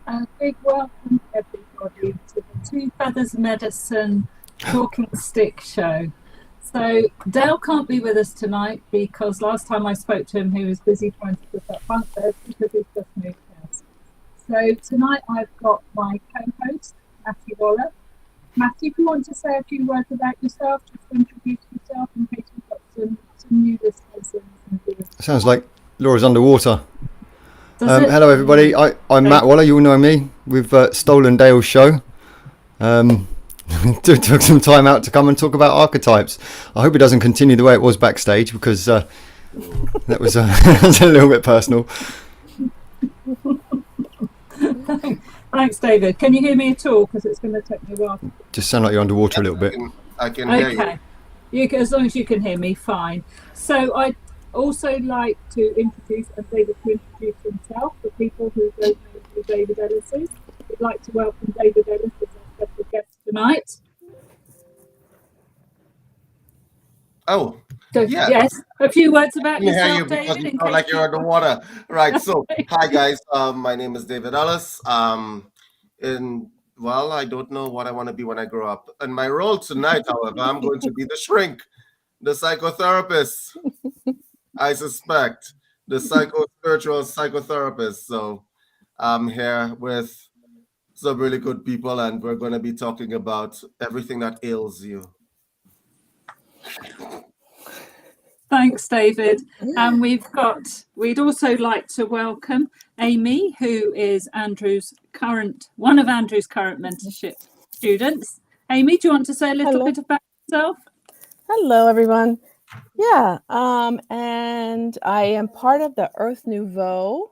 A big welcome, everybody, to the Two Feathers Medicine Talking Stick Show. So, Dale can't be with us tonight because last time I spoke to him, he was busy trying to put up bunk beds because he's just moved house. So, tonight I've got my co host, Matty Waller. Matty, if you want to say a few words about yourself, just introduce yourself in case we've got some new listeners and viewers. Sounds like Laura's underwater. Does it? Hello, everybody. I'm Matt Waller. You all know me. We've stolen Dale's show. Took some time out to come and talk about archetypes. I hope it doesn't continue the way it was backstage because that was a little bit personal. Thanks, David. Can you hear me at all? Because it's going to take me a while. Just sound like you're underwater a little bit. I can hear you. Okay. As long as you can hear me, fine. So I'd also like to introduce David to introduce himself for people who don't know who David Ellis is. We'd like to welcome David Ellis as our special guest tonight. Oh, yeah. Yes, a few words about yourself, hear you David. because you sound like you're underwater. Right. So, hi guys. My name is David Ellis. I don't know what I want to be when I grow up. And my role tonight, however, I'm going to be the shrink, the psychotherapist. I suspect the spiritual psychotherapist. So I'm here with some really good people, and we're going to be talking about everything that ails you. Thanks, David. And we'd also like to welcome Amy, who is one of Andrew's current mentorship students. Amy, do you want to say a little bit about yourself? Hello, everyone. Yeah, and I am part of the Earth Nouveau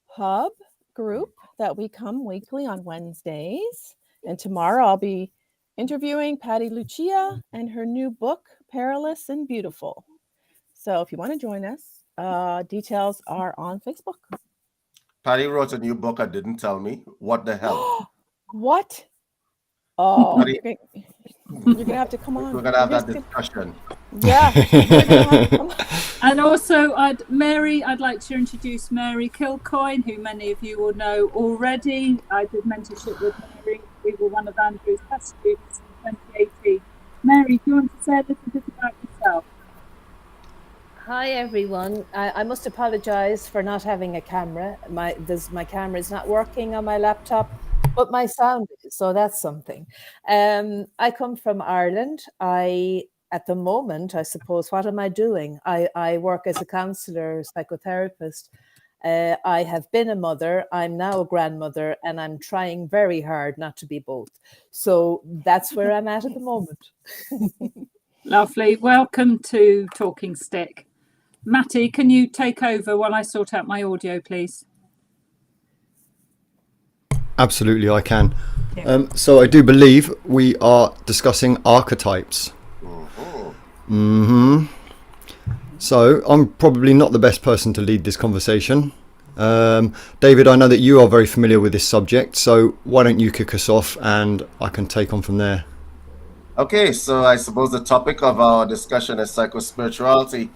Hub group that we come weekly on Wednesdays. And tomorrow I'll be interviewing Patty Lucia and her new book, Perilous and Beautiful. So if you want to join us, details are on Facebook. Patty wrote a new book and didn't tell me. What the hell? What? Oh, Patty, you're going to have to come on. We're going to have that discussion. Yeah. And also, I'd like to introduce Mary Kilcoyne, who many of you will know already. I did mentorship with Mary. We were one of Andrew's past students in 2018. Mary, do you want to say a little bit about yourself? Hi, everyone. I must apologize for not having a camera. My camera is not working on my laptop, but my sound is, so that's something. I come from Ireland. At the moment, I suppose, what am I doing? I work as a counselor, psychotherapist. I have been a mother. I'm now a grandmother, and I'm trying very hard not to be both. So that's where I'm at the moment. Lovely. Welcome to Talking Stick. Matty, can you take over while I sort out my audio, please? Absolutely, I can. Yeah. So I do believe we are discussing archetypes. So I'm probably not the best person to lead this conversation. David, I know that you are very familiar with this subject, so why don't you kick us off and I can take on from there. Okay, so I suppose the topic of our discussion is psychospirituality,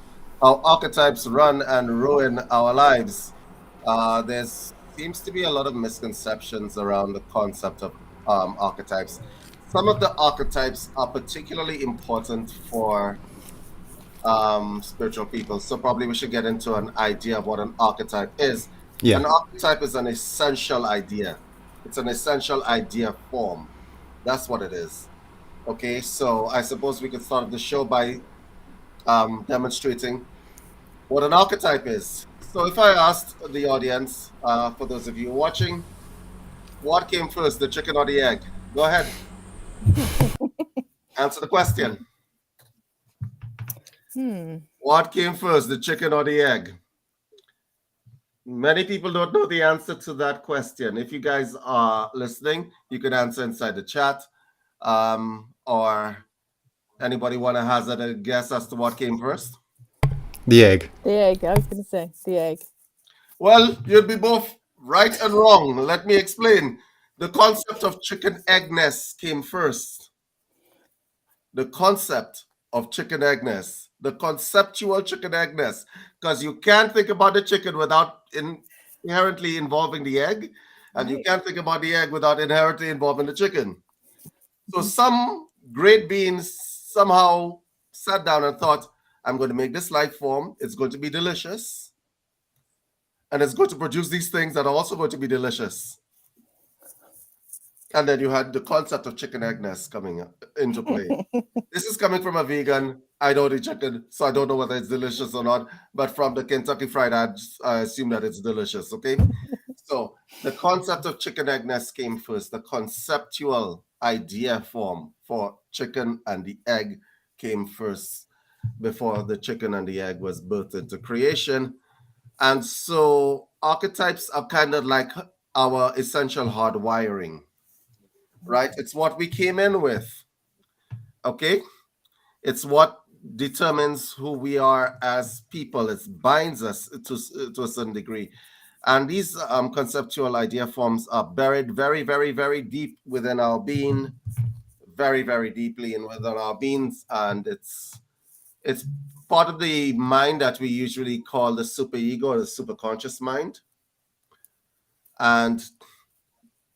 how archetypes run and ruin our lives. There seems to be a lot of misconceptions around the concept of archetypes. Some of the archetypes are particularly important for spiritual people, so probably we should get into an idea of what an archetype is. Yeah. An archetype is an essential idea. It's an essential idea form. That's what it is. Okay, so I suppose we could start the show by demonstrating what an archetype is. So if I asked the audience, for those of you watching, what came first, the chicken or the egg? Go ahead. Answer the question. What came first, the chicken or the egg? Many people don't know the answer to that question. If you guys are listening, you can answer inside the chat. Or anybody want to hazard a guess as to what came first? The egg. The egg. I was going to say the egg. Well, you'd be both right and wrong. Let me explain. The concept of chicken egg nest came first. The concept of chicken egg nest. The conceptual chicken egg nest. Because you can't think about the chicken without inherently involving the egg. And you can't think about the egg without inherently involving the chicken. So some great beings somehow sat down and thought, I'm going to make this life form. It's going to be delicious. And it's going to produce these things that are also going to be delicious. And then you had the concept of chicken egg nest coming into play. This is coming from a vegan. I don't eat chicken, so I don't know whether it's delicious or not. But from the Kentucky Fried, I assume that it's delicious, okay? So the concept of chicken egg nest came first. The conceptual idea form for chicken and the egg came first before the chicken and the egg was birthed into creation. And so archetypes are kind of like our essential hardwiring, right? It's what we came in with, okay? It's what determines who we are as people. It binds us to a certain degree. And these conceptual idea forms are buried very, very, very deep within our being, very, very deeply within our beings. And it's part of the mind that we usually call the superego or the superconscious mind. And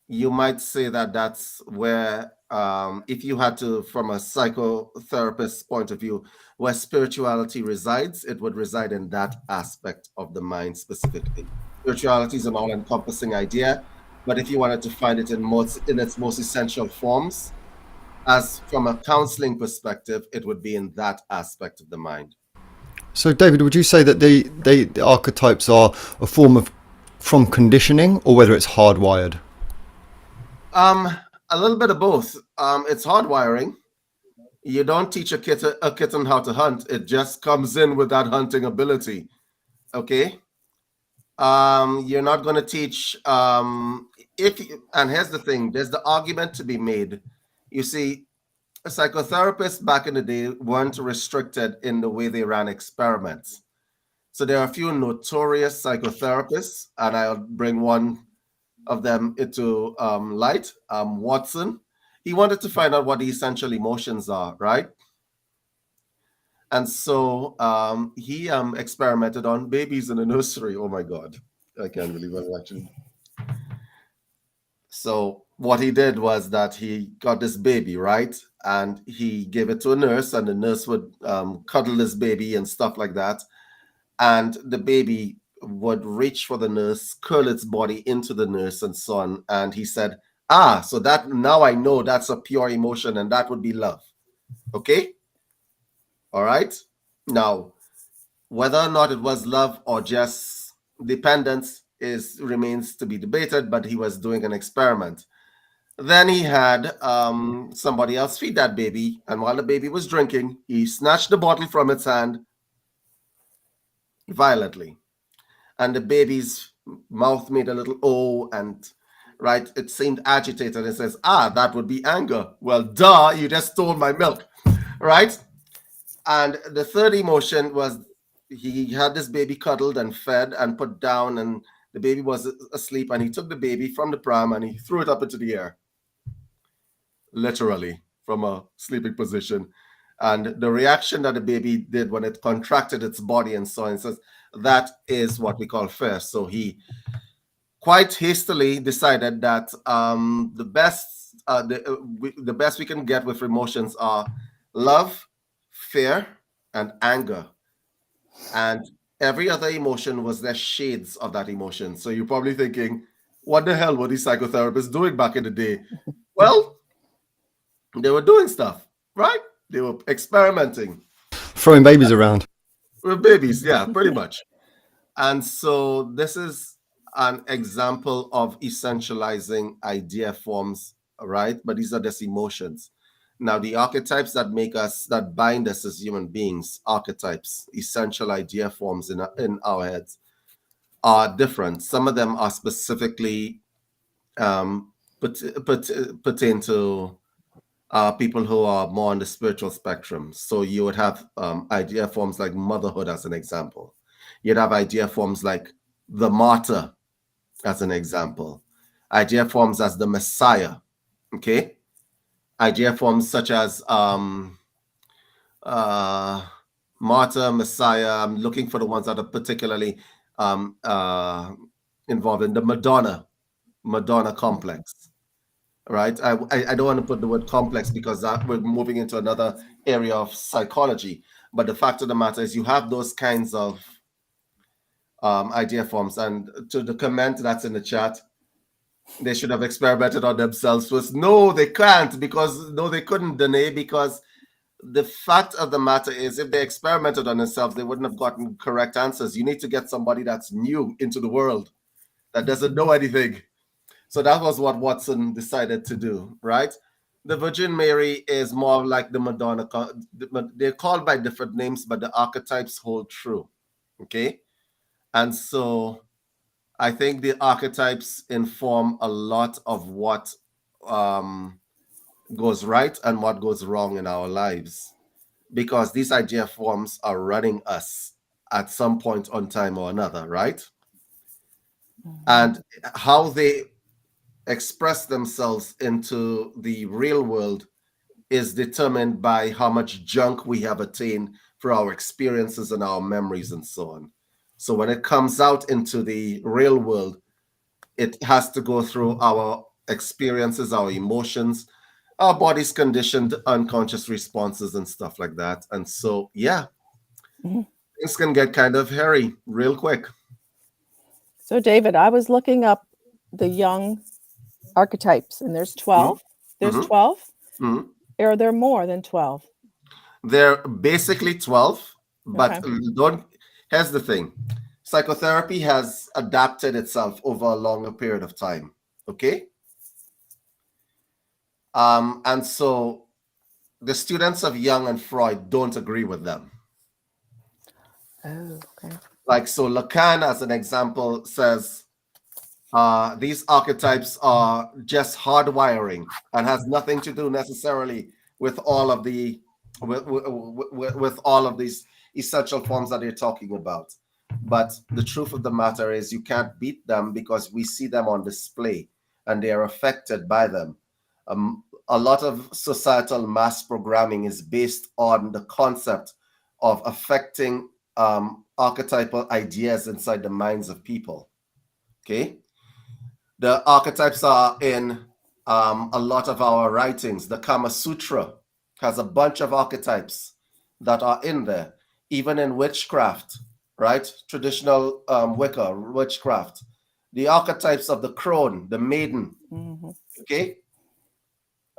you might say that that's where, if you had to, from a psychotherapist point of view, where spirituality resides, it would reside in that aspect of the mind specifically. Spirituality is an all-encompassing idea, but if you wanted to find it in its most essential forms, as from a counseling perspective, it would be in that aspect of the mind. So, David, would you say that the archetypes are a form of from conditioning, or whether it's hardwired? A little bit of both. It's hardwiring. You don't teach a kitten how to hunt. It just comes in with that hunting ability. Okay. You're not going to teach. And here's the thing: there's the argument to be made. You see, psychotherapists back in the day weren't restricted in the way they ran experiments. So there are a few notorious psychotherapists, and I'll bring one of them into light. Watson. He wanted to find out what the essential emotions are, right? And so he experimented on babies in a nursery. Oh my God, I can't believe I'm actually. So what he did was that he got this baby, right? And he gave it to a nurse, and the nurse would cuddle this baby and stuff like that. And the baby would reach for the nurse, curl its body into the nurse, and so on. And he said, so that now I know that's a pure emotion, and that would be love. Okay? All right? Now, whether or not it was love or just dependence remains to be debated, but he was doing an experiment. Then he had somebody else feed that baby, and while the baby was drinking, he snatched the bottle from its hand violently. And the baby's mouth made a little O, and right, it seemed agitated. It says, that would be anger. Well, duh, you just stole my milk, right? And the third emotion was he had this baby cuddled and fed and put down, and the baby was asleep, and he took the baby from the pram and he threw it up into the air, literally from a sleeping position. And the reaction that the baby did when it contracted its body and so on, says that is what we call fear. So he quite hastily decided that the best we can get with emotions are love, fear, and anger. And every other emotion was their shades of that emotion. So you're probably thinking, what the hell were these psychotherapists doing back in the day? Well, they were doing stuff, right? They were experimenting. Throwing babies around. With babies, yeah, pretty much. And so this is an example of essentializing idea forms, right? But these are just emotions. Now, the archetypes that bind us as human beings, archetypes, essential idea forms in our heads, are different. Some of them are specifically pertain to people who are more on the spiritual spectrum. So you would have idea forms like motherhood as an example. You'd have idea forms like the martyr as an example. Idea forms as the Messiah, okay? Idea forms such as martyr, Messiah. I'm looking for the ones that are particularly involved in the Madonna, Madonna complex, right? I don't want to put the word complex because that we're moving into another area of psychology. But the fact of the matter is you have those kinds of idea forms. And to the comment that's in the chat, they should have experimented on themselves first. No, they can't, because no, they couldn't, Danae, because the fact of the matter is if they experimented on themselves, they wouldn't have gotten correct answers. You need to get somebody that's new into the world, that doesn't know anything. So that was what Watson decided to do, right? The Virgin Mary is more like the Madonna. They're called by different names, but the archetypes hold true, okay? And so I think the archetypes inform a lot of what goes right and what goes wrong in our lives, because these idea forms are running us at some point on time or another, right? And how they express themselves into the real world is determined by how much junk we have attained through our experiences and our memories and so on. So when it comes out into the real world, it has to go through our experiences, our emotions, our body's conditioned unconscious responses and stuff like that. And so, yeah, things can get kind of hairy real quick. So, David, I was looking up the young archetypes, and there's 12. There's 12? Or are there more than 12? They're basically 12, but here's the thing. Psychotherapy has adapted itself over a longer period of time, okay? And so the students of Jung and Freud don't agree with them. Oh, okay. Like, so Lacan, as an example, says these archetypes are just hardwiring and has nothing to do necessarily with all of the with all of these essential forms that they're talking about. But the truth of the matter is you can't beat them because we see them on display and they are affected by them. A lot of societal mass programming is based on the concept of affecting archetypal ideas inside the minds of people. Okay? The archetypes are in a lot of our writings. The Kama Sutra has a bunch of archetypes that are in there, even in witchcraft, right? Traditional Wicca, witchcraft. The archetypes of the crone, the maiden, okay?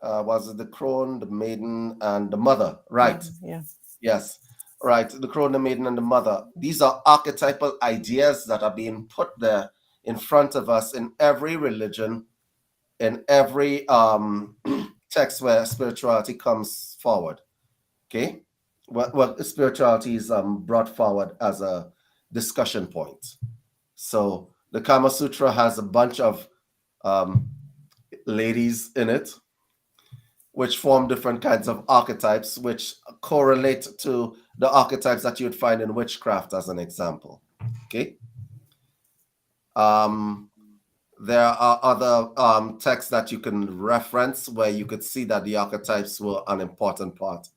Was it the crone, the maiden, and the mother, right? Yeah. Yes, right. The crone, the maiden, and the mother. These are archetypal ideas that are being put there in front of us in every religion, in every text where spirituality comes forward. Okay? Well, spirituality is brought forward as a discussion point. So the Kama Sutra has a bunch of ladies in it, which form different kinds of archetypes, which correlate to the archetypes that you'd find in witchcraft, as an example. Okay? There are other texts that you can reference where you could see that the archetypes were an important part.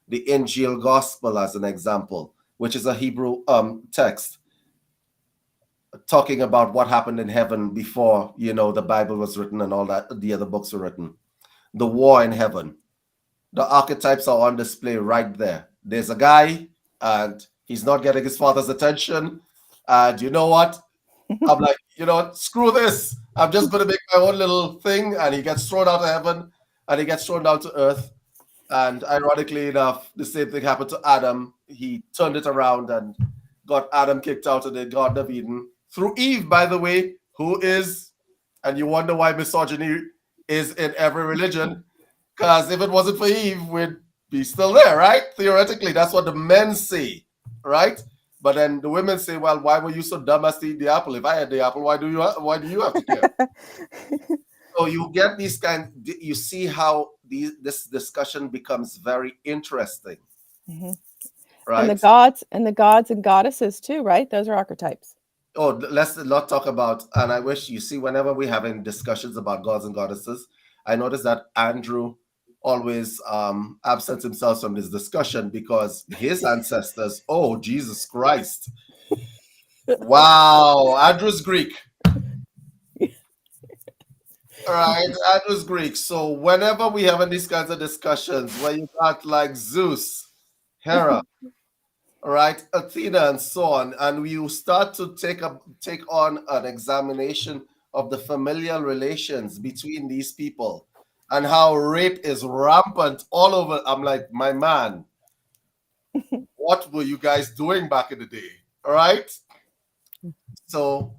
The Injil Gospel, as an example, which is a Hebrew text talking about what happened in heaven before, the Bible was written and all that, the other books were written. The war in heaven. The archetypes are on display right there. There's a guy and he's not getting his father's attention. And you know what? I'm like, screw this. I'm just going to make my own little thing. And he gets thrown out of heaven and he gets thrown down to earth. And ironically enough, the same thing happened to Adam. He turned it around and got Adam kicked out of the Garden of Eden through Eve, by the way, who is, and you wonder why misogyny is in every religion, because if it wasn't for Eve, we'd be still there, right? Theoretically, that's what the men say, right? But then the women say, well, why were you so dumb as to eat the apple? If I had the apple, why do you have to care? So you get these you see how this discussion becomes very interesting. Right? And the gods and goddesses too, right? Those are archetypes. Oh, let's not talk about, and I wish you see whenever we're having discussions about gods and goddesses, I notice that Andrew always absents himself from this discussion because his ancestors, oh, Jesus Christ. Wow, Andrew's Greek. Right, that was Greek. So whenever we have these kinds of discussions, where you got like Zeus, Hera, right, Athena, and so on, and you start to take on an examination of the familial relations between these people and how rape is rampant all over. I'm like, my man, what were you guys doing back in the day? All right. So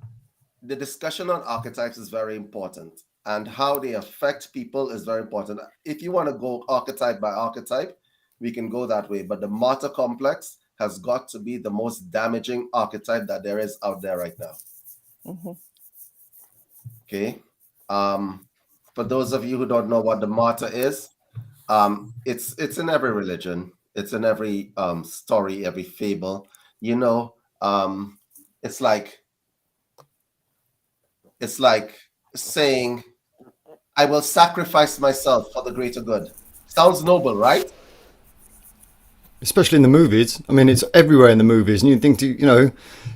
the discussion on archetypes is very important, and how they affect people is very important. If you want to go archetype by archetype, we can go that way. But the martyr complex has got to be the most damaging archetype that there is out there right now. Mm-hmm. Okay. For those of you who don't know what the martyr is, it's in every religion. It's in every story, every fable. You know, it's like saying, I will sacrifice myself for the greater good. Sounds noble, right? Especially in the movies. I mean, it's everywhere in the movies, and you think,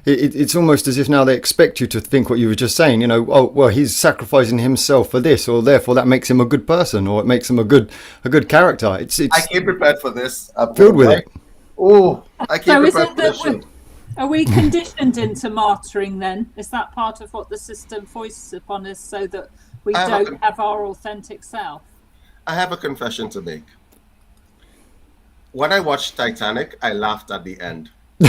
it's almost as if now they expect you to think what you were just saying. Oh, well, he's sacrificing himself for this, or therefore that makes him a good person, or it makes him a good character. It's I came prepared for this. I'm filled with it. Oh, I came So prepared for this show. are we conditioned into martyring then? Is that part of what the system foists upon us so that we don't have our authentic self? I have a confession to make. When I watched Titanic, I laughed at the end. I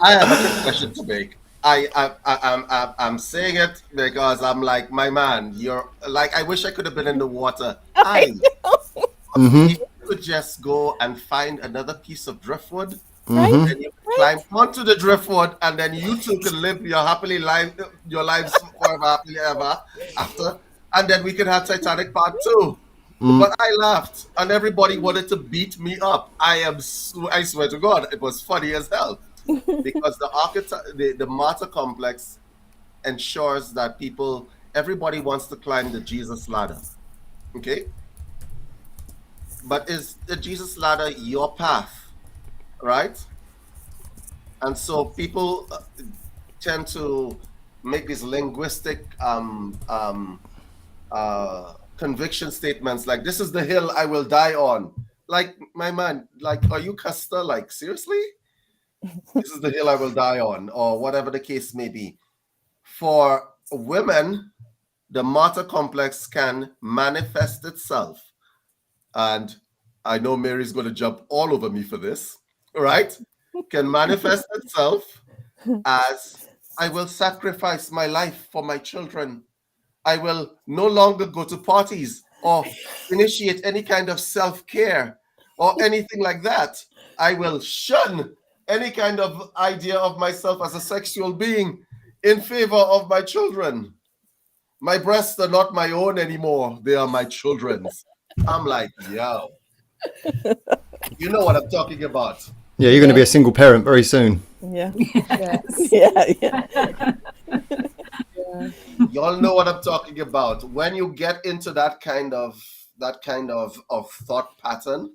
have a confession to make. I'm saying it because I'm like, my man, you're like, I wish I could have been in the water. If you could just go and find another piece of driftwood, and you climb onto the driftwood, and then you two can live your lives forever, happily ever after. And then we can have Titanic Part 2. But I laughed, and everybody wanted to beat me up. I swear to God, it was funny as hell. Because the martyr complex ensures that everybody wants to climb the Jesus ladder. Okay? But is the Jesus ladder your path? Right? And so people tend to make these linguistic conviction statements like, this is the hill I will die on. Like, my man, like, are you Custer? Like, seriously? This is the hill I will die on, or whatever the case may be. For women, the martyr complex can manifest itself. And I know Mary's going to jump all over me for this, right? Can manifest itself as, I will sacrifice my life for my children. I will no longer go to parties or initiate any kind of self-care or anything like that. I will shun any kind of idea of myself as a sexual being in favor of my children. My breasts are not my own anymore. They are my children's. I'm like, yo. You know what I'm talking about. Yeah, you're going to be a single parent very soon. Yeah. Yeah. Y'all know what I'm talking about. When you get into that kind of thought pattern,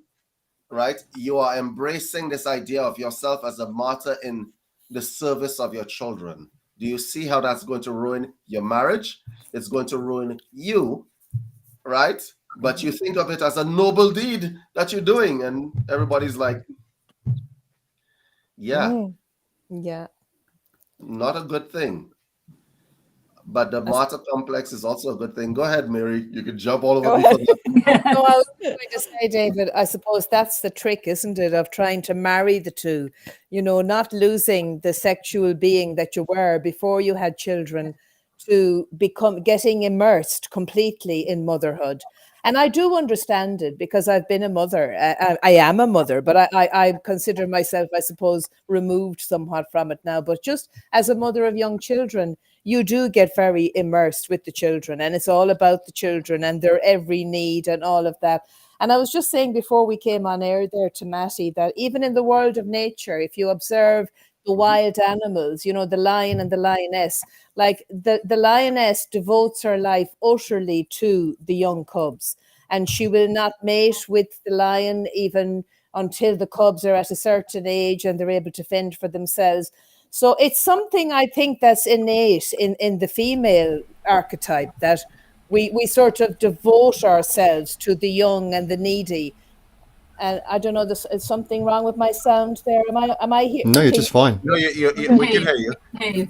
right? You are embracing this idea of yourself as a martyr in the service of your children. Do you see how that's going to ruin your marriage? It's going to ruin you, right? But you think of it as a noble deed that you're doing, and everybody's like, yeah, not a good thing. But the martyr complex is also a good thing. Go ahead, Mary. You can jump all over me for that. No, I was going to say, David, I suppose that's the trick, isn't it, of trying to marry the two, not losing the sexual being that you were before you had children, to getting immersed completely in motherhood. And I do understand it because I've been a mother. I am a mother, but I consider myself, I suppose, removed somewhat from it now. But just as a mother of young children, you do get very immersed with the children, and it's all about the children and their every need and all of that. And I was just saying before we came on air there to Matty that even in the world of nature, if you observe the wild animals, the lion and the lioness, like the lioness devotes her life utterly to the young cubs, and she will not mate with the lion even until the cubs are at a certain age and they're able to fend for themselves. So it's something I think that's innate in the female archetype, that we sort of devote ourselves to the young and the needy. And I don't know, is something wrong with my sound there? Am I here? No, you're just fine. No, we can hear you. Yeah.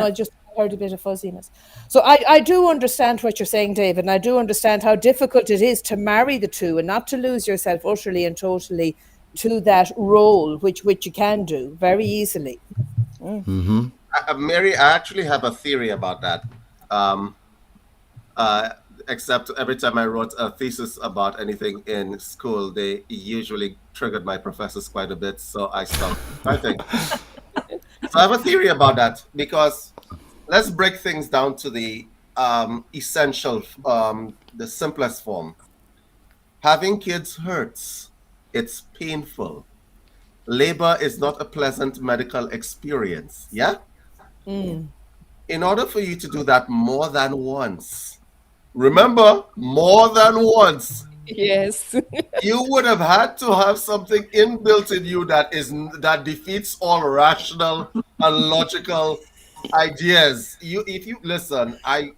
No, I just heard a bit of fuzziness. So I do understand what you're saying, David, and I do understand how difficult it is to marry the two and not to lose yourself utterly and totally to that role, which you can do very easily. Mary, I actually have a theory about that. Except every time I wrote a thesis about anything in school, they usually triggered my professors quite a bit, so I stopped writing. So I have a theory about that, because let's break things down to the essential, the simplest form. Having kids hurts. It's painful. Labor is not a pleasant medical experience, yeah? In order for you to do that more than once, remember, more than once, Yes. you would have had to have something inbuilt in you that defeats all rational and logical ideas. If you listen, I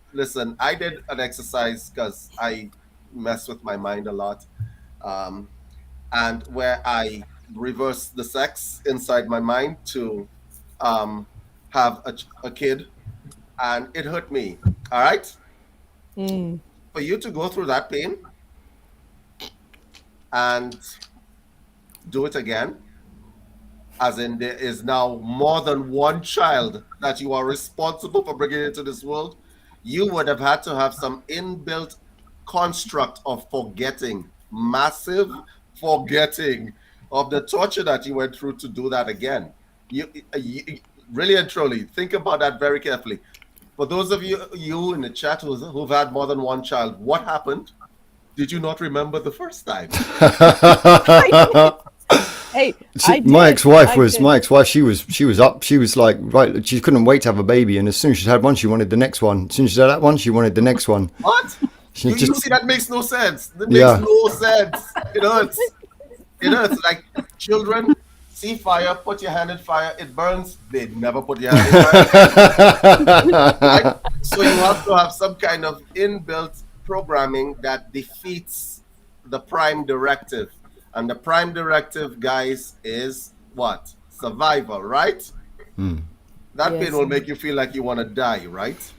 did an exercise because I mess with my mind a lot, and where I reverse the sex inside my mind to have a kid, and it hurt me. All right. For you to go through that pain and do it again, as in there is now more than one child that you are responsible for bringing into this world, you would have had to have some inbuilt construct of forgetting, massive forgetting of the torture that you went through to do that again. You really and truly think about that very carefully. For those of you in the chat who've had more than one child, what happened? Did you not remember the first time? Hey, my ex-wife, she was up. She was like, right, she couldn't wait to have a baby, and as soon as she'd had one, she wanted the next one. As soon as she had that one, she wanted the next one. What? You see, that makes no sense. It makes no sense. It hurts. Like children see fire, put your hand in fire, it burns. They never put your hand in fire. Right? So you have to have some kind of inbuilt programming that defeats the prime directive. And the prime directive, guys, is what? Survival, right? That pain will make you feel like you want to die, right?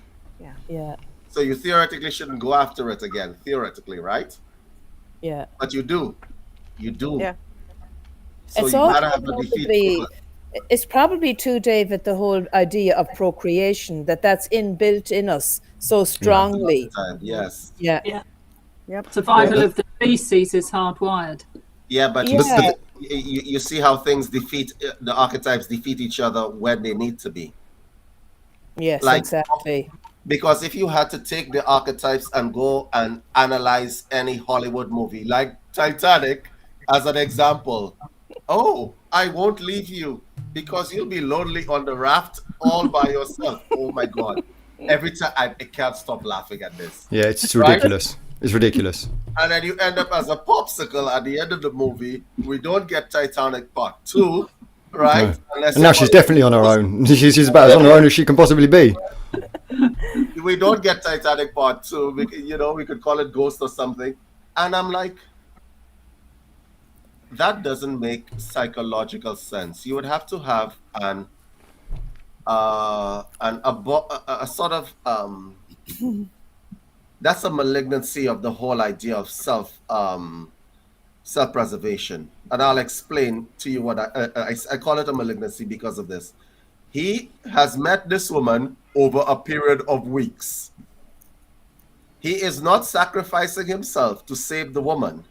Yeah. So you theoretically shouldn't go after it again, theoretically, right? Yeah. But you do. You do. Yeah. So you gotta have a defeat. It's probably too, David, the whole idea of procreation, that's inbuilt in us so strongly. Yes. Yeah. Yep. Survival of the species is hardwired. Yeah, but you see how things the archetypes defeat each other when they need to be. Yes, like, exactly. Because if you had to take the archetypes and go and analyze any Hollywood movie, like Titanic, as an example, oh, I won't leave you because you'll be lonely on the raft all by yourself. Oh my God. Every time I can't stop laughing at this. Yeah, it's ridiculous. It's ridiculous. And then you end up as a popsicle at the end of the movie. We don't get Titanic Part 2, right? No. And now she's definitely on her own. She's about as on her own as she can possibly be. We don't get Titanic Part 2. We could call it Ghost or something. And I'm like, that doesn't make psychological sense. You would have to have a sort of that's a malignancy of the whole idea of self-preservation, and I'll explain to you what I call it a malignancy because of this. He has met this woman over a period of weeks. He is not sacrificing himself to save the woman.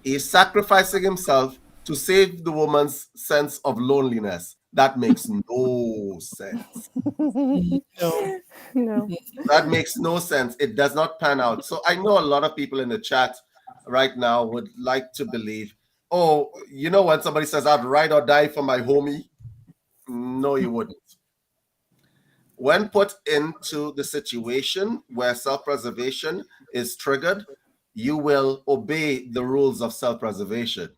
He is sacrificing himself to save the woman's sense of loneliness. That makes no sense. No. That makes no sense. It does not pan out. So I know a lot of people in the chat right now would like to believe, oh, when somebody says I'd ride or die for my homie, no, you wouldn't. When put into the situation where self-preservation is triggered, you will obey the rules of self-preservation.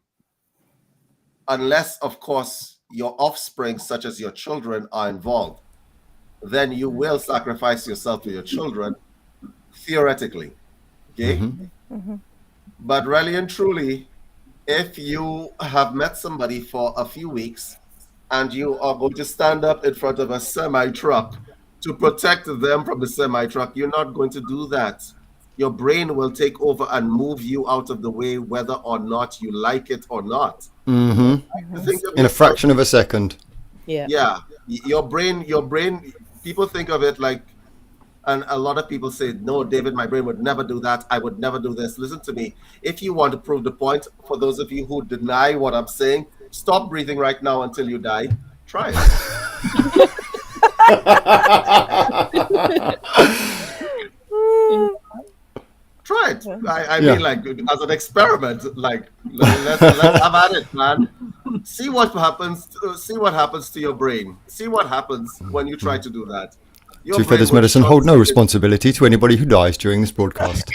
Unless, of course, your offspring, such as your children, are involved, then you will sacrifice yourself to your children, theoretically. Okay? But really and truly, if you have met somebody for a few weeks and you are going to stand up in front of a semi-truck to protect them from the semi-truck, you're not going to do that. Your brain will take over and move you out of the way, whether or not you like it or not. In a fraction of a second. Yeah. Your brain, people think of it like, and a lot of people say, no, David, my brain would never do that. I would never do this. Listen to me. If you want to prove the point, for those of you who deny what I'm saying, stop breathing right now until you die. Try it. Try it. I mean, like, as an experiment, like, let's have at it, man. See what happens. See what happens to your brain. See what happens when you try to do that. Two Feathers Medicine hold no responsibility to anybody who dies during this broadcast.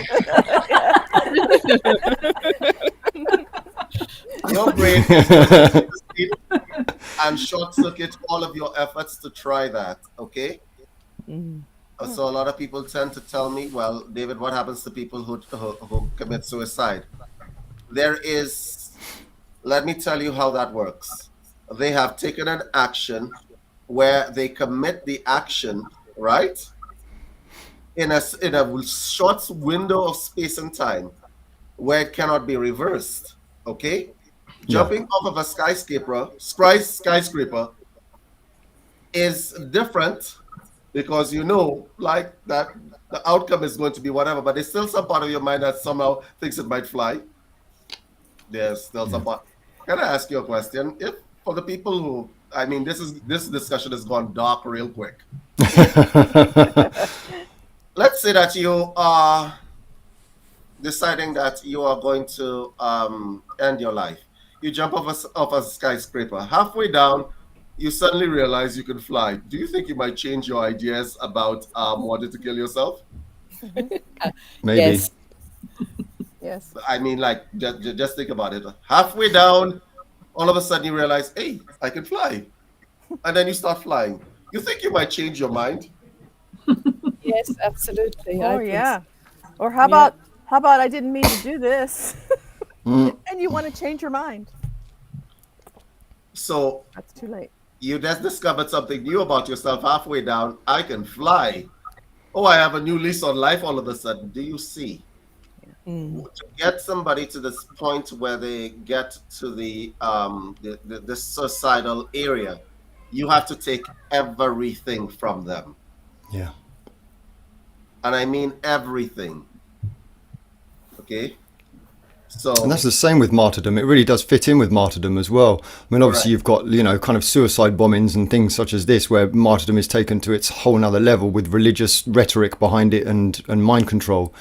Your brain is going to sleep and short circuit all of your efforts to try that. Okay. So a lot of people tend to tell me, well, David, what happens to people who commit suicide? There is, let me tell you how that works. They have taken an action where they commit the action, right, in a short window of space and time where it cannot be reversed. Okay? Jumping off of a skyscraper is different, because you know, like, that the outcome is going to be whatever, but there's still some part of your mind that somehow thinks it might fly. There's still some part. Can I ask you a question? If, for the people who, I mean, this discussion has gone dark real quick. Let's say that you are deciding that you are going to end your life. You jump off a skyscraper. Halfway down, you suddenly realize you can fly. Do you think you might change your ideas about wanting to kill yourself? Maybe. Yes. I mean, like, just think about it. Halfway down, all of a sudden you realize, hey, I can fly. And then you start flying. You think you might change your mind? Yes, absolutely. Oh, yeah. Or how about I didn't mean to do this, and you want to change your mind? So That's too late. You just discovered something new about yourself halfway down. I can fly. Oh, I have a new lease on life all of a sudden. Do you see? To get somebody to this point where they get to the suicidal area, you have to take everything from them. Yeah. And I mean everything. Okay? So, and that's the same with martyrdom. It really does fit in with martyrdom as well. I mean, obviously you've got, kind of suicide bombings and things such as this, where martyrdom is taken to its whole nother level with religious rhetoric behind it and mind control.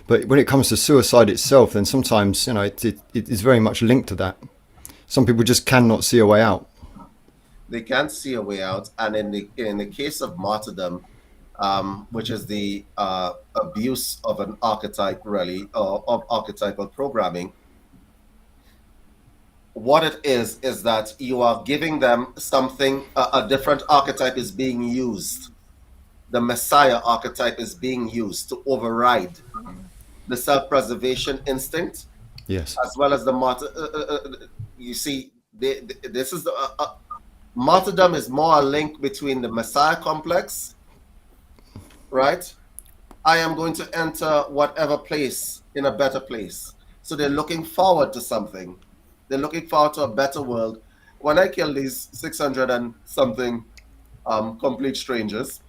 But when it comes to suicide itself, then sometimes, it is very much linked to that. Some people just cannot see a way out. They can't see a way out. And in the case of martyrdom, which is the abuse of an archetype, really, of archetypal programming. What it is that you are giving them something, a different archetype is being used. The Messiah archetype is being used to override the self-preservation instinct. Yes. As well as the martyr. You see, this is the martyrdom is more a link between the Messiah complex. Right? I am going to enter whatever place in a better place. So they're looking forward to something. They're looking forward to a better world. When I kill these 600 and something complete strangers,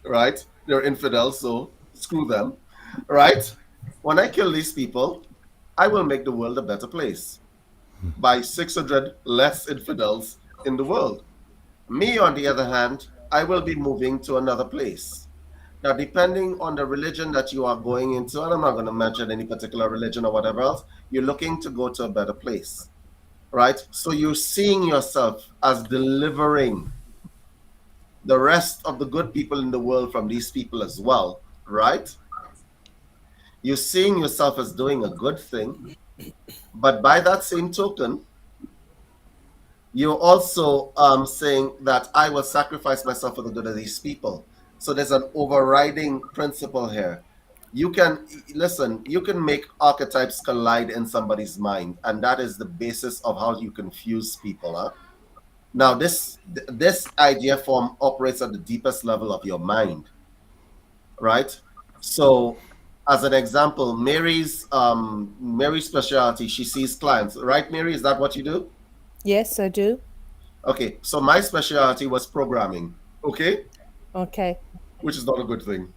right? They're infidels, so screw them, right? When I kill these people, I will make the world a better place by 600 less infidels in the world. Me, on the other hand, I will be moving to another place. Now, depending on the religion that you are going into, and I'm not going to mention any particular religion or whatever else, you're looking to go to a better place, right? So you're seeing yourself as delivering the rest of the good people in the world from these people as well, right? You're seeing yourself as doing a good thing, but by that same token, you're also saying that I will sacrifice myself for the good of these people. So there's an overriding principle here. You can listen, you can make archetypes collide in somebody's mind, and that is the basis of how you confuse people. Huh? Now, this idea form operates at the deepest level of your mind, right? So, as an example, Mary's specialty, she sees clients, right, Mary? Is that what you do? Yes, I do. Okay, so my specialty was programming. Okay. Okay. Which is not a good thing.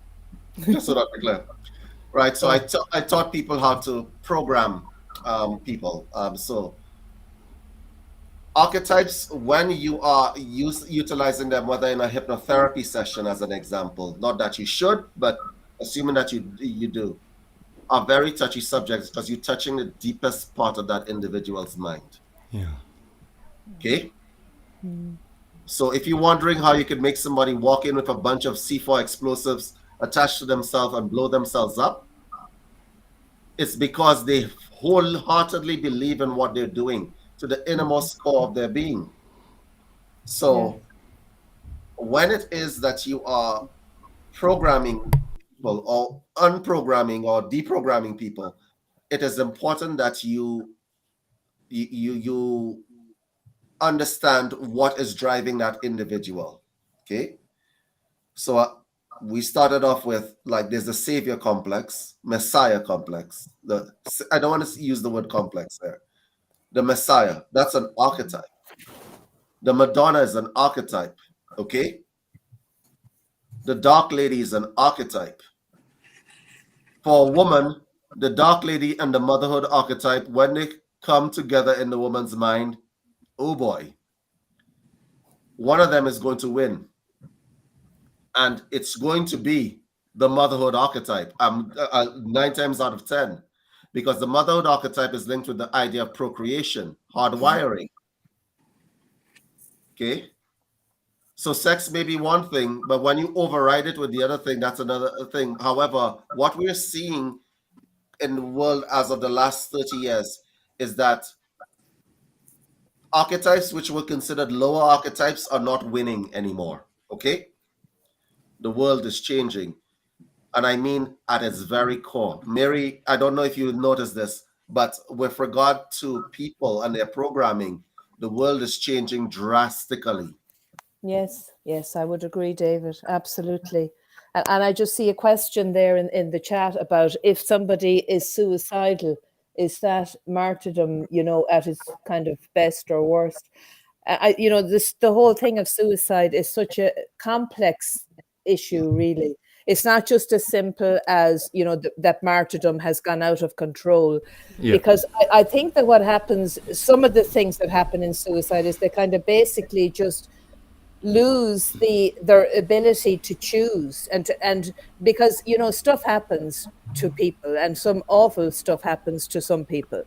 Just so that we're clear. Right. So I taught people how to program people. So archetypes, when you are utilizing them, whether in a hypnotherapy session, as an example, not that you should, but assuming that you do, are very touchy subjects because you're touching the deepest part of that individual's mind. Yeah. Okay. So if you're wondering how you could make somebody walk in with a bunch of C4 explosives attached to themselves and blow themselves up, it's because they wholeheartedly believe in what they're doing to the innermost core of their being. So when it is that you are programming people or unprogramming or deprogramming people, it is important that you understand what is driving that individual. Okay. So we started off with, like, there's the savior complex, messiah complex. I don't want to use the word complex there. The messiah, that's an archetype. The Madonna is an archetype. Okay. The dark lady is an archetype. For a woman, the dark lady and the motherhood archetype, when they come together in the woman's mind, oh boy, one of them is going to win. And it's going to be the motherhood archetype 9 times out of 10, because the motherhood archetype is linked with the idea of procreation, hardwiring. Okay. So sex may be one thing, but when you override it with the other thing, that's another thing. However, what we're seeing in the world as of the last 30 years is that archetypes which were considered lower archetypes are not winning anymore. Okay. The world is changing. And I mean at its very core. Mary, I don't know if you noticed this, but with regard to people and their programming, the world is changing drastically. Yes, I would agree, David. Absolutely. And I just see a question there in the chat about if somebody is suicidal, is that martyrdom, at its kind of best or worst? The whole thing of suicide is such a complex issue, really. It's not just as simple as, that martyrdom has gone out of control. Yeah. Because I think that what happens, some of the things that happen in suicide is they kind of basically just lose their ability to choose, and because stuff happens to people, and some awful stuff happens to some people,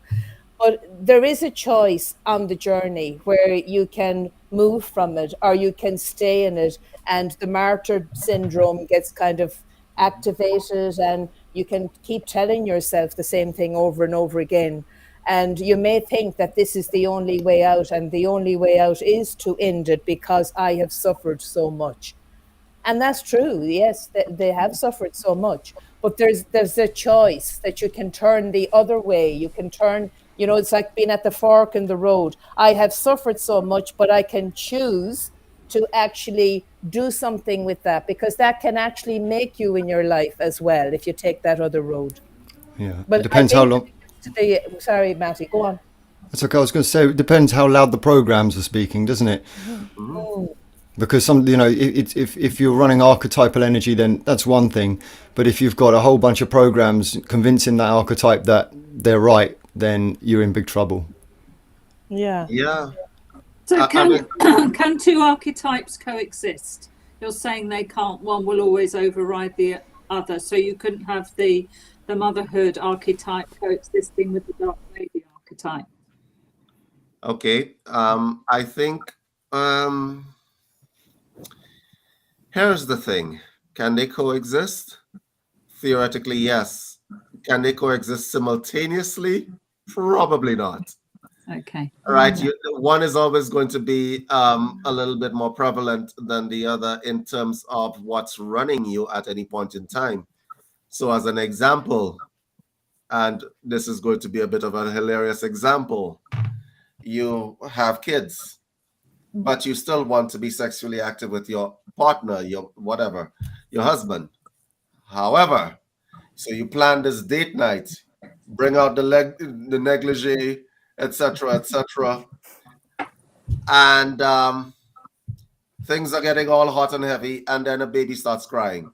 but there is a choice on the journey where you can move from it or you can stay in it, and the martyr syndrome gets kind of activated, and you can keep telling yourself the same thing over and over again. And you may think that this is the only way out, and the only way out is to end it because I have suffered so much. And that's true. Yes, they have suffered so much. But there's a choice that you can turn the other way. You can turn, it's like being at the fork in the road. I have suffered so much, but I can choose to actually do something with that, because that can actually make you in your life as well if you take that other road. Yeah, but it depends how long. Sorry, Matty, go on. That's okay. I was going to say, it depends how loud the programs are speaking, doesn't it? Mm-hmm. Because if you're running archetypal energy, then that's one thing. But if you've got a whole bunch of programs convincing that archetype that they're right, then you're in big trouble. Yeah. Yeah. So can two archetypes coexist? You're saying they can't. One will always override the other. So you couldn't have the motherhood archetype coexisting with the dark lady archetype. Okay. I think here's the thing. Can they coexist? Theoretically, yes. Can they coexist simultaneously? Probably not. Okay. Right. One is always going to be a little bit more prevalent than the other in terms of what's running you at any point in time. So as an example, and this is going to be a bit of a hilarious example, you have kids, but you still want to be sexually active with your partner, your whatever, your husband. However, so you plan this date night, bring out the negligee, etc., etc., and things are getting all hot and heavy, and then a baby starts crying.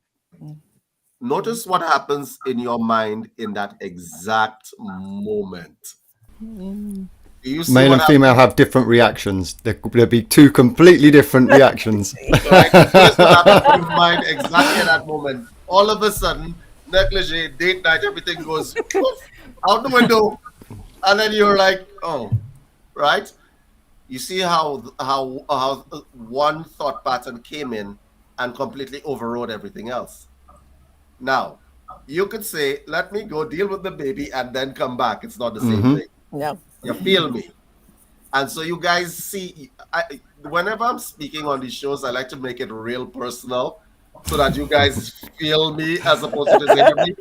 Notice what happens in your mind in that exact moment. You see Male and female have different reactions. There'll be two completely different reactions. Right? Notice what happens in your mind exactly at that moment. All of a sudden, negligee, date night, everything goes poof, out the window, and then you're like, oh, right? You see how one thought pattern came in and completely overrode everything else. Now, you could say, let me go deal with the baby and then come back. It's not the same thing. No. You feel me? And so you guys see, whenever I'm speaking on these shows, I like to make it real personal so that you guys feel me as opposed to just hear me.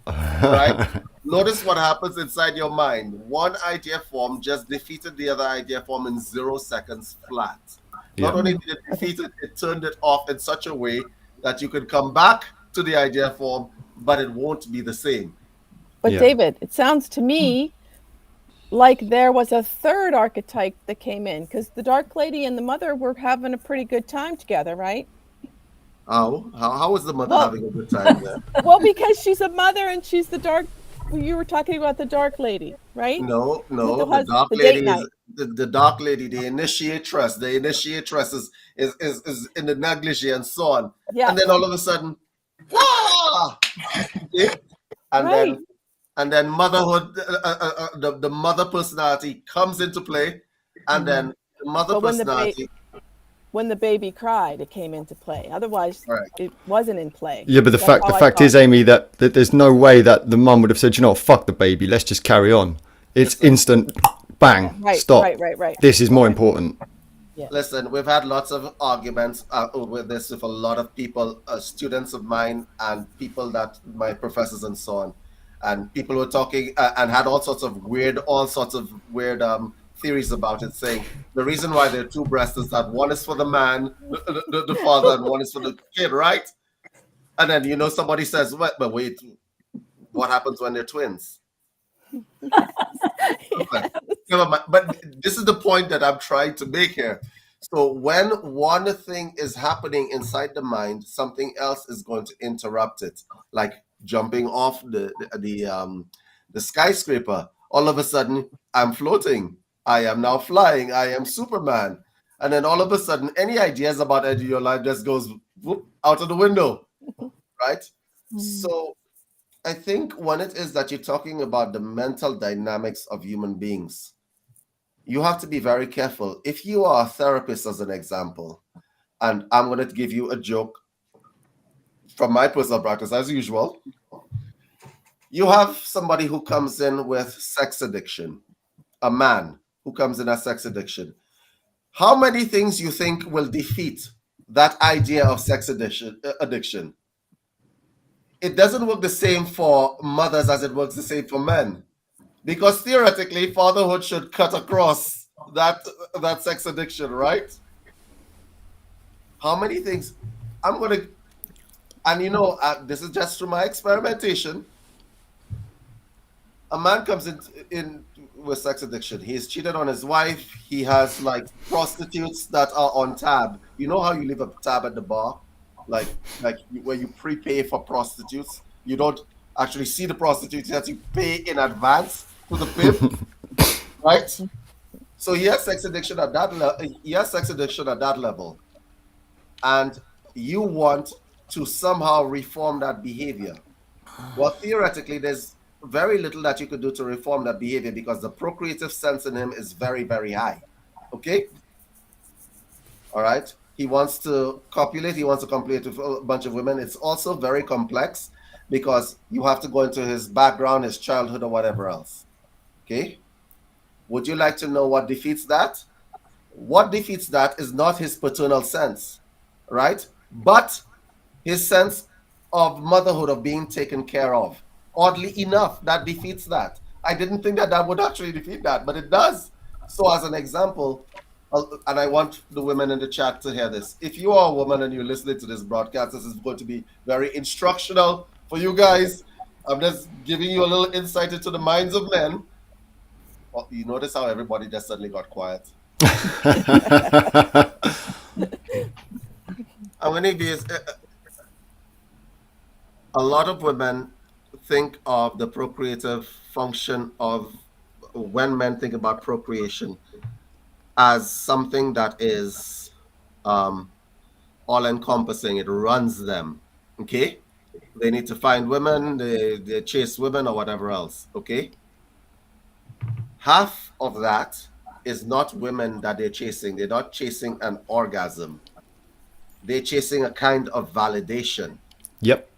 Right? Notice what happens inside your mind. One idea form just defeated the other idea form in 0 seconds flat. Not only did it defeat it, it turned it off in such a way that you could come back to the idea form, but it won't be the same. But David, it sounds to me like there was a third archetype that came in, because the Dark Lady and the Mother were having a pretty good time together, right? How is the mother having a good time there? Well, because she's a mother and she's the dark. You were talking about the Dark Lady, right? No. The Dark Lady is the Dark Lady, the initiatress. The initiatress is in the negligee and so on. Yeah. And then all of a sudden, and then motherhood, the mother personality comes into play, and then the mother personality. When the baby cried, it came into play. Otherwise, it wasn't in play. Yeah, but the fact is, Amy, that there's no way that the mum would have said, you know, fuck the baby, let's just carry on. It's instant, bang, stop. Right. This is more important. Yeah. Listen, we've had lots of arguments with this with a lot of people, students of mine, and people that my professors and so on. And people were talking and had all sorts of weird theories about it, saying the reason why there are two breasts is that one is for the man, the father, and one is for the kid, right? And then somebody says, but wait, what happens when they're twins? But this is the point that I'm trying to make here. So when one thing is happening inside the mind, something else is going to interrupt it, like jumping off the skyscraper. All of a sudden, I'm floating. I am now flying. I am Superman. And then all of a sudden, any ideas about ending your life just goes whoop, out of the window, right? So I think when it is that you're talking about the mental dynamics of human beings, you have to be very careful. If you are a therapist, as an example, and I'm going to give you a joke from my personal practice, as usual, you have somebody who comes in with sex addiction, a man who comes in as sex addiction. How many things you think will defeat that idea of sex addiction? It doesn't work the same for mothers as it works the same for men. Because theoretically, fatherhood should cut across that sex addiction, right? How many things? I'm going to, and this is just through my experimentation. A man comes in with sex addiction. He's cheated on his wife. He has like prostitutes that are on tab. You know how you leave a tab at the bar? Like where you prepay for prostitutes. You don't actually see the prostitutes that you pay in advance to the pimp, right? So he has sex addiction at that level. And you want to somehow reform that behavior. Well, theoretically, there's very little that you could do to reform that behavior because the procreative sense in him is very, very high. Okay? All right? He wants to copulate. He wants to copulate with a bunch of women. It's also very complex because you have to go into his background, his childhood, or whatever else. Okay? Would you like to know what defeats that? What defeats that is not his paternal sense, right? But his sense of motherhood, of being taken care of. Oddly enough, that defeats that. I didn't think that that would actually defeat that, but it does. So as an example, and I want the women in the chat to hear this. If you are a woman and you're listening to this broadcast, this is going to be very instructional for you guys. I'm just giving you a little insight into the minds of men. Well, you notice how everybody just suddenly got quiet. I'm going to be a lot of women think of the procreative function of, when men think about procreation, as something that is all-encompassing. It runs them, okay? They need to find women, they chase women or whatever else, okay? Half of that is not women that they're chasing. They're not chasing an orgasm. They're chasing a kind of validation. Yep.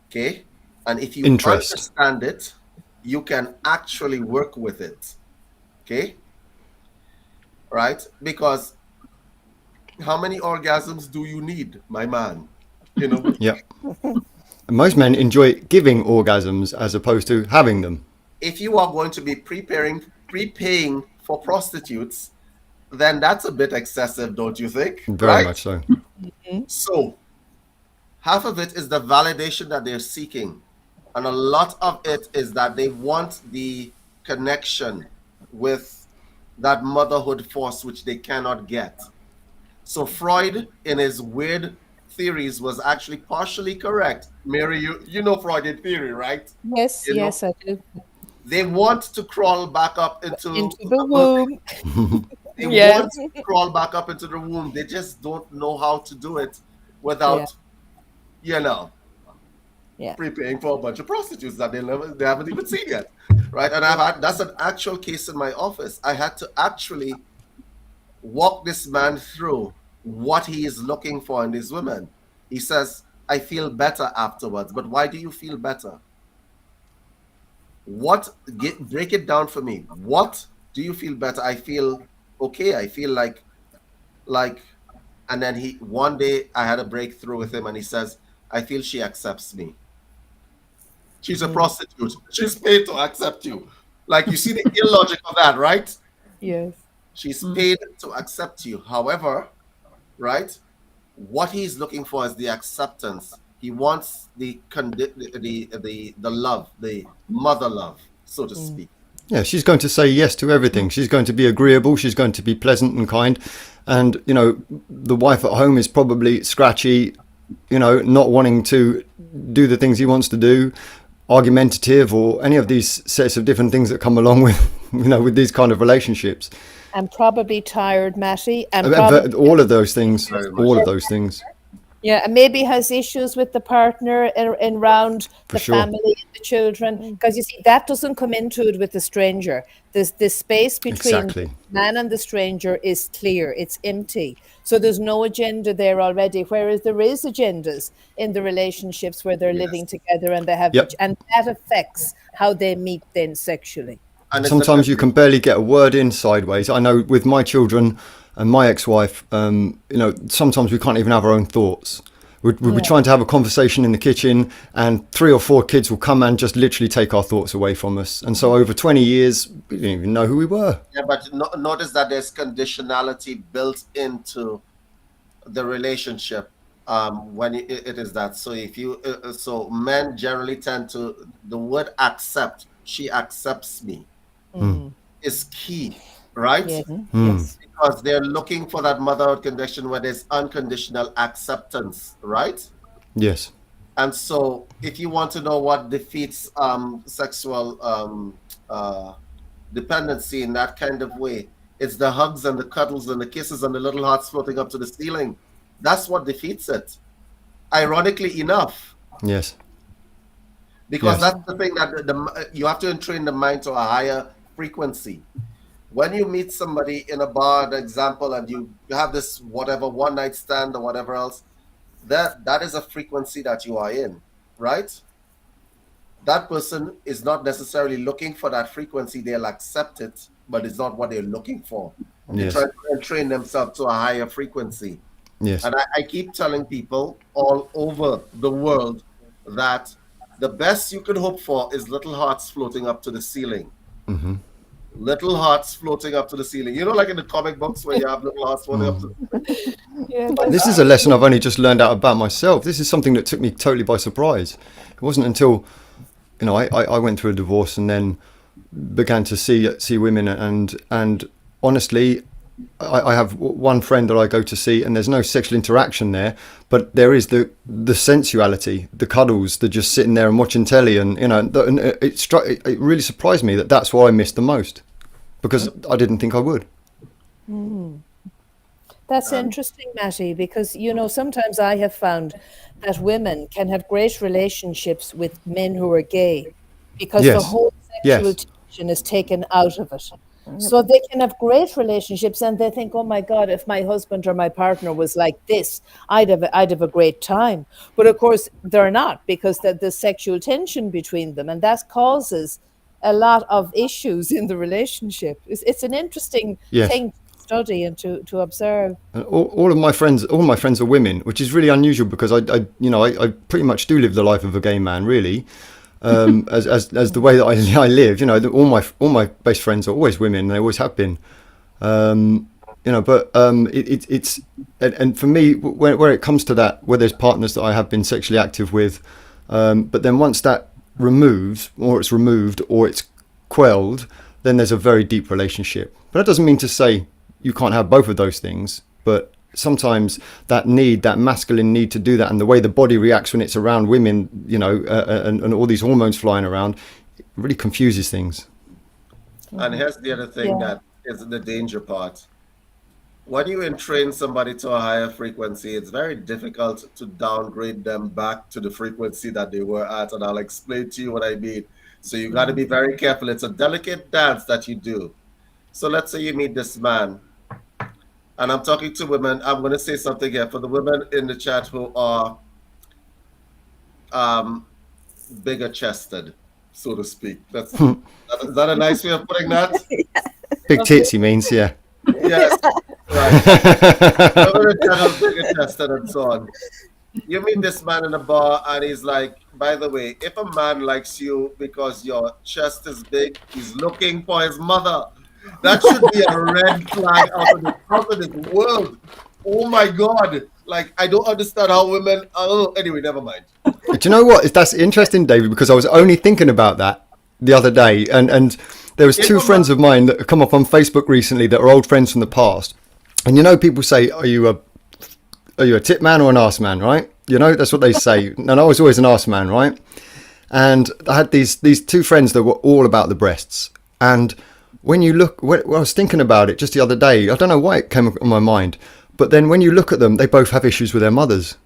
Okay? And if you understand it, you can actually work with it. Okay? Right? Because how many orgasms do you need, my man? You know? Yep. Most men enjoy giving orgasms as opposed to having them. If you are going to be prepaying for prostitutes, then that's a bit excessive, don't you think? Very much so. So, half of it is the validation that they're seeking. And a lot of it is that they want the connection with that motherhood force, which they cannot get. So Freud, in his weird theories, was actually partially correct. Mary, you know Freudian theory, right? Yes, yes, I do. They want to crawl back up into the womb. They want to crawl back up into the womb. They just don't know how to do it without, prepaying for a bunch of prostitutes that they haven't even seen yet, right? And that's an actual case in my office. I had to actually walk this man through what he is looking for in these women. He says, I feel better afterwards. But why do you feel better? Break it down for me. What do you feel better? I feel okay. I feel like, and then one day I had a breakthrough with him and he says, I feel she accepts me. She's a prostitute. She's paid to accept you. Like, you see the illogic of that, right? Yes. She's paid to accept you. However, right, what he's looking for is the acceptance. He wants the love, the mother love, so to speak. Yeah, she's going to say yes to everything. She's going to be agreeable. She's going to be pleasant and kind. And, the wife at home is probably scratchy, not wanting to do the things he wants to do, argumentative, or any of these sets of different things that come along with, with these kind of relationships. And probably tired, Matty. And all of those things. All of those things. Yeah, and maybe has issues with the partner around the family and the children. Because you see, that doesn't come into it with the stranger. This space between the man and the stranger is clear. It's empty. So there's no agenda there already. Whereas there is agendas in the relationships where they're living together and they have, and that affects how they meet then sexually. And sometimes you can barely get a word in sideways. I know with my children and my ex-wife, sometimes we can't even have our own thoughts. We'll be trying to have a conversation in the kitchen and 3 or 4 kids will come and just literally take our thoughts away from us. And so over 20 years, we didn't even know who we were. Yeah, but notice that there's conditionality built into the relationship when it is that. So so men generally tend to, the word accept, she accepts me, is key, right? Yes. Because they're looking for that motherhood condition where there's unconditional acceptance, right? Yes. And so if you want to know what defeats sexual dependency in that kind of way, it's the hugs and the cuddles and the kisses and the little hearts floating up to the ceiling. That's what defeats it, ironically enough. Yes. Because that's the thing that you have to entrain the mind to a higher frequency. When you meet somebody in a bar, for example, and you have this whatever one night stand or whatever else, that is a frequency that you are in, right? that person is not necessarily looking for that frequency. They'll accept it, but it's not what they're looking for. They try to train themselves to a higher frequency. Yes. And I keep telling people all over the world that the best you can hope for is little hearts floating up to the ceiling. Mm-hmm. Little hearts floating up to the ceiling. You know, like in the comic books where you have little hearts floating up to the ceiling. This is a lesson I've only just learned out about myself. This is something that took me totally by surprise. It wasn't until, you know, I went through a divorce and then began to see women, and honestly, I have one friend that I go to see, and there's no sexual interaction there, but there is the sensuality, the cuddles, the just sitting there and watching telly, and you know, and it really surprised me that that's what I missed the most, because I didn't think I would. That's interesting, Matty, because, you know, sometimes I have found that women can have great relationships with men who are gay because the whole sexual tension is taken out of it. So they can have great relationships and they think, oh my God, if my husband or my partner was like this, I'd have a great time. But of course they're not, because the sexual tension between them, and that causes a lot of issues in the relationship. It's an interesting thing to study and to observe. And all my friends are women, which is really unusual, because I pretty much do live the life of a gay man, really. As the way that I live, you know, all my best friends are always women. They always have been, you know. But it's and for me, where it comes to that, where there's partners that I have been sexually active with, but then once that removed or it's quelled, then there's a very deep relationship. But that doesn't mean to say you can't have both of those things. But sometimes that masculine need to do that, and the way the body reacts when it's around women, you know, and all these hormones flying around, it really confuses things. And here's the other thing that is the danger part. When you entrain somebody to a higher frequency, it's very difficult to downgrade them back to the frequency that they were at, and I'll explain to you what I mean. So you got to be very careful. It's a delicate dance that you do. So let's say you meet this man, and I'm talking to women. I'm going to say something here for the women in the chat who are bigger chested, so to speak. Is that a nice way of putting that? Big tits, he means, yeah. Yes, right. Women in general, bigger chested and so on. You meet this man in a bar, and he's like, by the way, if a man likes you because your chest is big, he's looking for his mother. That should be a red flag out of this world. Oh my God. Like, I don't understand how women, anyway, never mind. Do you know what? That's interesting, David, because I was only thinking about that the other day. And there was two friends of mine that have come up on Facebook recently that are old friends from the past. And you know, people say, are you a tit man or an arse man, right? You know, that's what they say. And I was always an arse man, right? And I had these two friends that were all about the breasts. And when you look, I was thinking about it just the other day. I don't know why it came on my mind, but then when you look at them, they both have issues with their mothers.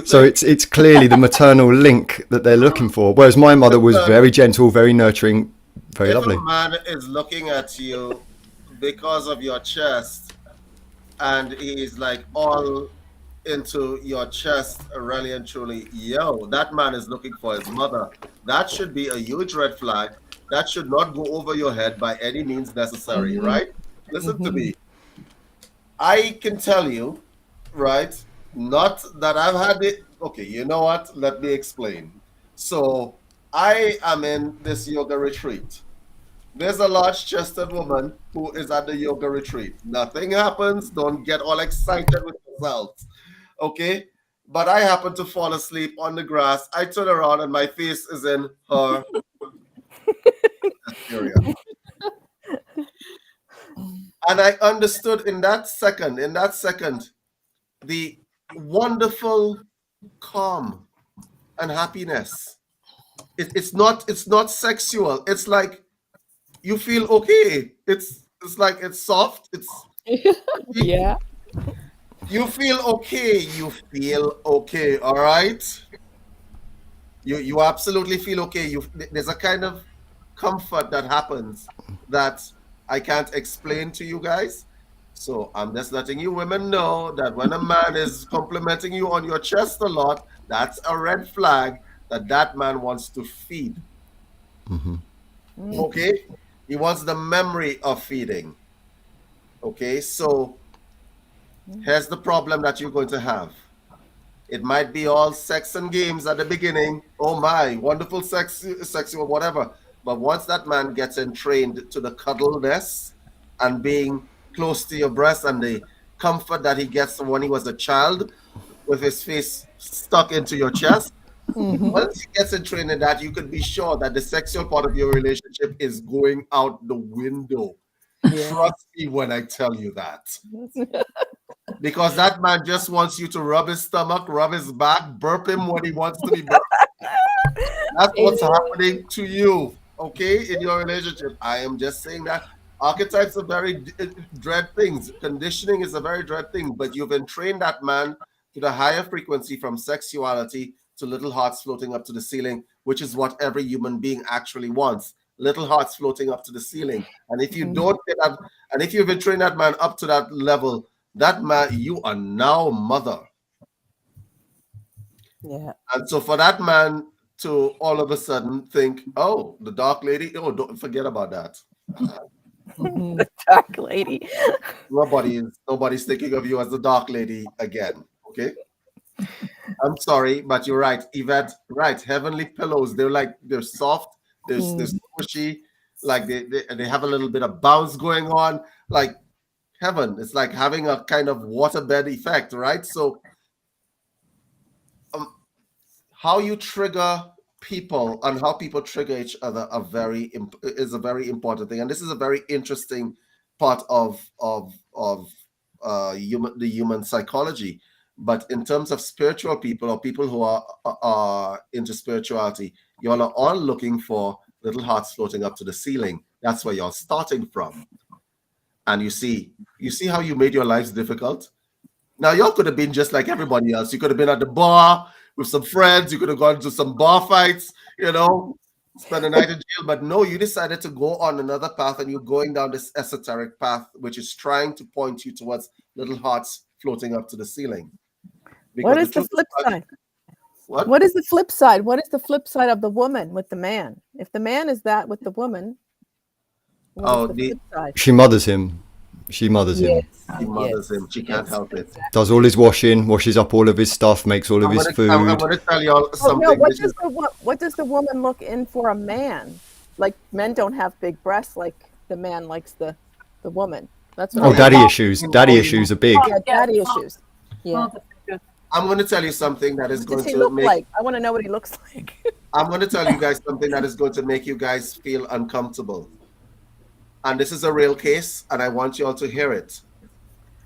So it's clearly the maternal link that they're looking for. Whereas my mother was very gentle, very nurturing, very lovely. If a man is looking at you because of your chest, and he's like all into your chest, really and truly, that man is looking for his mother. That should be a huge red flag. That should not go over your head by any means necessary, right? Listen to me. I can tell you, right, not that I've had it. Okay, you know what? Let me explain. So I am in this yoga retreat. There's a large-chested woman who is at the yoga retreat. Nothing happens. Don't get all excited with yourselves, okay? But I happen to fall asleep on the grass. I turn around and my face is in her area. And I understood in that second, the wonderful calm and happiness. It's not sexual. It's like you feel okay. It's like it's soft. Yeah. You feel okay. You feel okay. All right. You absolutely feel okay. There's a kind of comfort that happens that I can't explain to you guys. So I'm just letting you women know that when a man is complimenting you on your chest a lot, that's a red flag that man wants to feed. Mm-hmm. Okay? He wants the memory of feeding. Okay? So here's the problem that you're going to have. It might be all sex and games at the beginning. Oh my, wonderful sexual, whatever. But once that man gets entrained to the cuddleness and being close to your breast and the comfort that he gets from when he was a child with his face stuck into your chest, once he gets entrained in that, you could be sure that the sexual part of your relationship is going out the window. Yeah. Trust me when I tell you that. Because that man just wants you to rub his stomach, rub his back, burp him when he wants to be burped. That's what's happening to you, okay, in your relationship. I am just saying that archetypes are very dread things. Conditioning is a very dread thing, but you've entrained that man to the higher frequency from sexuality to little hearts floating up to the ceiling, which is what every human being actually wants. Little hearts floating up to the ceiling. And if you don't get that, and if you've trained that man up to that level, that man, you are now mother. Yeah. And so for that man to all of a sudden think, oh, the dark lady, oh, don't forget about that. The dark lady. Nobody's thinking of you as the dark lady again. Okay. I'm sorry, but you're right, Yvette. Right, heavenly pillows. They're soft. They're squishy. Like they have a little bit of bounce going on. Like heaven. It's like having a kind of waterbed effect, right? So, how you trigger people and how people trigger each other is a very important thing, and this is a very interesting part of the human psychology. But in terms of spiritual people or people who are into spirituality, y'all are all looking for little hearts floating up to the ceiling. That's where you're starting from. And you see how you made your lives difficult? Now, y'all could have been just like everybody else. You could have been at the bar with some friends. You could have gone to some bar fights, spend a night in jail. But no, you decided to go on another path, and you're going down this esoteric path, which is trying to point you towards little hearts floating up to the ceiling. What is the flip side? What is the flip side? What is the flip side of the woman with the man? If the man is that with the woman, what is the flip side? She mothers him. She mothers him. She mothers him. She can't help it. Does all his washing, washes up all of his stuff, makes all of his food. I'm going to tell you all something. No, what does the woman look in for a man? Like, men don't have big breasts like the man likes the woman. That's what daddy issues. Daddy issues are big. Yeah, daddy issues. Yeah. I'm going to tell you something that is going to look like? I want to know what he looks like. I'm going to tell you guys something that is going to make you guys feel uncomfortable. And this is a real case, and I want you all to hear it.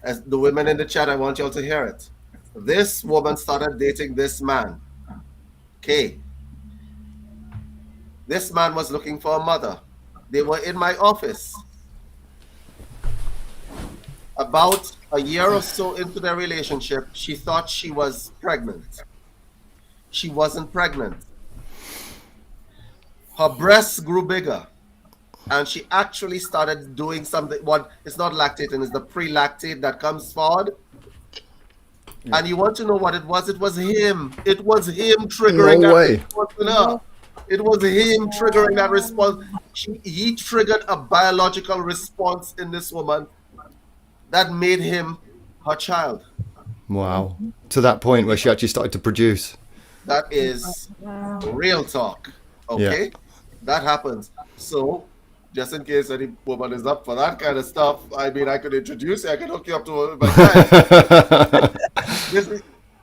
As the women in the chat, I want you all to hear it. This woman started dating this man. Okay. This man was looking for a mother. They were in my office. About a year or so into their relationship, she thought she was pregnant. She wasn't pregnant. Her breasts grew bigger. And she actually started doing something. It's not lactating, it's the pre-lactate that comes forward. And you want to know what it was? It was him. It was him triggering that response in her. It was him triggering that response. He triggered a biological response in this woman that made him her child. Wow. To that point where she actually started to produce. That is real talk. Okay? Yeah. That happens. So, just in case any woman is up for that kind of stuff, I mean, I could introduce you. I could hook you up to my guy.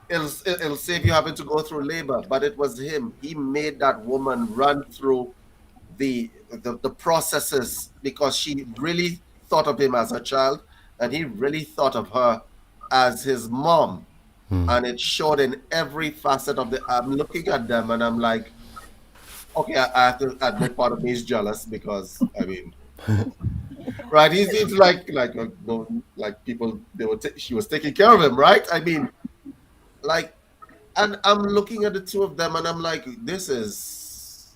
It'll save you having to go through labor. But it was him. He made that woman run through the processes because she really thought of him as a child, and he really thought of her as his mom. And it showed in every facet of I'm looking at them and I'm like, okay, I have to admit part of me is jealous because, I mean, right? He's like people, she was taking care of him, right? I mean, like, and I'm looking at the two of them and I'm like, this is,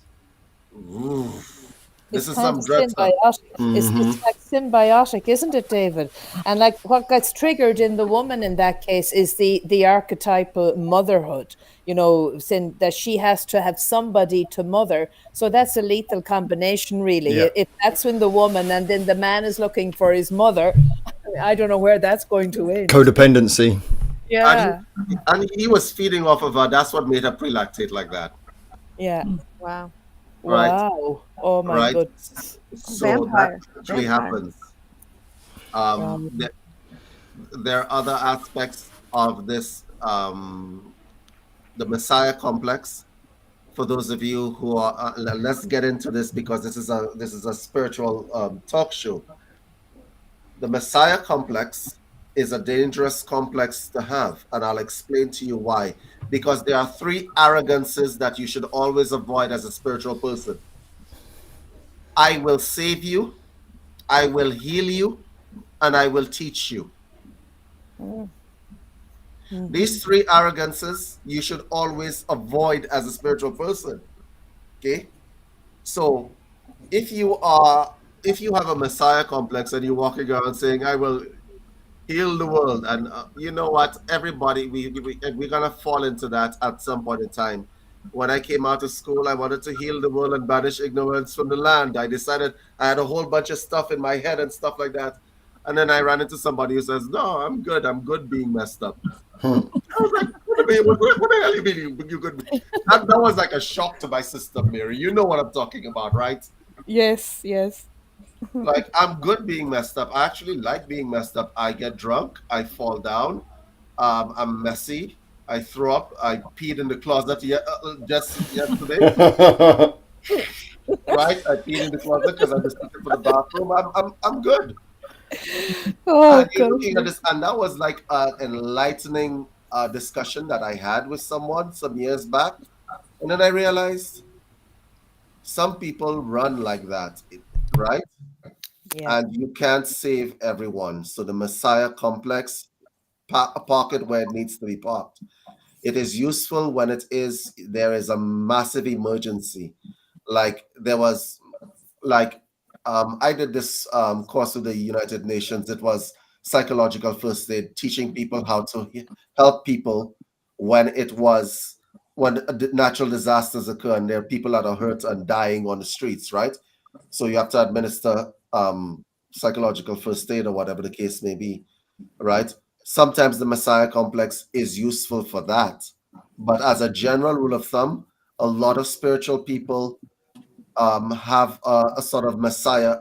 This is kind some of dread stuff. symbiotic. It's like symbiotic, isn't it, David? And like what gets triggered in the woman in that case is the archetypal motherhood. You know, saying that she has to have somebody to mother. So that's a lethal combination, really. Yeah. If that's when the woman and then the man is looking for his mother, I don't know where that's going to end. Codependency. Yeah. And he was feeding off of her. That's what made her prelactate like that. Yeah. Wow. Right. Wow. Oh my Right. goodness. So Vampire. that actually Vampire. happens. There are other aspects of this, the Messiah complex. For those of you who are, let's get into this because this is a spiritual talk show. The Messiah complex is a dangerous complex to have, and I'll explain to you why. Because there are 3 arrogances that you should always avoid as a spiritual person. I will save you, I will heal you, and I will teach you. These 3 arrogances you should always avoid as a spiritual person. Okay? So if you have a Messiah complex and you're walking around saying, I will heal the world, and you know what, everybody, we're gonna fall into that at some point in time. When I came out of school, I wanted to heal the world and banish ignorance from the land. I decided I had a whole bunch of stuff in my head and stuff like that, and then I ran into somebody who says, no, I'm good being messed up. I was like, what the hell you mean you good? That was like a shock to my system, Mary. You know what I'm talking about, right? Yes. Like, I'm good being messed up. I actually like being messed up. I get drunk, I fall down, I'm messy, I throw up, I peed in the closet just yesterday. Right? I peed in the closet because I was looking for the bathroom. I'm good. Oh, And you're looking at this, and that was like an enlightening discussion that I had with someone some years back. And then I realized some people run like that, right? Yeah. And you can't save everyone. So the Messiah complex, park it where it needs to be parked. It is useful when there is a massive emergency. Like there was, like I did this course with the United Nations. It was psychological first aid, teaching people how to help people when natural disasters occur and there are people that are hurt and dying on the streets, right? So you have to administer psychological first aid or whatever the case may be, right? Sometimes the Messiah complex is useful for that. But as a general rule of thumb, a lot of spiritual people have a sort of Messiah,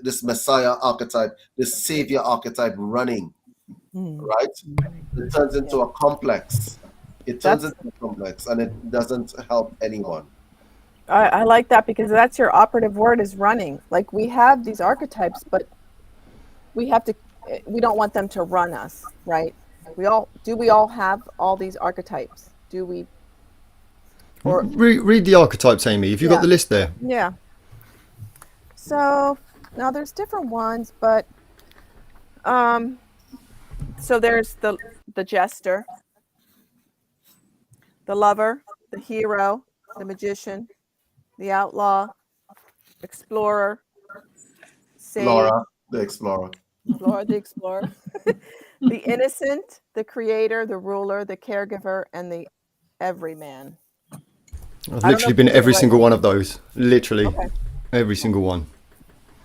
this Messiah archetype, this Savior archetype running, right? It turns into a complex. It turns into a complex and it doesn't help anyone. I like that because that's your operative word is running. Like we have these archetypes, but we don't want them to run us, right? We all have all these archetypes? Do we? Or read the archetypes, Amy. Have you got the list there? Yeah. So now there's different ones, but so there's the jester, the lover, the hero, the magician, the outlaw, explorer, sage, Laura, the explorer. Laura, the explorer, the innocent, the creator, the ruler, the caregiver, and the everyman. I've literally been every single one of those. Literally, every single one.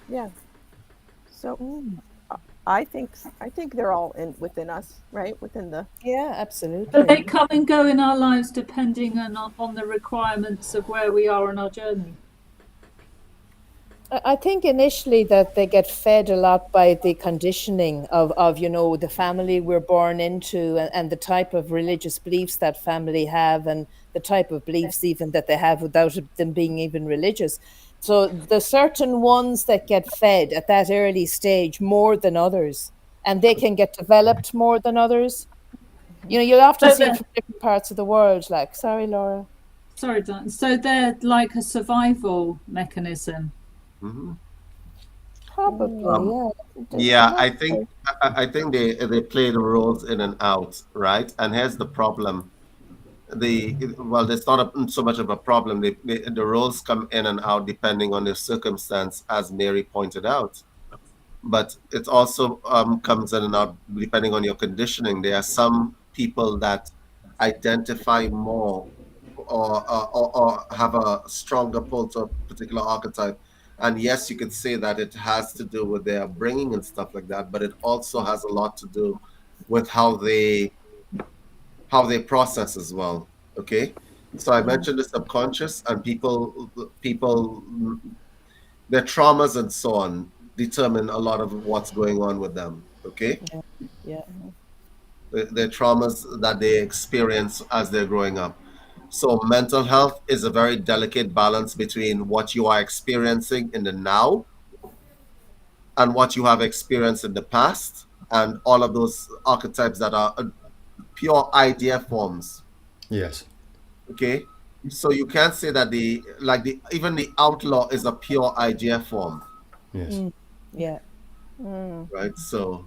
Yeah. So I think they're all within us, right? Within the. Yeah, absolutely. But they come and go in our lives depending on the requirements of where we are on our journey. I think initially that they get fed a lot by the conditioning of the family we're born into and the type of religious beliefs that family have and the type of beliefs even that they have without them being even religious. So the certain ones that get fed at that early stage more than others, and they can get developed more than others. You'll often see from different parts of the world, like, sorry, Laura. Sorry, Don. So they're like a survival mechanism. Mm-hmm. Probably, yeah. I think they play the roles in and out, right? And here's the problem: there's not so much of a problem. The roles come in and out depending on the circumstance, as Mary pointed out. But it also comes in and out depending on your conditioning. There are some people that identify more or have a stronger pull to a particular archetype. And yes, you could say that it has to do with their bringing and stuff like that, but it also has a lot to do with how they process as well. Okay, so I mentioned the subconscious, and people, their traumas and so on determine a lot of what's going on with them. Okay, Yeah. their traumas that they experience as they're growing up. So mental health is a very delicate balance between what you are experiencing in the now and what you have experienced in the past, and all of those archetypes that are pure idea forms. Yes. Okay, so you can't say that even the outlaw is a pure idea form. Yes. Yeah. Right? So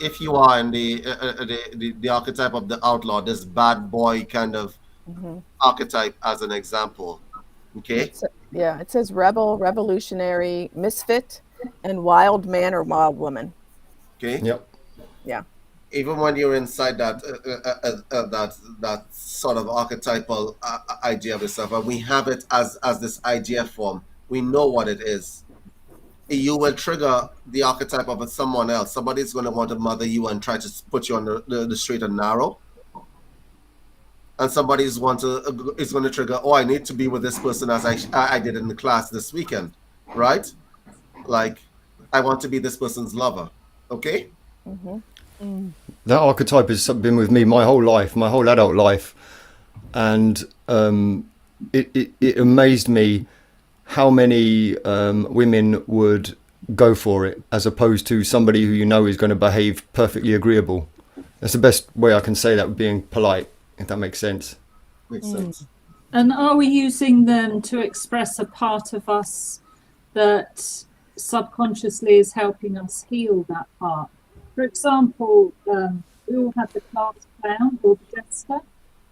if you are in the archetype of the outlaw, this bad boy kind of archetype as an example. Okay, Yeah, it says rebel, revolutionary, misfit, and wild man or wild woman. okay. Yep. Yeah. Even when you're inside that sort of archetypal idea of yourself, and we have it as this idea form, we know what it is. You will trigger the archetype of someone else. Somebody's going to want to mother you and try to put you on the straight and narrow. And somebody's going to trigger, oh, I need to be with this person as I did in the class this weekend, right? Like, I want to be this person's lover. Okay? That archetype has been with me my whole life, my whole adult life. And it amazed me how many women would go for it, as opposed to somebody who you know is going to behave perfectly agreeable. That's the best way I can say that, being polite, if that makes sense. Makes sense. And are we using them to express a part of us that subconsciously is helping us heal that part? For example, we all have the class clown or the jester,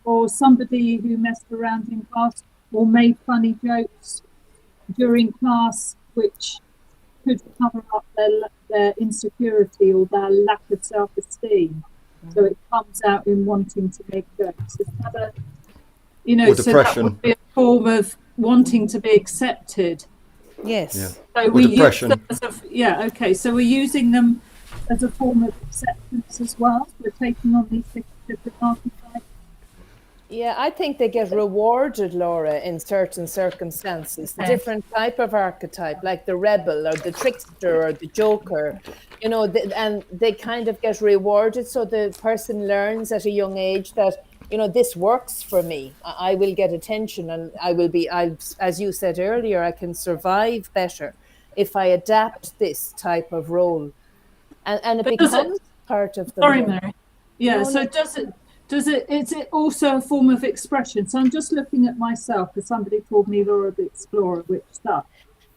or somebody who messed around in class or made funny jokes during class, which could cover up their insecurity or their lack of self-esteem. So it comes out in wanting to make jokes. Is that or so depression. that would be a form of wanting to be accepted. Yes. Yeah. So Or we depression. use them okay. So we're using them as a form of acceptance as well. We're taking on these different archetypes. Yeah, I think they get rewarded, Laura, in certain circumstances. The different type of archetype, like the rebel or the trickster or the joker, and they kind of get rewarded. So the person learns at a young age that, this works for me. I will get attention, and as you said earlier, I can survive better if I adapt this type of role. And it becomes part of the Sorry, role. Mary. Yeah, so is it also a form of expression? So I'm just looking at myself, because somebody called me Laura the Explorer, which stuck.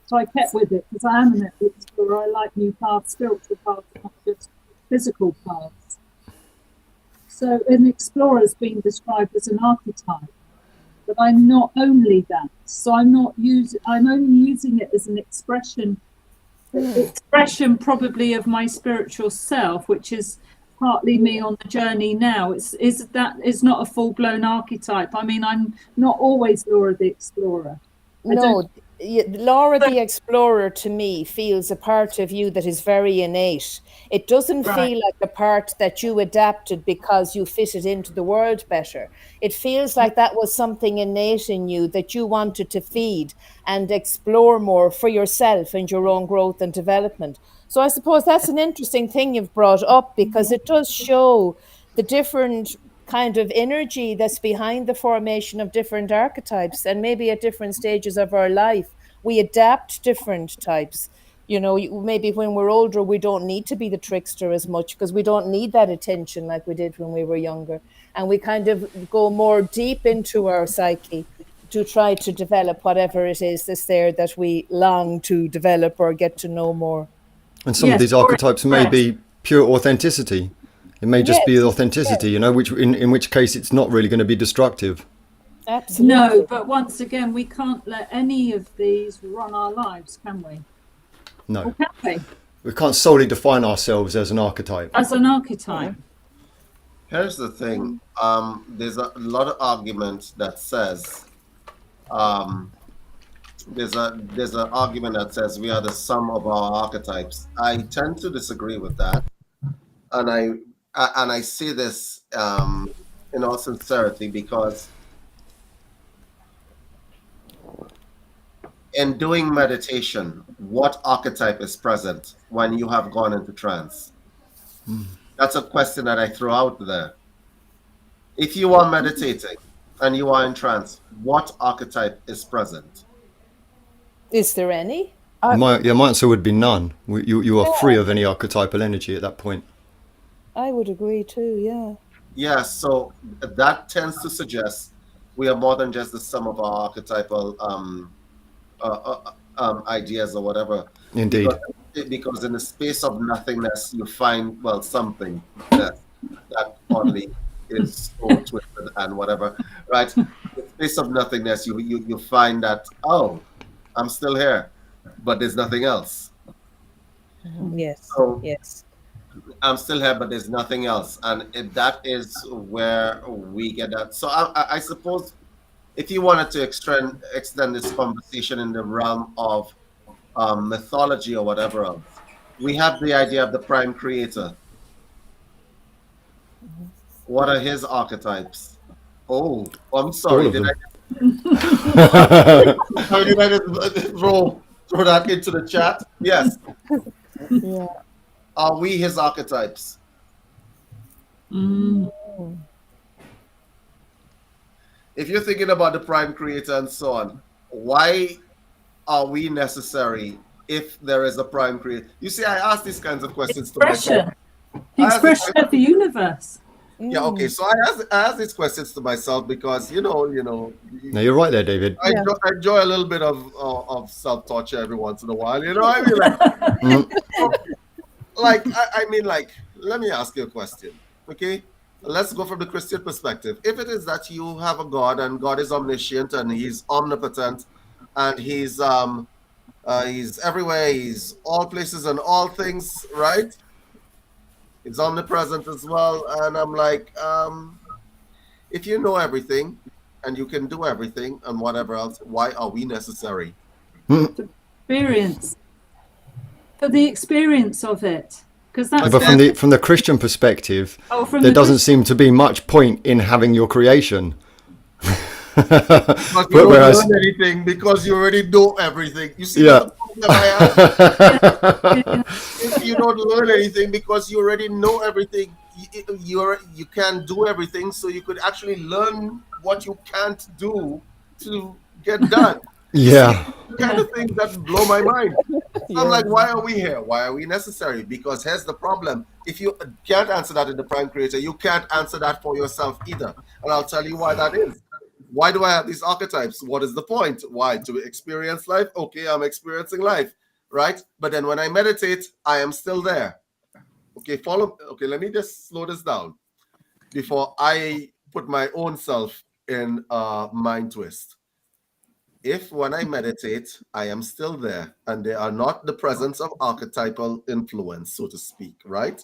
So I kept with it, because I am an explorer. I like new paths, spiritual paths, not just physical paths. So an explorer is being described as an archetype, but I'm not only that. So I'm only using it as an expression probably of my spiritual self, which is partly me on the journey now. Is not a full-blown archetype. I mean, I'm not always Laura the Explorer. No, Laura the Explorer to me feels a part of you that is very innate. It doesn't feel like a part that you adapted because you fitted into the world better. It feels like that was something innate in you that you wanted to feed and explore more for yourself and your own growth and development. So I suppose that's an interesting thing you've brought up, because it does show the different kind of energy that's behind the formation of different archetypes, and maybe at different stages of our life we adapt different types. Maybe when we're older we don't need to be the trickster as much, because we don't need that attention like we did when we were younger, and we kind of go more deep into our psyche to try to develop whatever it is that's there that we long to develop or get to know more. And some of these archetypes may be pure authenticity. It may just Yes, be authenticity, you know, which in which case it's not really going to be destructive. absolutely. No, but once again, we can't let any of these run our lives, can we? No, Or can we? we can't solely define ourselves as an archetype. As an archetype. Here's the thing. There's a lot of argument that says there's an argument that says we are the sum of our archetypes. I tend to disagree with that, and I say this in all sincerity because in doing meditation, what archetype is present when you have gone into trance? That's a question that I throw out there. If you are meditating and you are in trance, what archetype is present? Is there any? My answer would be none. You are free of any archetypal energy at that point. I would agree too, yeah. Yeah, so that tends to suggest we are more than just the sum of our archetypal ideas or whatever. Indeed. Because in the space of nothingness, you find, well, something that oddly is so twisted and whatever, right? In the space of nothingness, you find that, oh, I'm still here, but there's nothing else. Yes, So yes. I'm still here, but there's nothing else. And that is where we get that. So I suppose if you wanted to extend this conversation in the realm of mythology or whatever else, we have the idea of the prime creator. What are his archetypes? Oh, I'm sorry. Did I just throw that into the chat? Yes. Yeah. Are we his archetypes? If you're thinking about the prime creator and so on, why are we necessary if there is a prime creator? You see, I ask these kinds of questions to myself. The expression of the universe. Yeah, okay. So I ask these questions to myself because, you know. No, you're right there, David. I enjoy a little bit of self-torture every once in a while. You know, I mean, like, let me ask you a question, okay? Let's go from the Christian perspective. If it is that you have a God and God is omniscient and he's omnipotent and he's everywhere, he's all places and all things, right? He's omnipresent as well. And I'm like, if you know everything and you can do everything and whatever else, why are we necessary? Experience. For the experience of it. That's but from the Christian perspective, there doesn't seem to be much point in having your creation. But you don't learn anything because you already know everything. You see, yeah. You don't learn anything because you already know everything. You can't do everything, so you could actually learn what you can't do to get done. Yeah. The kind of things that blow my mind. So I'm like, why are we here? Why are we necessary? Because here's the problem. If you can't answer that in the prime creator, you can't answer that for yourself either. And I'll tell you why that is. Why do I have these archetypes? What is the point? Why? To experience life? Okay, I'm experiencing life, right? But then when I meditate, I am still there. Okay, let me just slow this down before I put my own self in a mind twist. If when I meditate, I am still there and they are not the presence of archetypal influence, so to speak, right?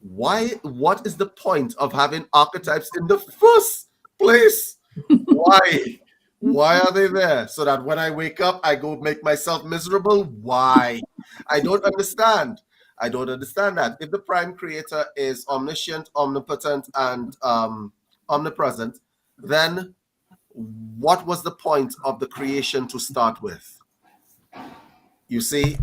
What is the point of having archetypes in the first place? Why? Why are they there? So that when I wake up, I go make myself miserable? Why? I don't understand. I don't understand that. If the prime creator is omniscient, omnipotent, and omnipresent, then what was the point of the creation to start with? You see,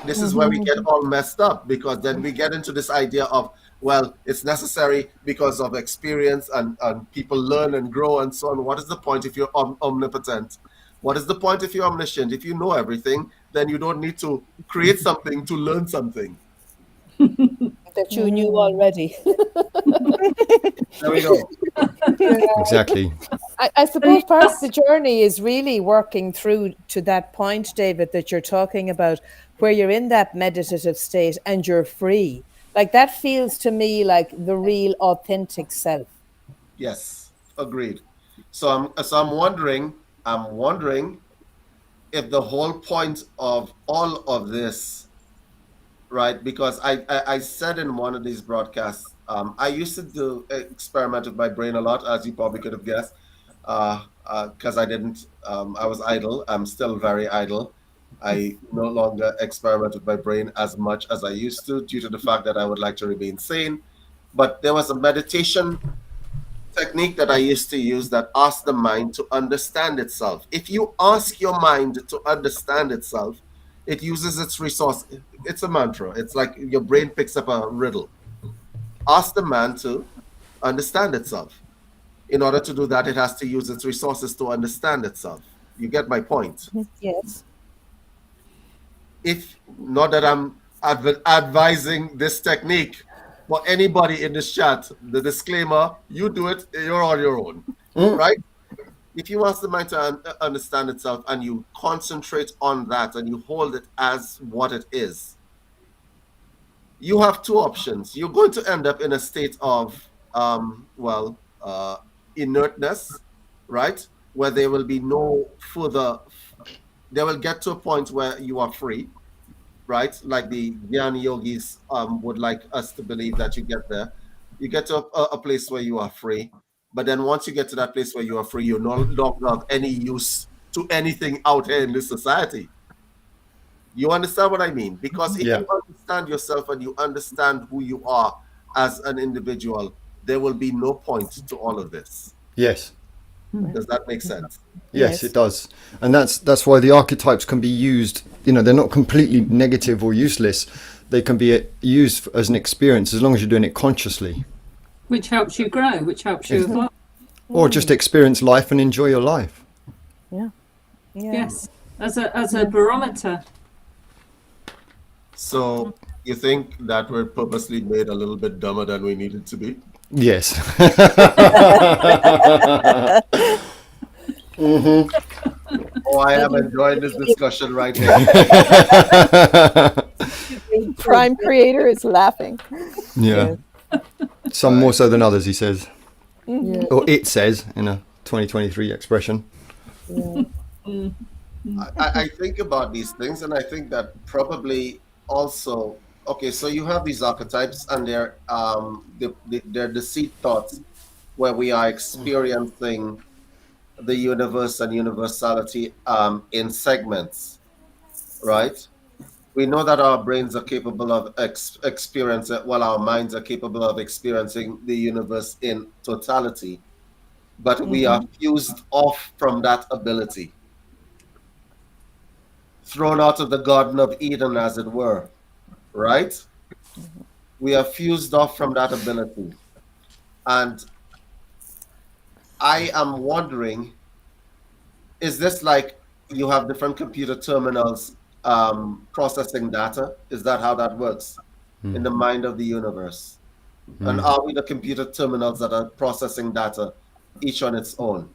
this is where we get all messed up, because then we get into this idea of, well, it's necessary because of experience and people learn and grow and so on. What is the point if you're omnipotent? What is the point if you're omniscient? If you know everything, then you don't need to create something to learn something. That you knew already. There we go. Exactly. I suppose part of the journey is really working through to that point, David, that you're talking about, where you're in that meditative state and you're free. Like that feels to me like the real authentic self. Yes, agreed. So I'm wondering if the whole point of all of this, right? Because I said in one of these broadcasts, I used to do experiment with my brain a lot, as you probably could have guessed, because I didn't, I was idle. I'm still very idle. I no longer experiment with my brain as much as I used to due to the fact that I would like to remain sane. But there was a meditation technique that I used to use that asked the mind to understand itself. If you ask your mind to understand itself, it uses its resource. It's a mantra. It's like your brain picks up a riddle. Ask the mind to understand itself. In order to do that, it has to use its resources to understand itself. You get my point? Yes. If not that I'm advising this technique for anybody in this chat, the disclaimer, you do it, you're on your own, right? If you ask the mind to understand itself and you concentrate on that and you hold it as what it is, you have two options. You're going to end up in a state of, inertness, right? Where there will be no further, they will get to a point where you are free, right? Like the Jnana yogis would like us to believe that you get there. You get to a place where you are free. But then once you get to that place where you are free, you're no longer of any use to anything out here in this society. You understand what I mean? Because if you understand yourself and you understand who you are as an individual, there will be no point to all of this. Yes. Does that make sense? Yes, it does. And that's why the archetypes can be used, they're not completely negative or useless. They can be used as an experience as long as you're doing it consciously. Which helps you grow, which helps you evolve. Or just experience life and enjoy your life. Yeah. Yes, as a barometer. So you think that we're purposely made a little bit dumber than we needed to be? Yes. Oh, I am enjoying this discussion right here. Prime creator is laughing. Yeah. Some more so than others, he says. Yeah. Or it says in a 2023 expression. I think about these things, and I think that probably also, okay, so you have these archetypes, and they're the seed thoughts where we are experiencing the universe and universality in segments, right? We know that our brains are capable of experiencing, well, our minds are capable of experiencing the universe in totality, but we are fused off from that ability, thrown out of the Garden of Eden, as it were, right? We are fused off from that ability. And I am wondering, is this like you have different computer terminals processing data? Is that how that works in the mind of the universe? And are we the computer terminals that are processing data, each on its own?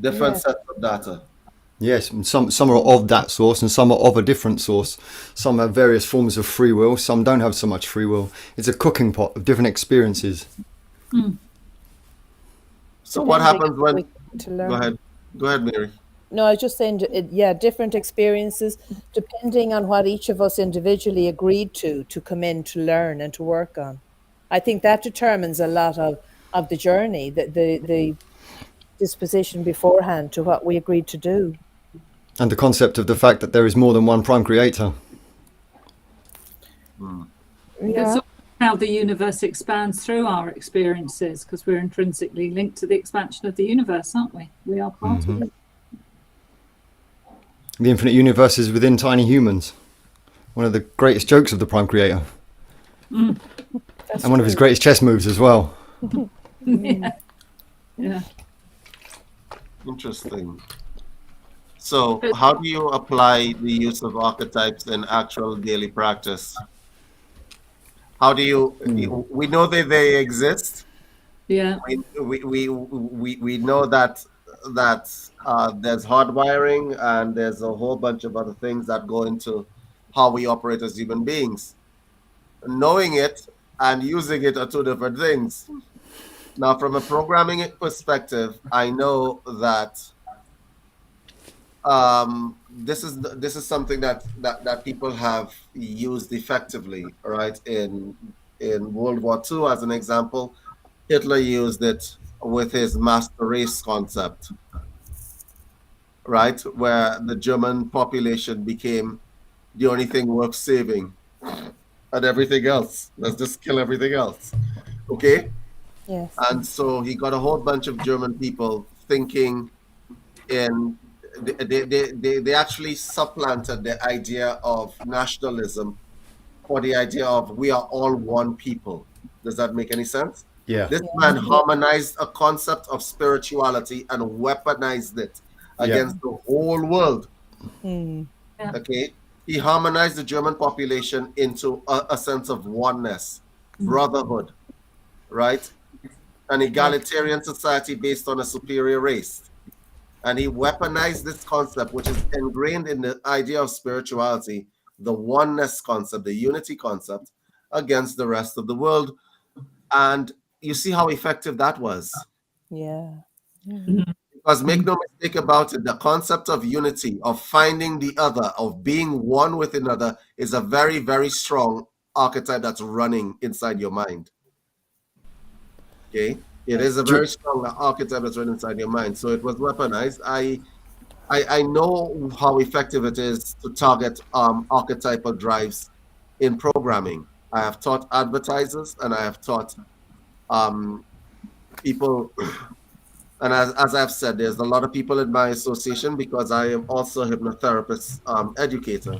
Different sets of data. Yes, and some are of that source and some are of a different source. Some have various forms of free will, some don't have so much free will. It's a cooking pot of different experiences. So what happens when... Go ahead, Mary. No, I was just saying, different experiences, depending on what each of us individually agreed to come in to learn and to work on. I think that determines a lot of the journey, the disposition beforehand to what we agreed to do. And the concept of the fact that there is more than one prime creator. It's how the universe expands through our experiences, because we're intrinsically linked to the expansion of the universe, aren't we? We are part of it. The infinite universe is within tiny humans. One of the greatest jokes of the prime creator. And one of his greatest chess moves as well. Yeah. Interesting. So how do you apply the use of archetypes in actual daily practice? How do you, we know that they exist. Yeah. We know that there's hardwiring and there's a whole bunch of other things that go into how we operate as human beings. knowing it and using it are two different things. Now, from a programming perspective, I know that this is something that people have used effectively, right? In World War II, as an example, Hitler used it with his master race concept, right? Where the German population became the only thing worth saving, and everything else, let's just kill everything else. Okay? Yes. And so he got a whole bunch of German people thinking in they actually supplanted the idea of nationalism for the idea of we are all one people. Does that make any sense? Yeah. This man harmonized a concept of spirituality and weaponized it against the whole world. Okay? He harmonized the German population into a sense of oneness, brotherhood, right? An egalitarian society based on a superior race. And he weaponized this concept, which is ingrained in the idea of spirituality, the oneness concept, the unity concept, against the rest of the world. And you see how effective that was. Yeah. Because make no mistake about it, the concept of unity, of finding the other, of being one with another, is a very, very strong archetype that's running inside your mind. Okay? It is a very strong archetype that's running inside your mind. So it was weaponized. I know how effective it is to target archetypal drives in programming. I have taught advertisers and I have taught people, and as I've said, there's a lot of people in my association because I am also a hypnotherapist educator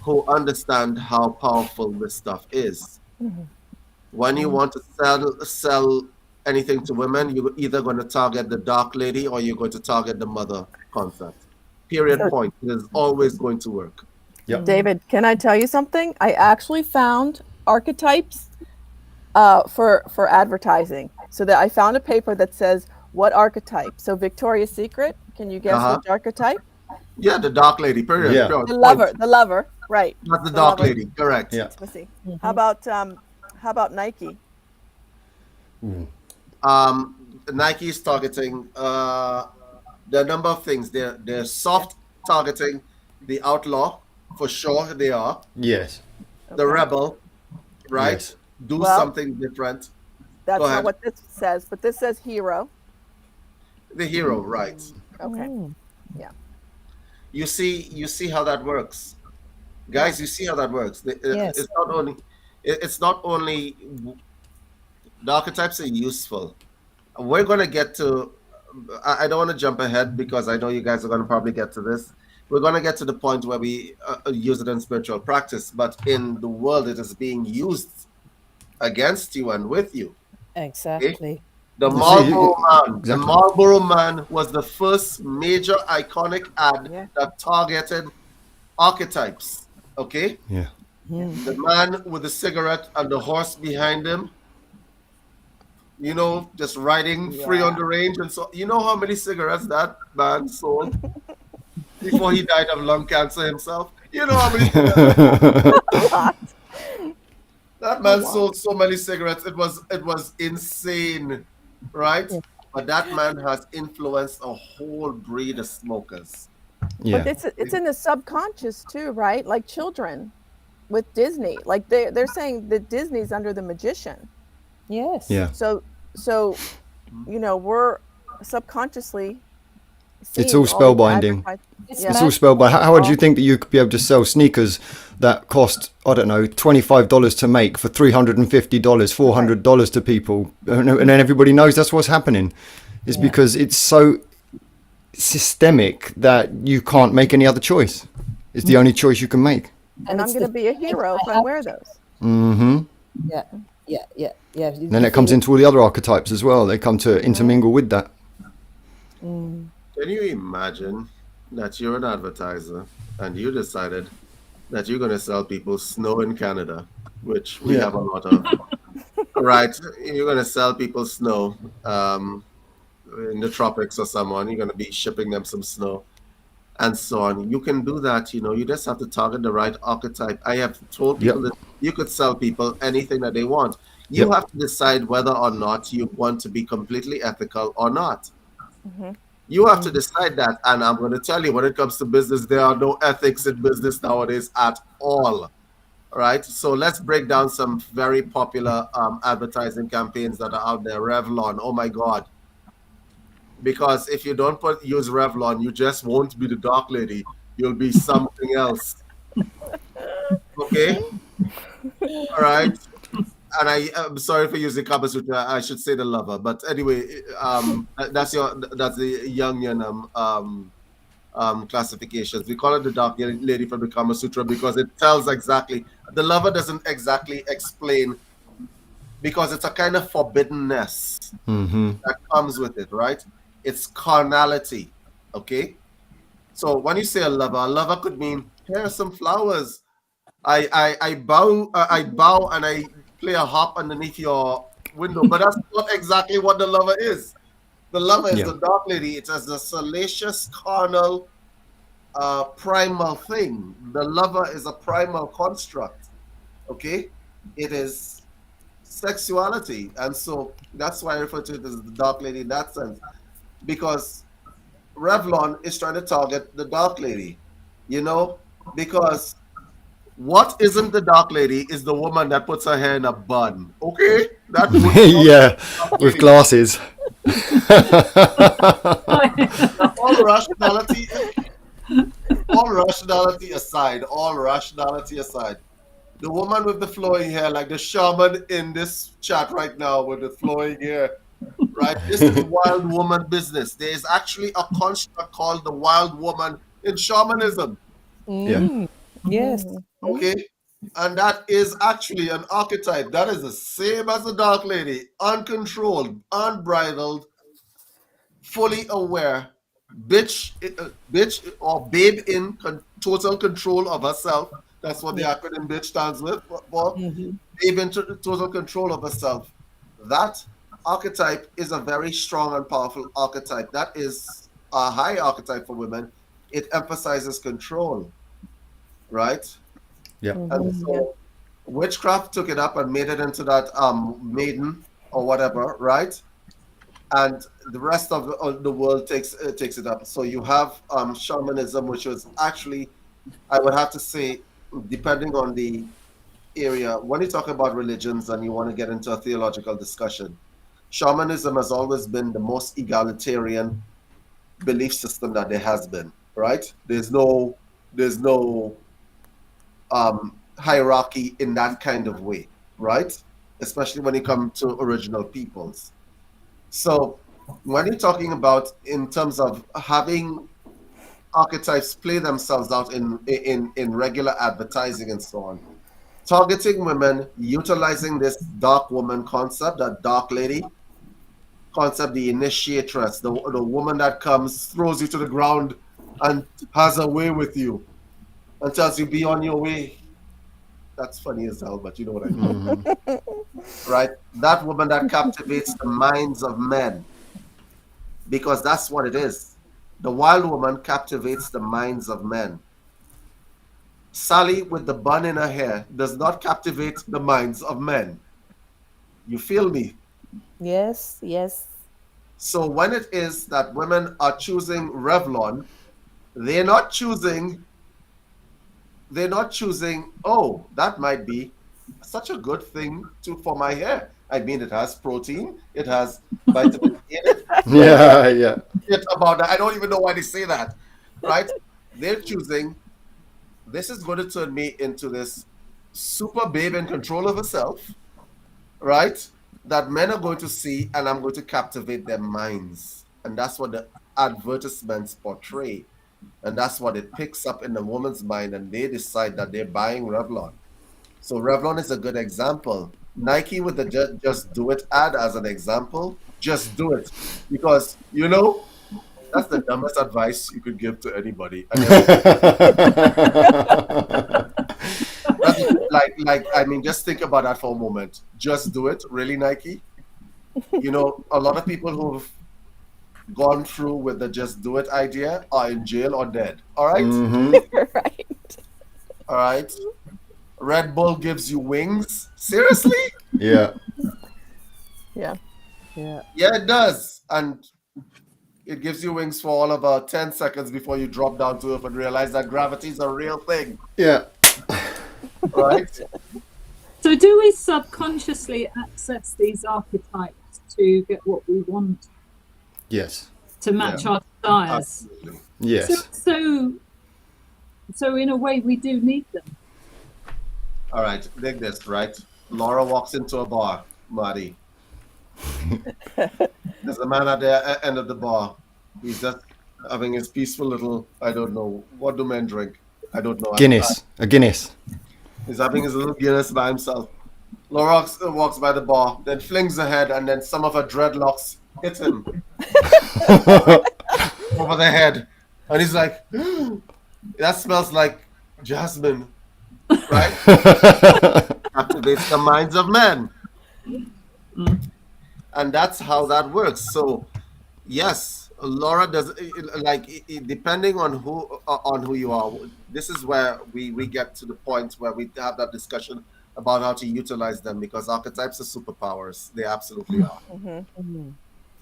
who understand how powerful this stuff is. When you want to sell anything to women, you're either going to target the dark lady or you're going to target the mother concept. Period. Point. It is always going to work. Yep. David, can I tell you something? I actually found archetypes for advertising. So that I found a paper that says what archetype. So Victoria's Secret, can you guess which archetype? Yeah, the dark lady. Period. Yeah. The lover, right? Not the dark lover. lady. Correct. Yeah. Let's see. How about Nike? Nike is targeting there are a number of things. They're soft targeting the outlaw, for sure they are. Yes. The rebel, right? Yes. Do something different. That's not what this says, but this says hero. The hero, right. Okay. Yeah. You see how that works. Guys, you see how that works. Yes. It's not only the archetypes are useful. We're going to get to, I don't want to jump ahead because I know you guys are going to probably get to this. We're going to get to the point where we use it in spiritual practice, but in the world it is being used against you and with you. Exactly. Okay? The Marlboro Man was the first major iconic ad that targeted archetypes. Okay? Yeah. The man with the cigarette and the horse behind him, you know, just riding free on the range. And so, you know how many cigarettes that man sold before he died of lung cancer himself? You know how many cigarettes? That man sold so many cigarettes. It was insane, right? Yeah. But that man has influenced a whole breed of smokers. Yeah. But it's in the subconscious too, right? Like children with Disney. Like they're saying that Disney's under the magician. Yes. Yeah. So you know, we're subconsciously it's all spellbinding. It's all spellbinding. How would you think that you could be able to sell sneakers that cost, I don't know, $25 to make for $350, $400 to people, and then everybody knows that's what's happening? It's because it's so systemic that you can't make any other choice. It's the only choice you can make. And I'm going to be a hero if I wear those. Mm-hmm. Yeah. And then it comes into all the other archetypes as well. They come to intermingle with that. Can you imagine that you're an advertiser and you decided that you're going to sell people snow in Canada, which we have a lot of, right? You're going to sell people snow in the tropics or someone. You're going to be shipping them some snow and so on. You can do that, you know. You just have to target the right archetype. I have told people that You could sell people anything that they want. You have to decide whether or not you want to be completely ethical or not. You have to decide that. And I'm going to tell you, when it comes to business, there are no ethics in business nowadays at all. Right? So let's break down some very popular advertising campaigns that are out there. Revlon, oh my God. Because if you don't use Revlon, you just won't be the dark lady. You'll be something else. Okay? All right. And I'm sorry for using Kama Sutra. I should say the lover, but anyway, that's the Jungian classifications. We call it the dark lady from the Kama Sutra because it tells exactly. The lover doesn't exactly explain because it's a kind of forbiddenness that comes with it, right? It's carnality. Okay. So when you say a lover could mean here are some flowers. I bow and I play a harp underneath your window, but that's not exactly what the lover is. The lover is the dark lady. It is the salacious, carnal, primal thing. The lover is a primal construct. Okay, it is sexuality, and so that's why I refer to it as the dark lady in that sense, because Revlon is trying to target the dark lady, because what isn't the dark lady is the woman that puts her hair in a bun. Okay? That with glasses. all rationality aside, the woman with the flowing hair, like the shaman in this chat right now with the flowing hair, right? This is wild woman business. There is actually a construct called the wild woman in shamanism. Yes. Okay. And that is actually an archetype. That is the same as the dark lady. Uncontrolled, unbridled, fully aware, bitch or babe in total control of herself. That's what the acronym bitch stands with for. Babe in total control of herself. That archetype is a very strong and powerful archetype. That is a high archetype for women. It emphasizes control, right? Yeah. And so witchcraft took it up and made it into that maiden or whatever, right? And the rest of the world takes it up. So you have shamanism, which was actually, I would have to say, depending on the area, when you talk about religions and you want to get into a theological discussion, shamanism has always been the most egalitarian belief system that there has been, right? There's no hierarchy in that kind of way, right? Especially when you come to original peoples. So when you're talking about in terms of having archetypes play themselves out in regular advertising and so on, targeting women, utilizing this dark woman concept, that dark lady concept, the initiatress, the woman that comes, throws you to the ground and has a way with you and tells you be on your way. That's funny as hell, but you know what I mean. Right? That woman that captivates the minds of men. Because that's what it is. The wild woman captivates the minds of men. Sally with the bun in her hair does not captivate the minds of men. You feel me? Yes. So when it is that women are choosing Revlon, they're not choosing, oh, that might be such a good thing for my hair. I mean, it has protein, it has vitamin in it. Yeah. About that. I don't even know why they say that, right? They're choosing, this is going to turn me into this super babe in control of herself, right? That men are going to see, and I'm going to captivate their minds. And that's what the advertisements portray. And that's what it picks up in the woman's mind, and they decide that they're buying Revlon. So Revlon is a good example. Nike with the Just Do It ad as an example. Just do it. Because, that's the dumbest advice you could give to anybody. I mean, just think about that for a moment. Just do it. Really, Nike? A lot of people who've gone through with the just do it idea are in jail or dead. All right? Right. All right? Red Bull gives you wings? Seriously? Yeah. Yeah. Yeah. Yeah, it does. And it gives you wings for all about 10 seconds before you drop down to earth and realize that gravity is a real thing. Yeah. Right? So do we subconsciously access these archetypes to get what we want, Yes. to match our desires? Absolutely. Yes. So in a way, we do need them. All right, dig this, right? Laura walks into a bar, Marty. There's a man at the end of the bar. He's just having his peaceful little, I don't know, what do men drink? I don't know. Guinness. A Guinness. He's having his little Guinness by himself. Laura walks by the bar, then flings her head, and then some of her dreadlocks hit him over the head. And he's like, that smells like jasmine, right? Activates the minds of men. And that's how that works. So, yes, Laura does, depending on who you are. This is where we get to the point where we have that discussion about how to utilize them, because archetypes are superpowers. They absolutely are.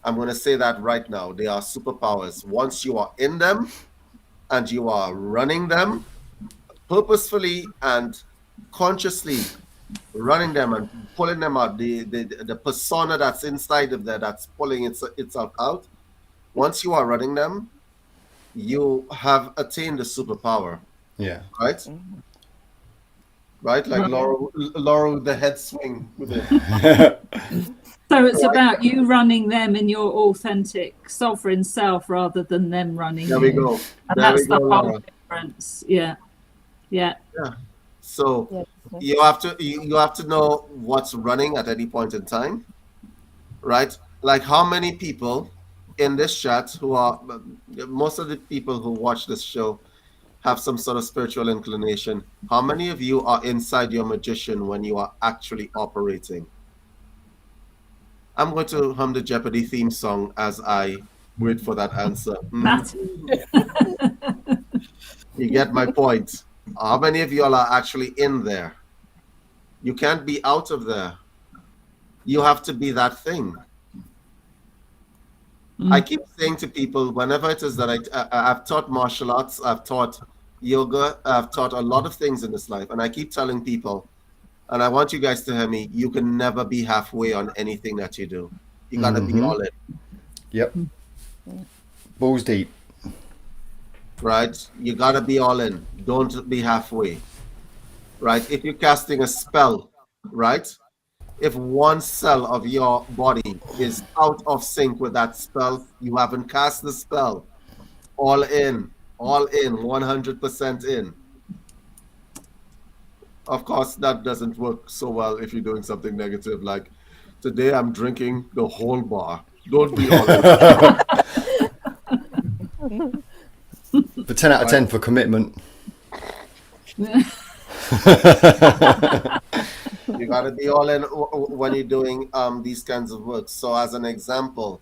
I'm going to say that right now. They are superpowers. Once you are in them and you are running them purposefully and consciously, running them and pulling them out, the persona that's inside of there that's pulling itself out. Once you are running them, you have attained a superpower. Yeah. Right? Right? Like Laura with the head swing with it. So it's about you running them in your authentic sovereign self rather than them running There we you. go. And There that's we go, the whole Laura. difference. Yeah. So you have to know what's running at any point in time, right? Like how many people in this chat who are, most of the people who watch this show have some sort of spiritual inclination. How many of you are inside your magician when you are actually operating? I'm going to hum the Jeopardy theme song as I wait for that answer. You get my point. How many of y'all are actually in there? You can't be out of there. You have to be that thing. I keep saying to people, whenever it is that I've taught martial arts, I've taught yoga, I've taught a lot of things in this life, and I keep telling people, and I want you guys to hear me, you can never be halfway on anything that you do. You gotta be all in. Yep. Balls deep. Right? You gotta be all in. Don't be halfway. Right? If you're casting a spell, right? If one cell of your body is out of sync with that spell, you haven't cast the spell. All in, 100% in. Of course, that doesn't work so well if you're doing something negative, like today I'm drinking the whole bar. Don't be all in. But 10 out of 10 for commitment. You got to be all in when you're doing these kinds of work. So as an example,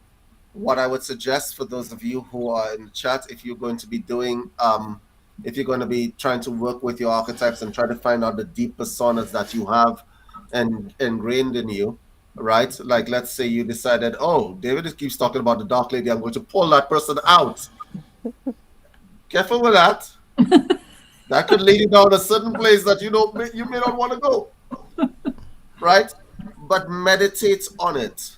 what I would suggest for those of you who are in the chat, if you're going to be doing, if you're going to be trying to work with your archetypes and try to find out the deep personas that you have and ingrained in you, right? Like, let's say you decided, oh, David keeps talking about the dark lady, I'm going to pull that person out. Careful with that. That could lead you down a certain place that you may not want to go. Right? But meditate on it.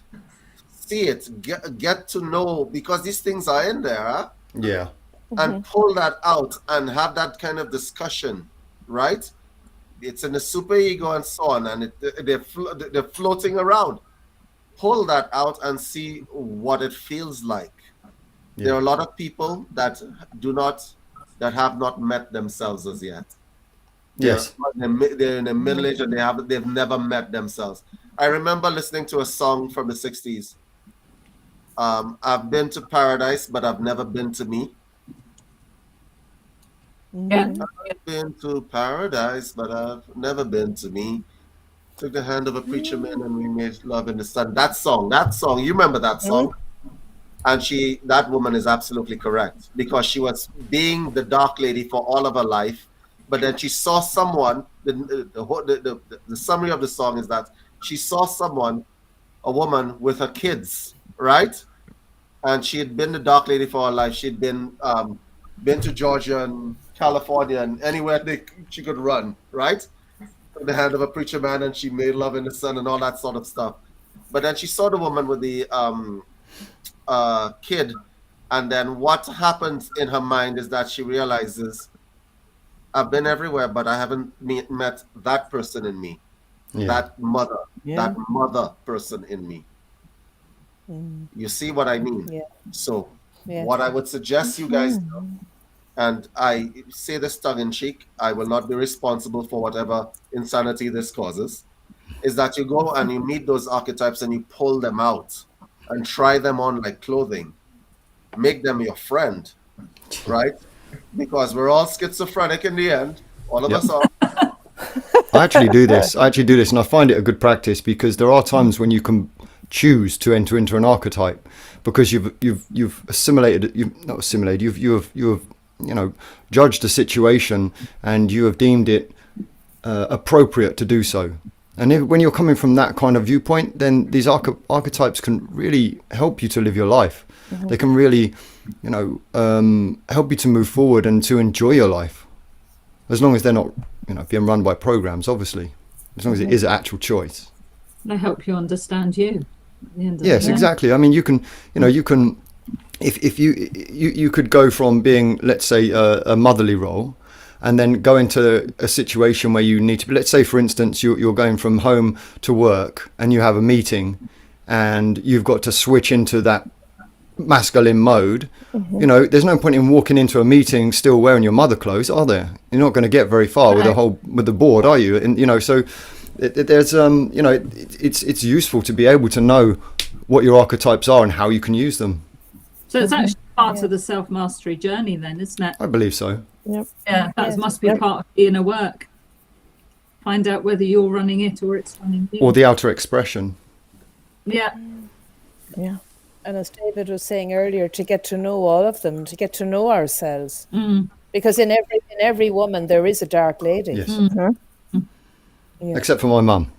See it. Get to know, because these things are in there. Huh? Yeah. And pull that out and have that kind of discussion. Right? It's in the superego and so on, and they're floating around. Pull that out and see what it feels like. Yeah. There are a lot of people that have not met themselves as yet. Yes. They're in the middle age and they've never met themselves. I remember listening to a song from the 60s. I've been to paradise, but I've never been to me. Yeah. I've been to paradise, but I've never been to me. Took the hand of a preacher man and we made love in the sun. That song, you remember that song? And that woman is absolutely correct, because she was being the dark lady for all of her life. but then she saw someone. The summary of the song is that she saw someone, a woman with her kids, right? And she had been the dark lady for her life. She'd been to Georgia and California and anywhere she could run, right? In the hand of a preacher man, and she made love in the sun and all that sort of stuff. But then she saw the woman with the kid, and then what happens in her mind is that she realizes, I've been everywhere, but I haven't met that person in me, that mother person in me. You see what I mean? Yeah. So what I would suggest you guys do, and I say this tongue in cheek, I will not be responsible for whatever insanity this causes, is that you go and you meet those archetypes and you pull them out and try them on like clothing. Make them your friend, right? Because we're all schizophrenic in the end. All of us are. I actually do this, and I find it a good practice, because there are times when you can choose to enter into an archetype because you've assimilated, you've judged a situation and you have deemed it appropriate to do so. And when you're coming from that kind of viewpoint, then these archetypes can really help you to live your life. They can really, help you to move forward and to enjoy your life, as long as they're not, being run by programs. Obviously, as long as it is an actual choice. They help you understand you. At the end of Yes, the day. exactly. I mean, you can, if you could go from being, let's say, a motherly role, and then go into a situation where you need to, let's say, for instance, you're going from home to work and you have a meeting and you've got to switch into that masculine mode. There's no point in walking into a meeting still wearing your mother clothes, are there? You're not going to get very far with the board, are you? And so there's it's useful to be able to know what your archetypes are and how you can use them. So it's actually part of the self-mastery journey then, isn't it? I believe so. Yep. Yeah, that must be part of the inner work. Find out whether you're running it or it's running you. Or the outer expression. Yeah. Yeah. And as David was saying earlier, to get to know all of them, to get to know ourselves. Mm. Because in every woman there is a dark lady. Yes. Mm-hmm. Yeah. Except for my mum.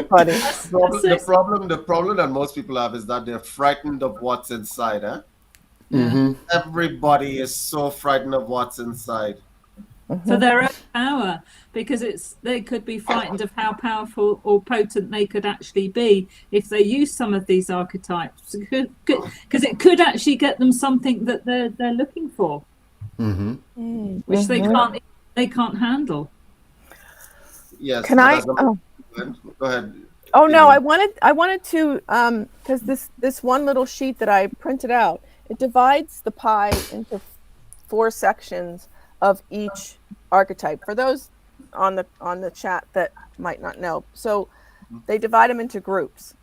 Funny. The problem that most people have is that they're frightened of what's inside. Everybody is so frightened of what's inside. For their own power, because they could be frightened of how powerful or potent they could actually be if they use some of these archetypes, because it could actually get them something that they're looking for, which they can't handle. Yes. Can I? Go ahead. Oh no, I wanted to because this one little sheet that I printed out, it divides the pie into 4 sections of each archetype. For those on the chat that might not know, so they divide them into groups.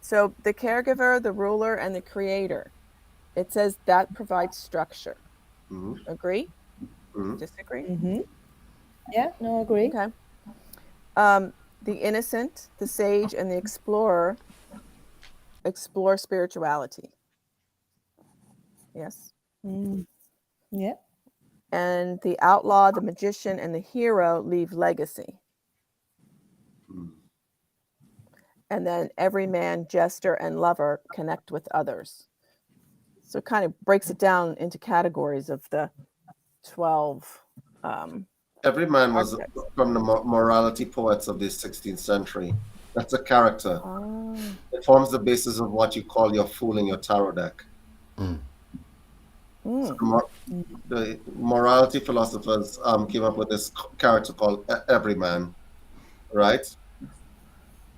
So the caregiver, the ruler, and the creator. It says that provides structure. Agree? Disagree? Yeah, no, agree. Okay. The innocent, the sage, and the explorer explore spirituality. Yes. Yeah. And the outlaw, the magician, and the hero leave legacy. And then every man, jester, and lover connect with others. So it kind of breaks it down into categories of the 12. Every man was from the morality poets of the 16th century. That's a character. It forms the basis of what you call your fool in your tarot deck. So the morality philosophers came up with this character called Everyman, right?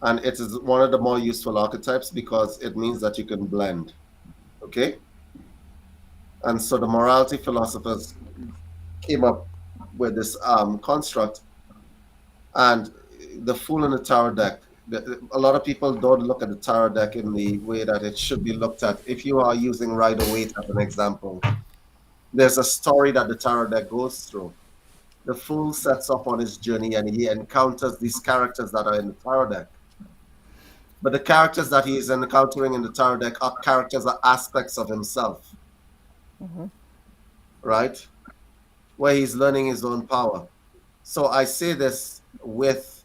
And it is one of the more useful archetypes because it means that you can blend, okay? And so the morality philosophers came up with this construct, and the fool in the tarot deck. A lot of people don't look at the tarot deck in the way that it should be looked at. If you are using Rider-Waite as an example, there's a story that the tarot deck goes through. The fool sets off on his journey and he encounters these characters that are in the tarot deck. But the characters that he is encountering in the tarot deck are characters, are aspects of himself. Right? Where he's learning his own power. So I say this with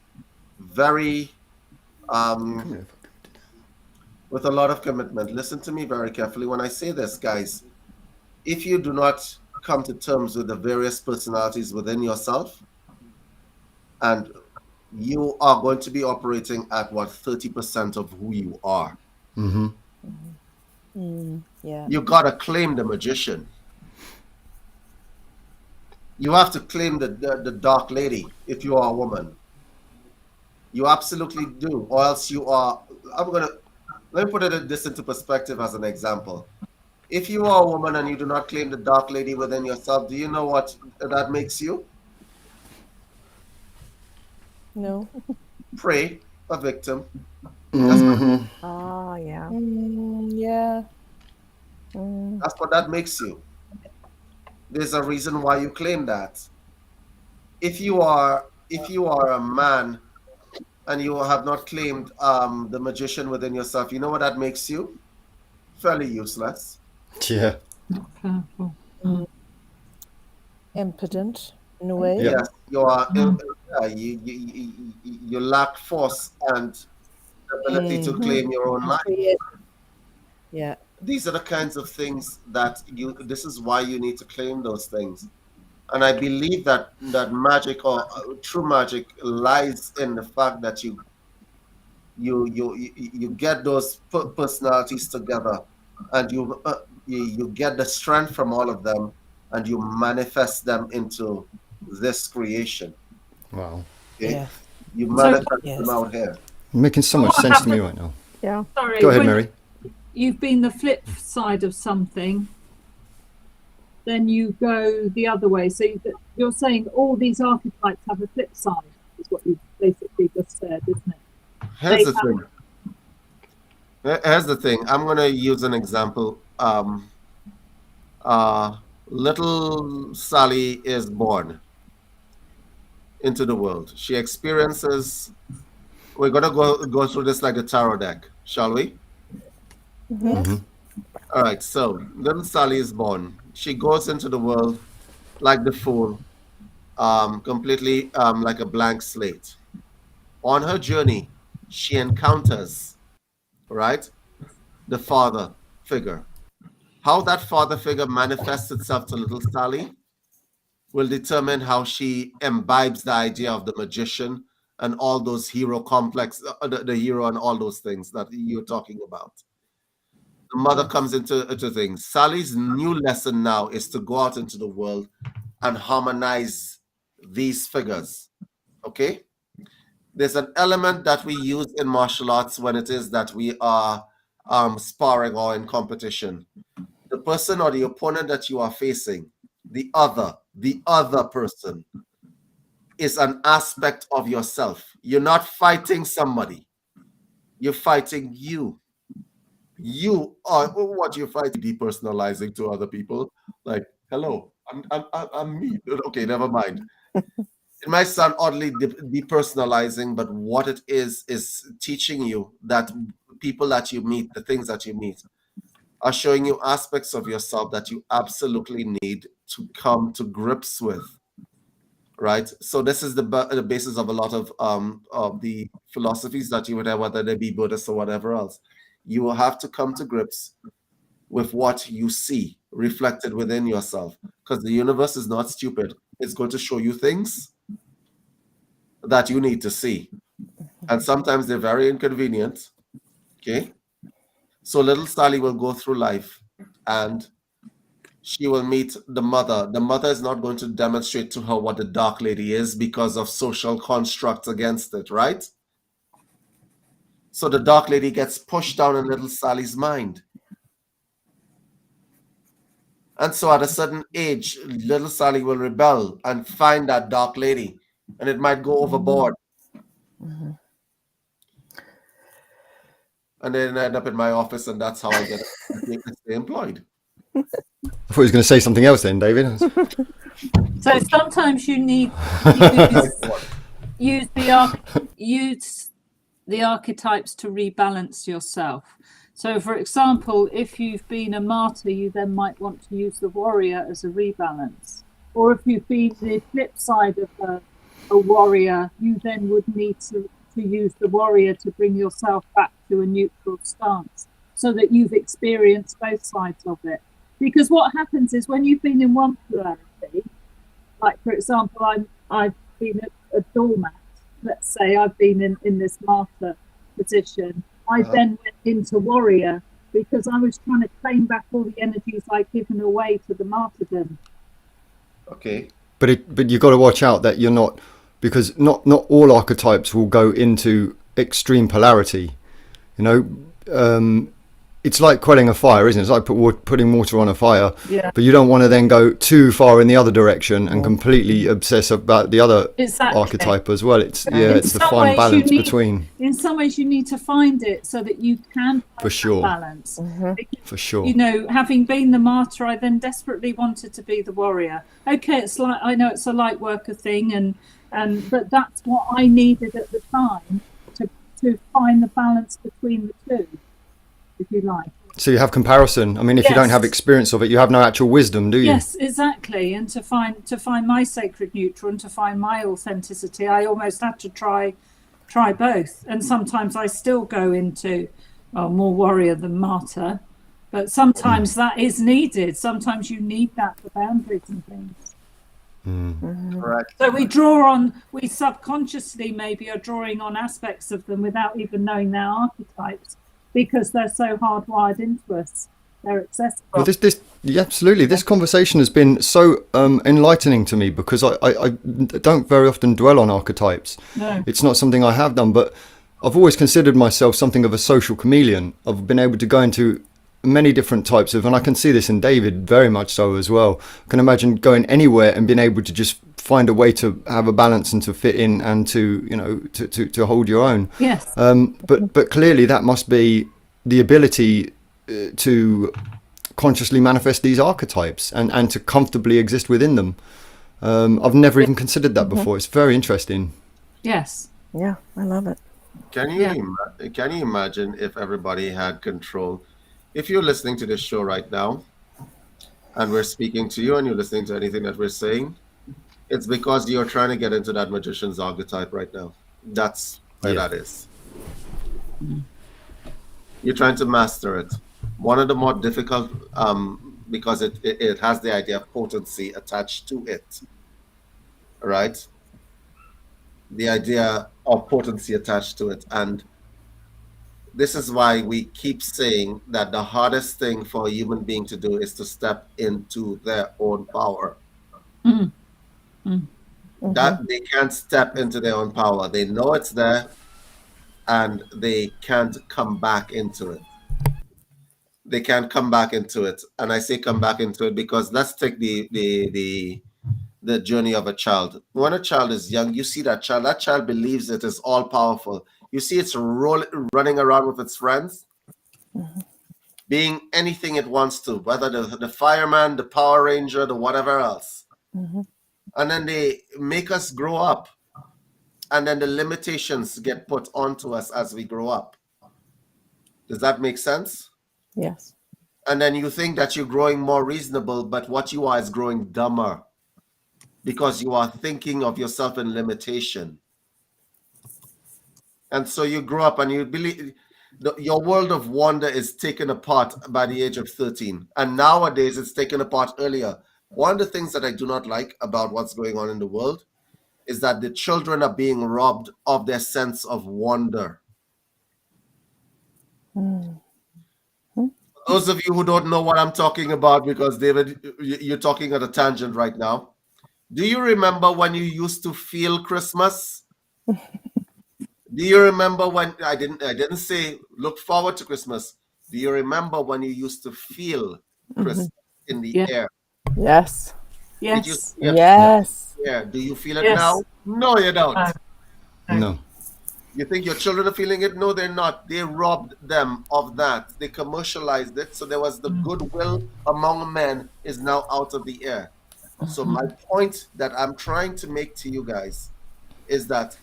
very, with a lot of commitment. Listen to me very carefully when I say this, guys. If you do not come to terms with the various personalities within yourself, and you are going to be operating at what, 30% of who you are. Yeah. You gotta claim the magician. You have to claim the dark lady if you are a woman. You absolutely do, or else you are. Let me put this into perspective as an example. If you are a woman and you do not claim the dark lady within yourself, do you know what that makes you? No. Prey, a victim. Oh, yeah. Yeah. That's what that makes you. There's a reason why you claim that. If you are a man and you have not claimed the magician within yourself, you know what that makes you? Fairly useless. Yeah. Powerful. Impotent in a way. Yes, you are. You lack force and the ability to claim your own life. Yeah. These are the kinds of things that this is why you need to claim those things. And I believe that magic, or true magic, lies in the fact that you get those personalities together, and you get the strength from all of them, and you manifest them into this creation. Wow. Okay? Yeah. You manifest them out here. Making so much sense to me right now. Yeah. Sorry, Go ahead, Mary. You've been the flip side of something, then you go the other way. So you're saying all these archetypes have a flip side, is what you basically just said, isn't it? Here's the thing. I'm going to use an example. Little Sally is born into the world. She experiences. We're going to go through this like a tarot deck, shall we? All right. So little Sally is born. She goes into the world like the fool, completely like a blank slate. On her journey, she encounters, right, the father figure. How that father figure manifests itself to little Sally will determine how she imbibes the idea of the magician and all those hero complex, the hero and all those things that you're talking about. The mother comes into things. Sally's new lesson now is to go out into the world and harmonize these figures. Okay? There's an element that we use in martial arts when it is that we are sparring or in competition. The person or the opponent that you are facing, the other person, is an aspect of yourself. You're not fighting somebody. You're fighting you. You are what you're fighting, depersonalizing to other people. Like, hello, I'm me. Okay, never mind. It might sound oddly depersonalizing, but what it is teaching you that people that you meet, the things that you meet, are showing you aspects of yourself that you absolutely need to come to grips with. Right? So this is the basis of a lot of the philosophies that you would have, whether they be Buddhist or whatever else. You will have to come to grips with what you see reflected within yourself, because the universe is not stupid. It's going to show you things that you need to see. And sometimes they're very inconvenient. Okay? So little Sally will go through life and she will meet the mother. The mother is not going to demonstrate to her what the dark lady is because of social constructs against it, right? So the dark lady gets pushed down in little Sally's mind. And so at a certain age, little Sally will rebel and find that dark lady, and it might go overboard. And then end up in my office, and that's how I get to stay employed. I thought he was going to say something else then, David. So sometimes you need use the archetypes to rebalance yourself. So, for example, if you've been a martyr, you then might want to use the warrior as a rebalance. Or if you've been the flip side of a warrior, you then would need to use the warrior to bring yourself back to a neutral stance, so that you've experienced both sides of it. Because what happens is when you've been in one polarity, like for example, I've been a doormat, let's say I've been in this martyr position, I then went into warrior because I was trying to claim back all the energies I'd given away to the martyrdom. Okay. But you've got to watch out that you're not, because not all archetypes will go into extreme polarity. You know, it's like quelling a fire, isn't it? It's like putting water on a fire. Yeah. But you don't want to then go too far in the other direction and completely obsess about the other archetype as well. It's it's the fine balance between. In some ways, you need to find it so that you can find that balance. Because, for sure. You know, having been the martyr, I then desperately wanted to be the warrior. Okay, it's like, I know it's a light worker thing, but that's what I needed at the time to find the balance between the two, if you like. So you have comparison. I mean, if you don't have experience of it, you have no actual wisdom, do you? Yes, exactly. And to find my sacred neutral and to find my authenticity, I almost had to try both. And sometimes I still go into more warrior than martyr, but sometimes that is needed. Sometimes you need that for boundaries and things. Correct. So we subconsciously maybe are drawing on aspects of them without even knowing their archetypes, because they're so hardwired into us. They're accessible. Well, absolutely. This conversation has been so enlightening to me, because I don't very often dwell on archetypes. No. It's not something I have done, but I've always considered myself something of a social chameleon. I've been able to go into many different types of, and I can see this in David very much so as well. I can imagine going anywhere and being able to just find a way to have a balance and to fit in and to, you know, to hold your own. Yes. But clearly that must be the ability to consciously manifest these archetypes and to comfortably exist within them. I've never even considered that before. It's very interesting. Yes. Yeah, I love it. Can you imagine if everybody had control? If you're listening to this show right now, and we're speaking to you, and you're listening to anything that we're saying, it's because you're trying to get into that magician's archetype right now. That's where that is. You're trying to master it. One of the more difficult, because it has the idea of potency attached to it, right? The idea of potency attached to it. And this is why we keep saying that the hardest thing for a human being to do is to step into their own power. That they can't step into their own power. They know it's there, and they can't come back into it. They can't come back into it. And I say come back into it because let's take the journey of a child. When a child is young, you see that child believes it is all powerful. You see it's running around with its friends, being anything it wants to, whether the fireman, the Power Ranger, the whatever else. And then they make us grow up. And then the limitations get put onto us as we grow up. Does that make sense? Yes. And then you think that you're growing more reasonable, but what you are is growing dumber, because you are thinking of yourself in limitation. And so you grow up and you believe your world of wonder is taken apart by the age of 13. And nowadays it's taken apart earlier. One of the things that I do not like about what's going on in the world is that the children are being robbed of their sense of wonder. Those of you who don't know what I'm talking about, because David, you're talking at a tangent right now. Do you remember when you used to feel Christmas? Do you remember when I didn't say look forward to Christmas? Do you remember when you used to feel Christmas in the air? Yes. Yes. Yes. Yeah. Do you feel it now? No, you don't. No. You think your children are feeling it? No, they're not. They robbed them of that. They commercialized it. So there was the goodwill among men is now out of the air. So my point that I'm trying to make to you guys is that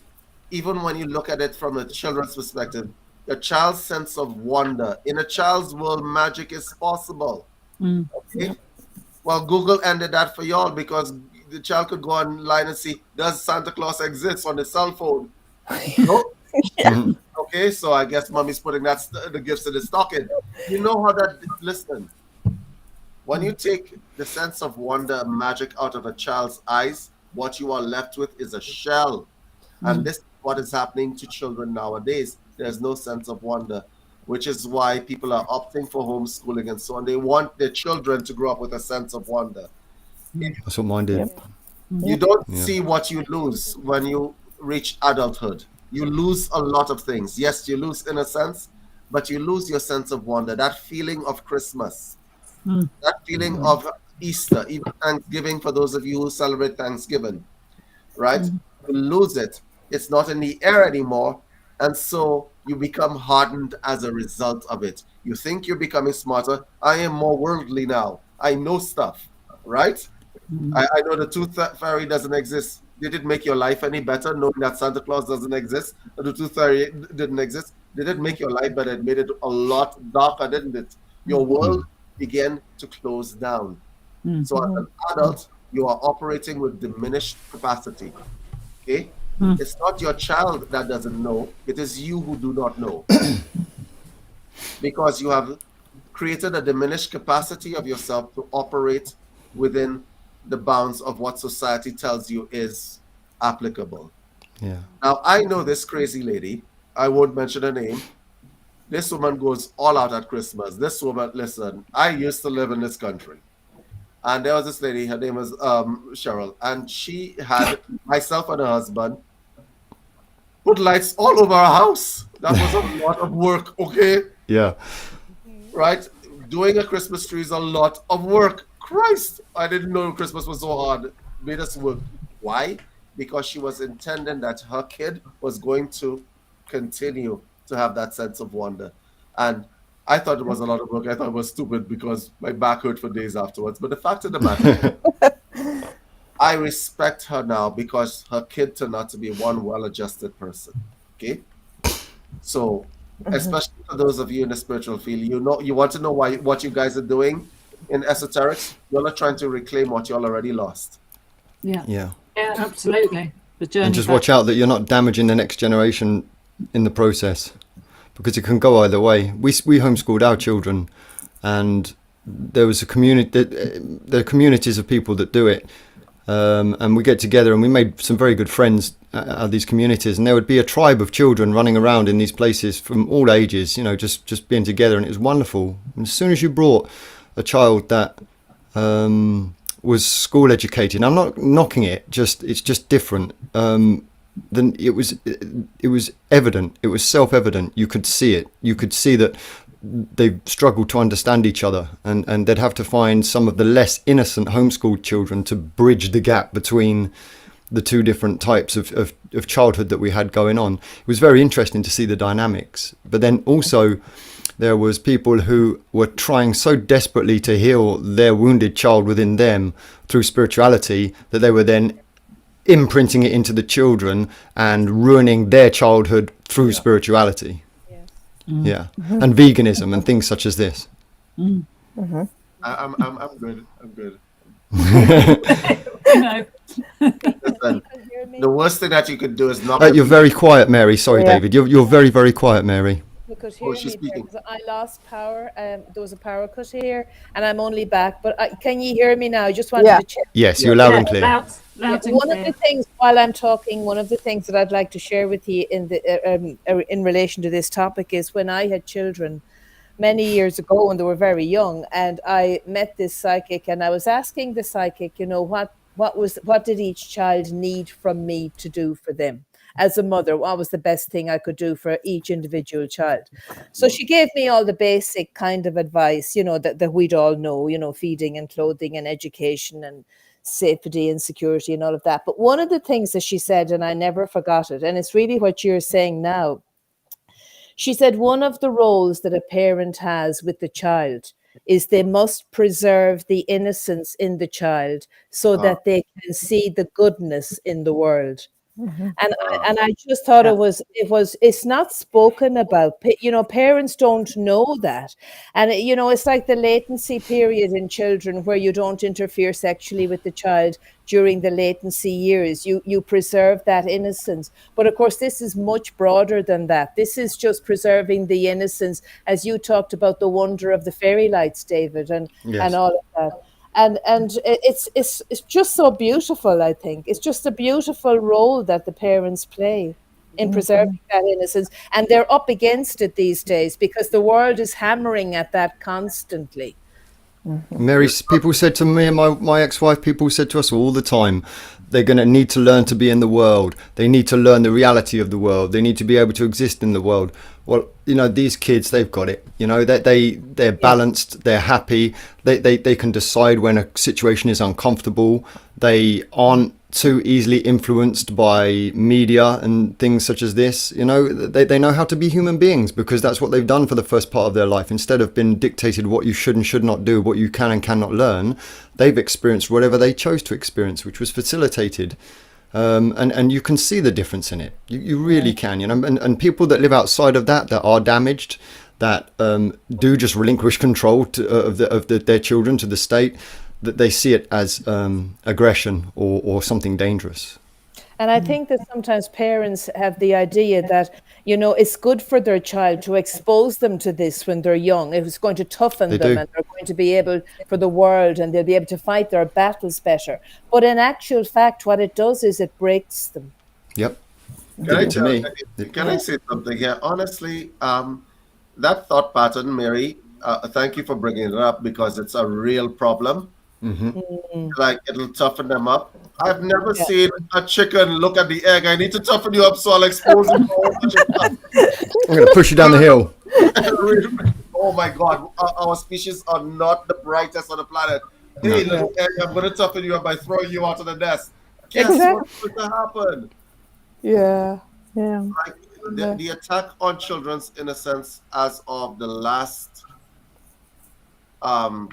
even when you look at it from a children's perspective, a child's sense of wonder. In a child's world, magic is possible. Okay? Well, Google ended that for y'all because the child could go online and see, does Santa Claus exist on the cell phone? No? Okay, so I guess mommy's putting the gifts in the stocking. You know how that, listen, when you take the sense of wonder and magic out of a child's eyes, what you are left with is a shell. And this is what is happening to children nowadays. There's no sense of wonder, which is why people are opting for homeschooling and so on. They want their children to grow up with a sense of wonder. That's what mine did. You don't see what you lose when you reach adulthood. You lose a lot of things. Yes, you lose innocence, but you lose your sense of wonder, that feeling of Christmas, that feeling of Easter, even Thanksgiving for those of you who celebrate Thanksgiving, right? You lose it. It's not in the air anymore. And so you become hardened as a result of it. You think you're becoming smarter. I am more worldly now. I know stuff, right? I know the tooth fairy doesn't exist. Did it make your life any better knowing that Santa Claus doesn't exist? Or the tooth fairy didn't exist? Did it make your life better? It made it a lot darker, didn't it? Your world began to close down. So as an adult, you are operating with diminished capacity. Okay? It's not your child that doesn't know. It is you who do not know. Because you have created a diminished capacity of yourself to operate within the bounds of what society tells you is applicable. Yeah. Now, I know this crazy lady. I won't mention her name. This woman goes all out at Christmas. This woman, listen, I used to live in this country. And there was this lady, her name was Cheryl, and she had myself and her husband put lights all over our house. That was a lot of work, okay? Yeah. Right? Doing a Christmas tree is a lot of work. Christ, I didn't know Christmas was so hard. Made us work. Why? Because she was intending that her kid was going to continue to have that sense of wonder. And I thought it was a lot of work. I thought it was stupid because my back hurt for days afterwards. But the fact of the matter, I respect her now because her kid turned out to be one well-adjusted person. Okay? So, especially for those of you in the spiritual field, you want to know what you guys are doing in esoterics. You're not trying to reclaim what you all already lost. Yeah. Yeah, absolutely. The journey. And just back. watch out that you're not damaging the next generation in the process, because it can go either way. We homeschooled our children, and there was a community. There are communities of people that do it, and we get together, and we made some very good friends out of these communities. And there would be a tribe of children running around in these places from all ages, just being together, and it was wonderful. And as soon as you brought a child that was school educated, I'm not knocking it, it's just different. Then it was evident. It was self-evident. You could see it. You could see that they struggled to understand each other, and they'd have to find some of the less innocent homeschooled children to bridge the gap between the two different types of childhood that we had going on. It was very interesting to see the dynamics. But then also there was people who were trying so desperately to heal their wounded child within them through spirituality that they were then imprinting it into the children and ruining their childhood through spirituality. Yeah. And veganism and things such as this. I'm good. No. Listen, the worst thing that you could do is not. You're very quiet, Mary. Sorry, David. You're very, very quiet, Mary. You could hear me there, 'cause I lost power. There was a power cut here, and I'm only back. But can you hear me now? I just wanted to check. Yes, you're loud and clear. Loud and One clear. of the things, while I'm talking, one of the things that I'd like to share with you in relation to this topic is when I had children many years ago when they were very young, and I met this psychic, and I was asking the psychic, what did each child need from me to do for them? As a mother, what was the best thing I could do for each individual child? So she gave me all the basic kind of advice, that we'd all know, feeding and clothing and education and safety and security and all of that. But one of the things that she said, and I never forgot it, and it's really what you're saying now. She said one of the roles that a parent has with the child is they must preserve the innocence in the child so that they can see the goodness in the world. And I just thought it's not spoken about. Parents don't know that. And it's like the latency period in children where you don't interfere sexually with the child during the latency years. You preserve that innocence. But of course, this is much broader than that. This is just preserving the innocence, as you talked about the wonder of the fairy lights, David, and all of that. And it's just so beautiful. I think it's just a beautiful role that the parents play in preserving that innocence, and they're up against it these days because the world is hammering at that constantly. Mary, people said to me and my ex-wife, people said to us all the time, they're going to need to learn to be in the world. They need to learn the reality of the world. They need to be able to exist in the world. Well, these kids, they've got it. They're balanced. They're happy. They can decide when a situation is uncomfortable. They aren't too easily influenced by media and things such as this. They know how to be human beings because that's what they've done for the first part of their life. Instead of being dictated what you should and should not do, what you can and cannot learn, they've experienced whatever they chose to experience, which was facilitated. And you can see the difference in it. You really can, and people that live outside of that are damaged, that do just relinquish control of their children to the state, that they see it as aggression or something dangerous. And I think that sometimes parents have the idea that, it's good for their child to expose them to this when they're young. It's going to toughen them and they're going to be able for the world and they'll be able to fight their battles better. But in actual fact, what it does is it breaks them. Yep. Can I say something here? Honestly, that thought pattern, Mary, thank you for bringing it up because it's a real problem. Like it'll toughen them up. I've never seen a chicken look at the egg. I need to toughen you up, so I'll expose you. I'm going to push you down the hill. Oh my God, our species are not the brightest on the planet. Hey, little egg, I'm going to toughen you up by throwing you out of the nest. Guess what's going to happen? Yeah. Like the attack on children's innocence as of the last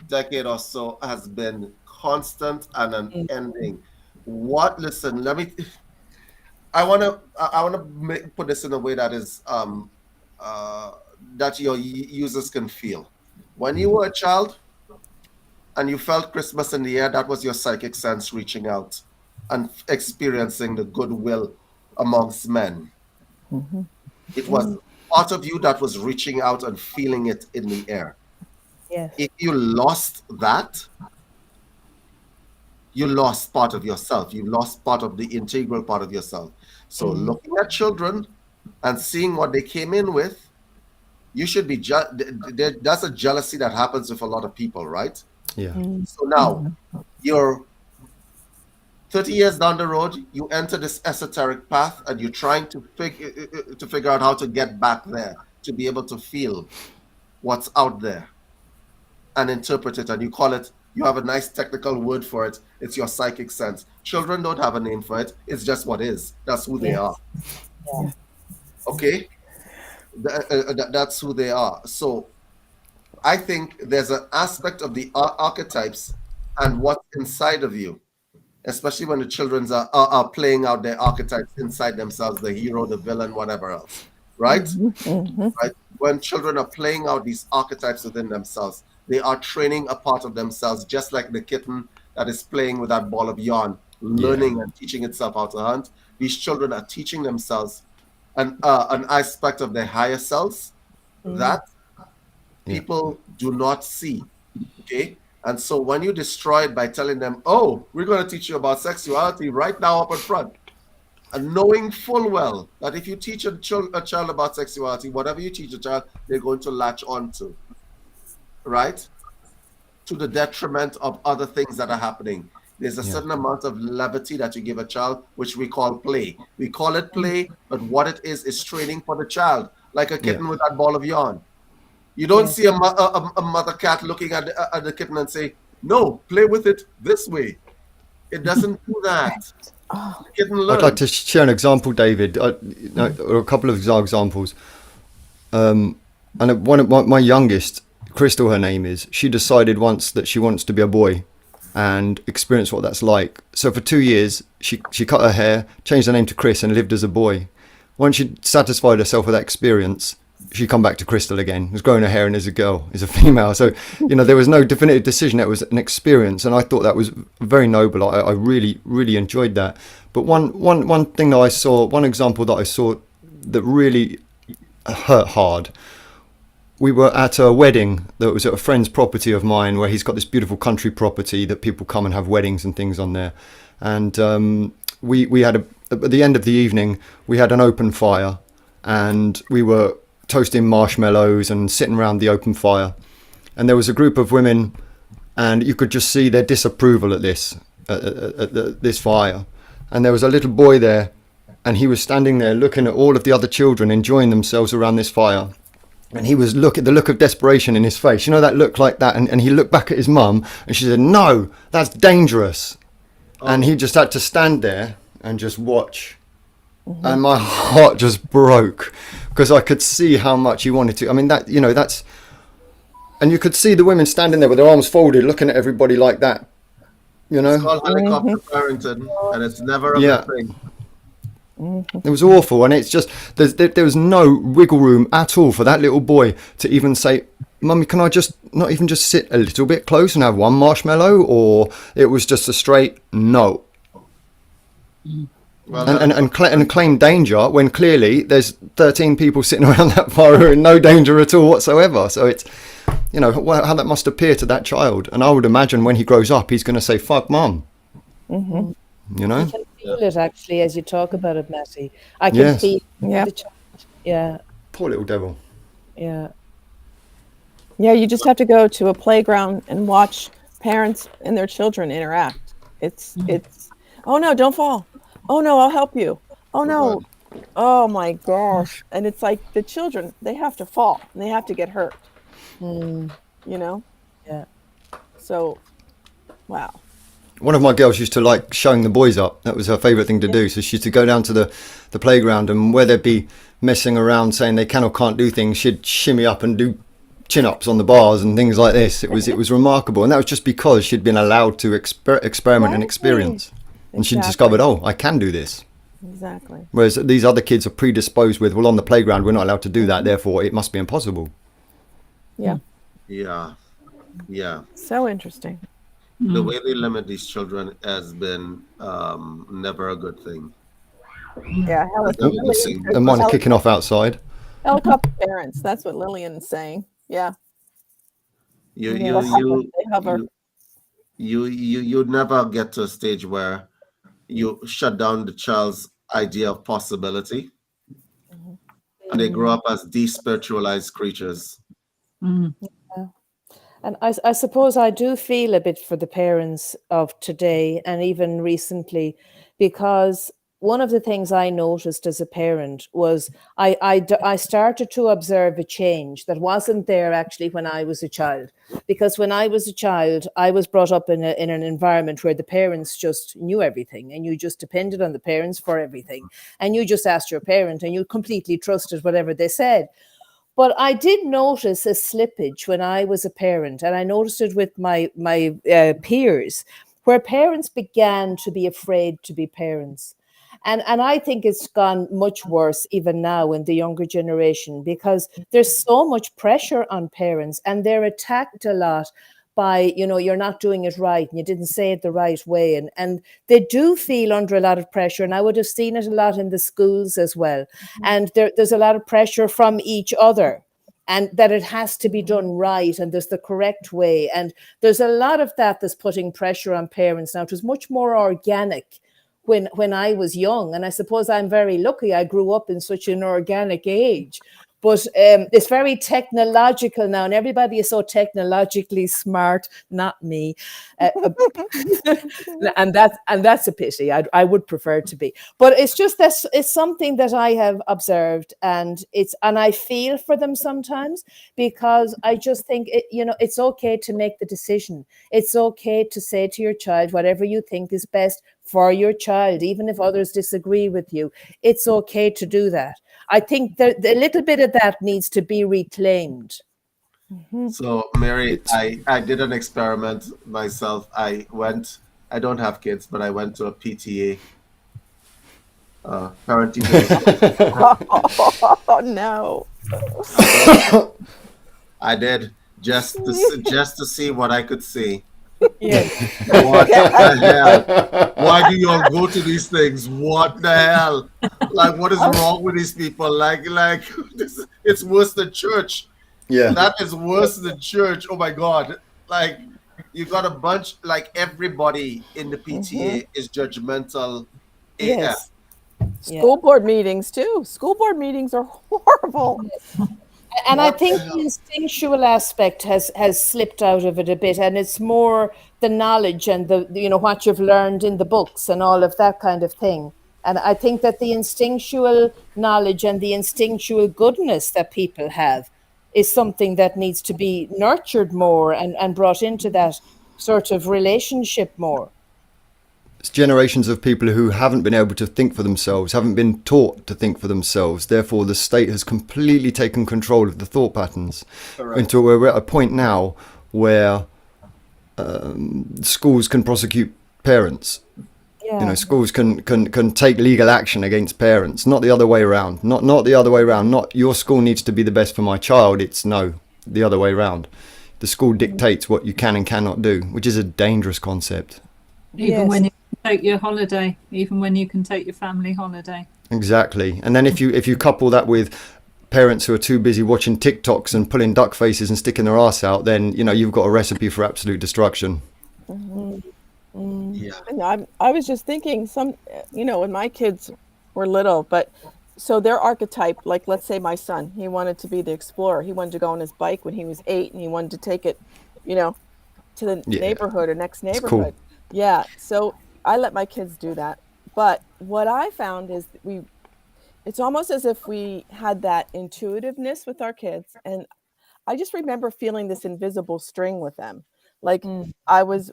decade or so has been constant and unending. Listen, I want to put this in a way that is that your users can feel. When you were a child and you felt Christmas in the air, that was your psychic sense reaching out and experiencing the goodwill amongst men. It was part of you that was reaching out and feeling it in the air. Yes. If you lost that, you lost part of yourself. You lost part of the integral part of yourself. So looking at children and seeing what they came in with, you should be that's a jealousy that happens with a lot of people, right? Yeah. So now you're 30 years down the road, you enter this esoteric path and you're trying to figure out how to get back there, to be able to feel what's out there and interpret it, and you call it, you have a nice technical word for it, it's your psychic sense. Children don't have a name for it, it's just what is. That's who they are. Yeah. Okay? That's who they are. So I think there's an aspect of the archetypes and what's inside of you, especially when the children are playing out their archetypes inside themselves, the hero, the villain, whatever else, right? Right? When children are playing out these archetypes within themselves, they are training a part of themselves, just like the kitten that is playing with that ball of yarn, learning and teaching itself how to hunt. These children are teaching themselves an aspect of their higher selves that people do not see. Okay? And so when you destroy it by telling them, oh, we're going to teach you about sexuality right now up in front, and knowing full well that if you teach a child about sexuality, whatever you teach a child, they're going to latch on to. Right? To the detriment of other things that are happening. There's a certain amount of levity that you give a child, which we call play. We call it play, but what it is training for the child, like a kitten with that ball of yarn. You don't see a mother cat looking at the kitten and say, no, play with it this way. It doesn't do that. The kitten learns. I'd like to share an example, David, or a couple of examples. And one of my youngest, Crystal, her name is, she decided once that she wants to be a boy. and experience what that's like. So for 2 years, she cut her hair, changed her name to Chris, and lived as a boy. Once she'd satisfied herself with that experience, she'd come back to Crystal again. Was growing her hair in as a girl, as a female. So, there was no definitive decision. It was an experience, and I thought that was very noble. I really, really enjoyed that. But one thing that I saw, one example that I saw that really hurt hard. We were at a wedding that was at a friend's property of mine, where he's got this beautiful country property that people come and have weddings and things on there. And we had at the end of the evening, we had an open fire, and we were toasting marshmallows and sitting around the open fire. And there was a group of women, and you could just see their disapproval at this fire. And there was a little boy there, and he was standing there looking at all of the other children enjoying themselves around this fire. And he was the look of desperation in his face. That look like that. And he looked back at his mum, and she said, "No, that's dangerous." Oh. And he just had to stand there and just watch. Mm-hmm. And my heart just broke, because I could see how much he wanted to. I mean, that's... And you could see the women standing there with their arms folded, looking at everybody like that. It's called helicopter parenting, and it's never a good thing. It was awful, and it's just there was no wiggle room at all for that little boy to even say, "Mummy, can I not even just sit a little bit close and have one marshmallow?" Or it was just a straight no. Well, and claim danger when clearly there's 13 people sitting around that fire who are in no danger at all whatsoever. So it's how that must appear to that child, and I would imagine when he grows up he's going to say "fuck mum." Mm-hmm. You can feel it, actually, as you talk about it, Matty. I can feel the child. Yeah. Poor little devil. Yeah. Yeah, you just have to go to a playground and watch parents and their children interact. It's "Oh no, don't fall. Oh no, I'll help you. Oh no. Oh my gosh." And it's like the children, they have to fall and they have to get hurt. Yeah. So, wow. One of my girls used to like showing the boys up. That was her favourite thing to do. So she used to go down to the playground, and where they'd be messing around saying they can or can't do things, she'd shimmy up and do chin-ups on the bars and things like this. It was remarkable. And that was just because she'd been allowed to experiment and experience. And she discovered, I can do this. Exactly. Whereas these other kids are predisposed with, well, on the playground, we're not allowed to do that. Therefore, it must be impossible. Yeah. Yeah. So interesting. The way they limit these children has been never a good thing. Yeah, and mine are kicking off outside. Helicopter parents. That's what Lillian's saying. Yeah. You never get to a stage where you shut down the child's idea of possibility, and they grow up as despiritualized creatures. Yeah. And I suppose I do feel a bit for the parents of today and even recently, because one of the things I noticed as a parent was I started to observe a change that wasn't there actually when I was a child. Because when I was a child, I was brought up in an environment where the parents just knew everything, and you just depended on the parents for everything. And you just asked your parent and you completely trusted whatever they said. But I did notice a slippage when I was a parent, and I noticed it with my peers, where parents began to be afraid to be parents. And I think it's gone much worse even now in the younger generation, because there's so much pressure on parents, and they're attacked a lot by, you're not doing it right and you didn't say it the right way. And they do feel under a lot of pressure. And I would have seen it a lot in the schools as well. Mm-hmm. And there's a lot of pressure from each other, and that it has to be done right, and there's the correct way. And there's a lot of that's putting pressure on parents now. It was much more organic when I was young. And I suppose I'm very lucky I grew up in such an organic age. But it's very technological now, and everybody is so technologically smart. Not me, and that's a pity. I would prefer to be, but it's just that it's something that I have observed, and I feel for them sometimes, because I just think it's okay to make the decision. It's okay to say to your child whatever you think is best for your child, even if others disagree with you. It's okay to do that. I think that a little bit of that needs to be reclaimed. So, Mary, I did an experiment myself. I don't have kids, but I went to a PTA, parent teacher. Oh no. I did just to see what I could see. Yes. What the hell? Why do you all go to these things? What the hell? Like, what is wrong with these people? Like it's worse than church. Yeah. That is worse than church. Oh my God. Like, you got a bunch, like everybody in the PTA is judgmental AF. Yes. School board meetings too. School board meetings are horrible. And I think the instinctual aspect has slipped out of it a bit, and it's more the knowledge and the what you've learned in the books and all of that kind of thing. And I think that the instinctual knowledge and the instinctual goodness that people have is something that needs to be nurtured more and brought into that sort of relationship more. It's generations of people who haven't been able to think for themselves, haven't been taught to think for themselves. Therefore, the state has completely taken control of the thought patterns. Correct. Until we're at a point now where schools can prosecute parents. Yeah. Schools can take legal action against parents, not the other way around. Not the other way around. Not your school needs to be the best for my child. It's no, the other way around. The school dictates what you can and cannot do, which is a dangerous concept. Even when you can take your holiday, even when you can take your family holiday. Exactly. And then if you couple that with parents who are too busy watching TikToks and pulling duck faces and sticking their ass out, then you've got a recipe for absolute destruction. Yeah. And I was just thinking when my kids were little, but so their archetype, like let's say my son, he wanted to be the explorer. He wanted to go on his bike when he was 8 and he wanted to take it, to the neighborhood or next neighborhood. Cool. Yeah. So I let my kids do that. But what I found is it's almost as if we had that intuitiveness with our kids. And I just remember feeling this invisible string with them. Like I was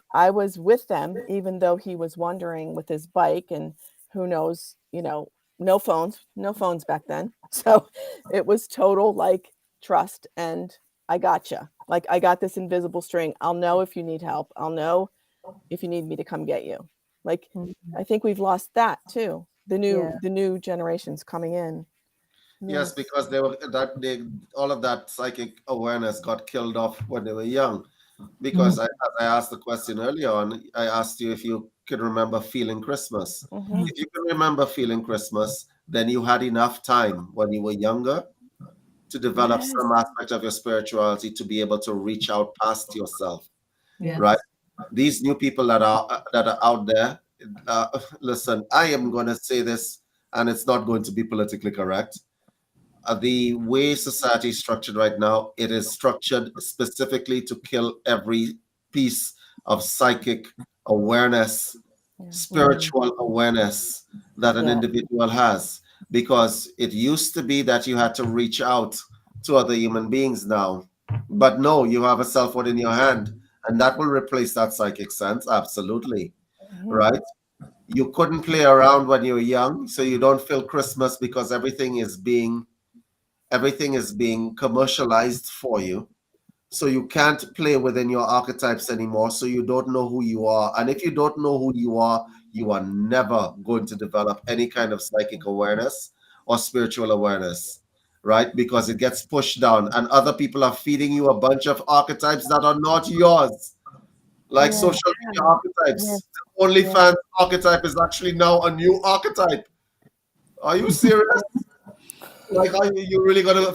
with them, even though he was wandering with his bike, and who knows, no phones back then. So it was total like trust, and I gotcha. Like I got this invisible string. I'll know if you need help. I'll know if you need me to come get you. Like I think we've lost that too. The new generations coming in. Yes, because all of that psychic awareness got killed off when they were young. Because I asked the question earlier on, I asked you if you could remember feeling Christmas. If you can remember feeling Christmas, then you had enough time when you were younger to develop some aspect of your spirituality to be able to reach out past yourself. Yes. Right? These new people that are out there, listen, I am going to say this, and it's not going to be politically correct. The way society is structured right now, it is structured specifically to kill every piece of psychic awareness, spiritual awareness that an individual has. Because it used to be that you had to reach out to other human beings now. But no, you have a cell phone in your hand, and that will replace that psychic sense. Absolutely. Right? You couldn't play around when you were young, so you don't feel Christmas because everything is being commercialized for you. So you can't play within your archetypes anymore. So you don't know who you are. And if you don't know who you are never going to develop any kind of psychic awareness or spiritual awareness, right? Because it gets pushed down and other people are feeding you a bunch of archetypes that are not yours. Like social media archetypes. The OnlyFans archetype is actually now a new archetype. Are you serious? Like, are you really gonna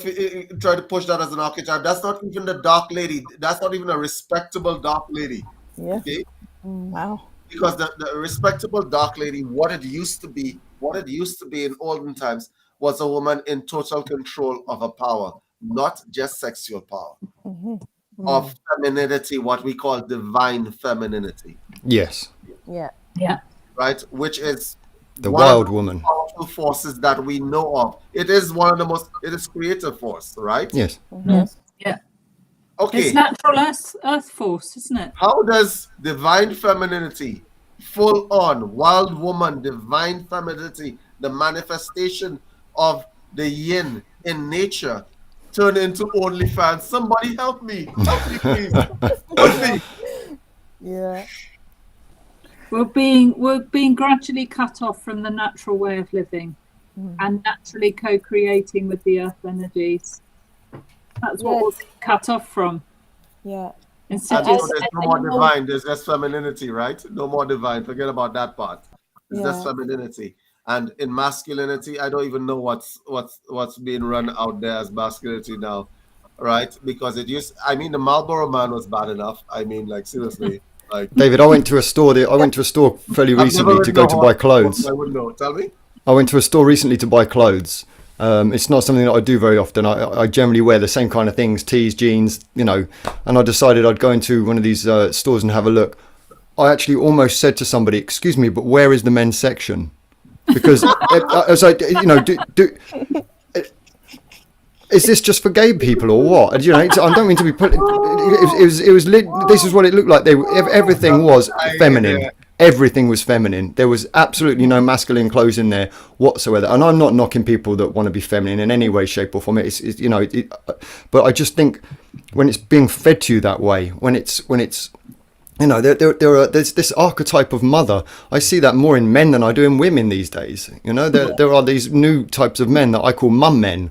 try to push that as an archetype? That's not even the dark lady. That's not even a respectable dark lady. Yeah. Okay. Wow. Because the respectable dark lady, what it used to be in olden times, was a woman in total control of her power, not just sexual power, of femininity, what we call divine femininity. Yes. Yeah. Yeah. Right, which is the wild woman. Powerful forces that we know of. It is one of the most. It is creative force, right? Yes. Yes. Yeah. Okay. It's natural earth force, isn't it? How does divine femininity, full on wild woman, divine femininity, the manifestation of the yin in nature, turn into OnlyFans. Somebody help me. Help me, please. Help me. Yeah. We're being gradually cut off from the natural way of living and naturally co-creating with the earth energies. That's what we're being cut off from. Yeah. Instead There's no more divine, there's just femininity, right? No more divine. Forget about that part. It's just femininity. And in masculinity, I don't even know what's being run out there as masculinity now, right? Because it used, I mean, the Marlboro Man was bad enough. I mean, like, seriously. Like, David, I went to a store fairly recently to go to buy clothes. I wouldn't know. Tell me. I went to a store recently to buy clothes. It's not something that I do very often. I generally wear the same kind of things, tees, jeans, you know, and I decided I'd go into one of these stores and have a look. I actually almost said to somebody, excuse me, but where is the men's section? Because I was like, you know, is this just for gay people or what? And, you know, I don't mean to be put. This is what it looked like. Everything was feminine. Everything was feminine. There was absolutely no masculine clothes in there whatsoever. And I'm not knocking people that want to be feminine in any way, shape, or form. It's you know, but I just think when it's being fed to you that way, when it's you know, there's this archetype of mother. I see that more in men than I do in women these days. You know, there are these new types of men that I call mum men.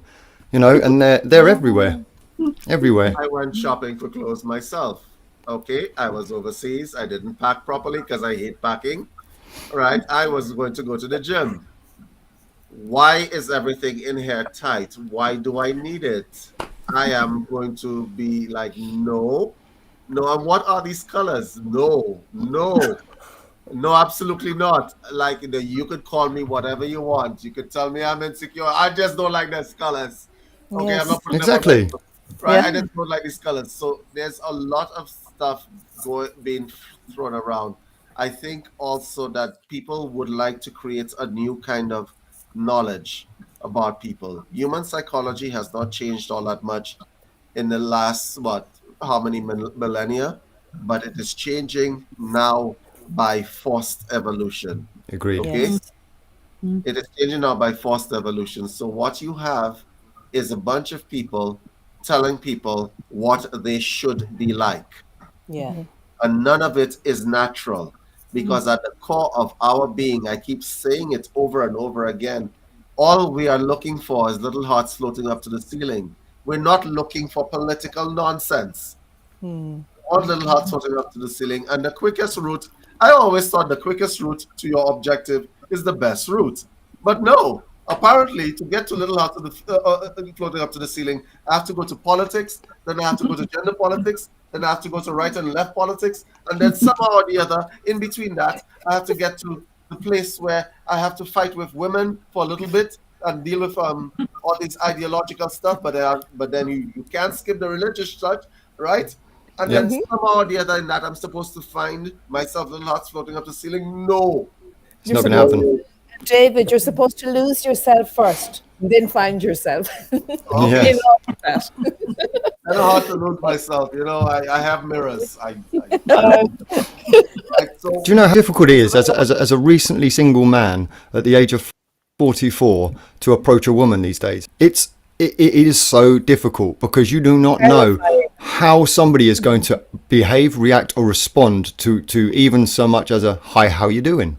You know, and they're everywhere, everywhere. I went shopping for clothes myself. Okay, I was overseas. I didn't pack properly because I hate packing. Right, I was going to go to the gym. Why is everything in here tight? Why do I need it? I am going to be like, no. And what are these colors? No, absolutely not. Like, you could call me whatever you want. You could tell me I'm insecure. I just don't like these colors. Okay, Yes. I'm not putting Exactly. them on, right? Yeah. I just don't like these colors. So there's a lot of stuff being thrown around. I think also that people would like to create a new kind of knowledge about people. Human psychology has not changed all that much in the last, how many millennia? But it is changing now by forced evolution. Agreed. Okay? Yes. It is changing now by forced evolution. So what you have is a bunch of people telling people what they should be like. Yeah. And none of it is natural, because at the core of our being, I keep saying it over and over again, all we are looking for is little hearts floating up to the ceiling. We're not looking for political nonsense. All little hearts floating up to the ceiling. And the quickest route, I always thought the quickest route to your objective is the best route. But no, apparently to get to little hearts floating up to the ceiling, I have to go to politics, then I have to go to gender politics, then I have to go to right and left politics, and then somehow or the other, in between that, I have to get to the place where I have to fight with women for a little bit and deal with all this ideological stuff, but then you can't skip the religious touch, right? And then somehow or the other in that, I'm supposed to find myself little hearts floating up the ceiling. No. It's not going to happen. David, you're supposed to lose yourself first, and then find yourself. Yes. Give up that. I know how to lose myself. You know, I have mirrors. Do you know how difficult it is as a recently single man at the age of 44 to approach a woman these days? It is so difficult because you do not know how somebody is going to behave, react, or respond to even so much as a hi, how you doing?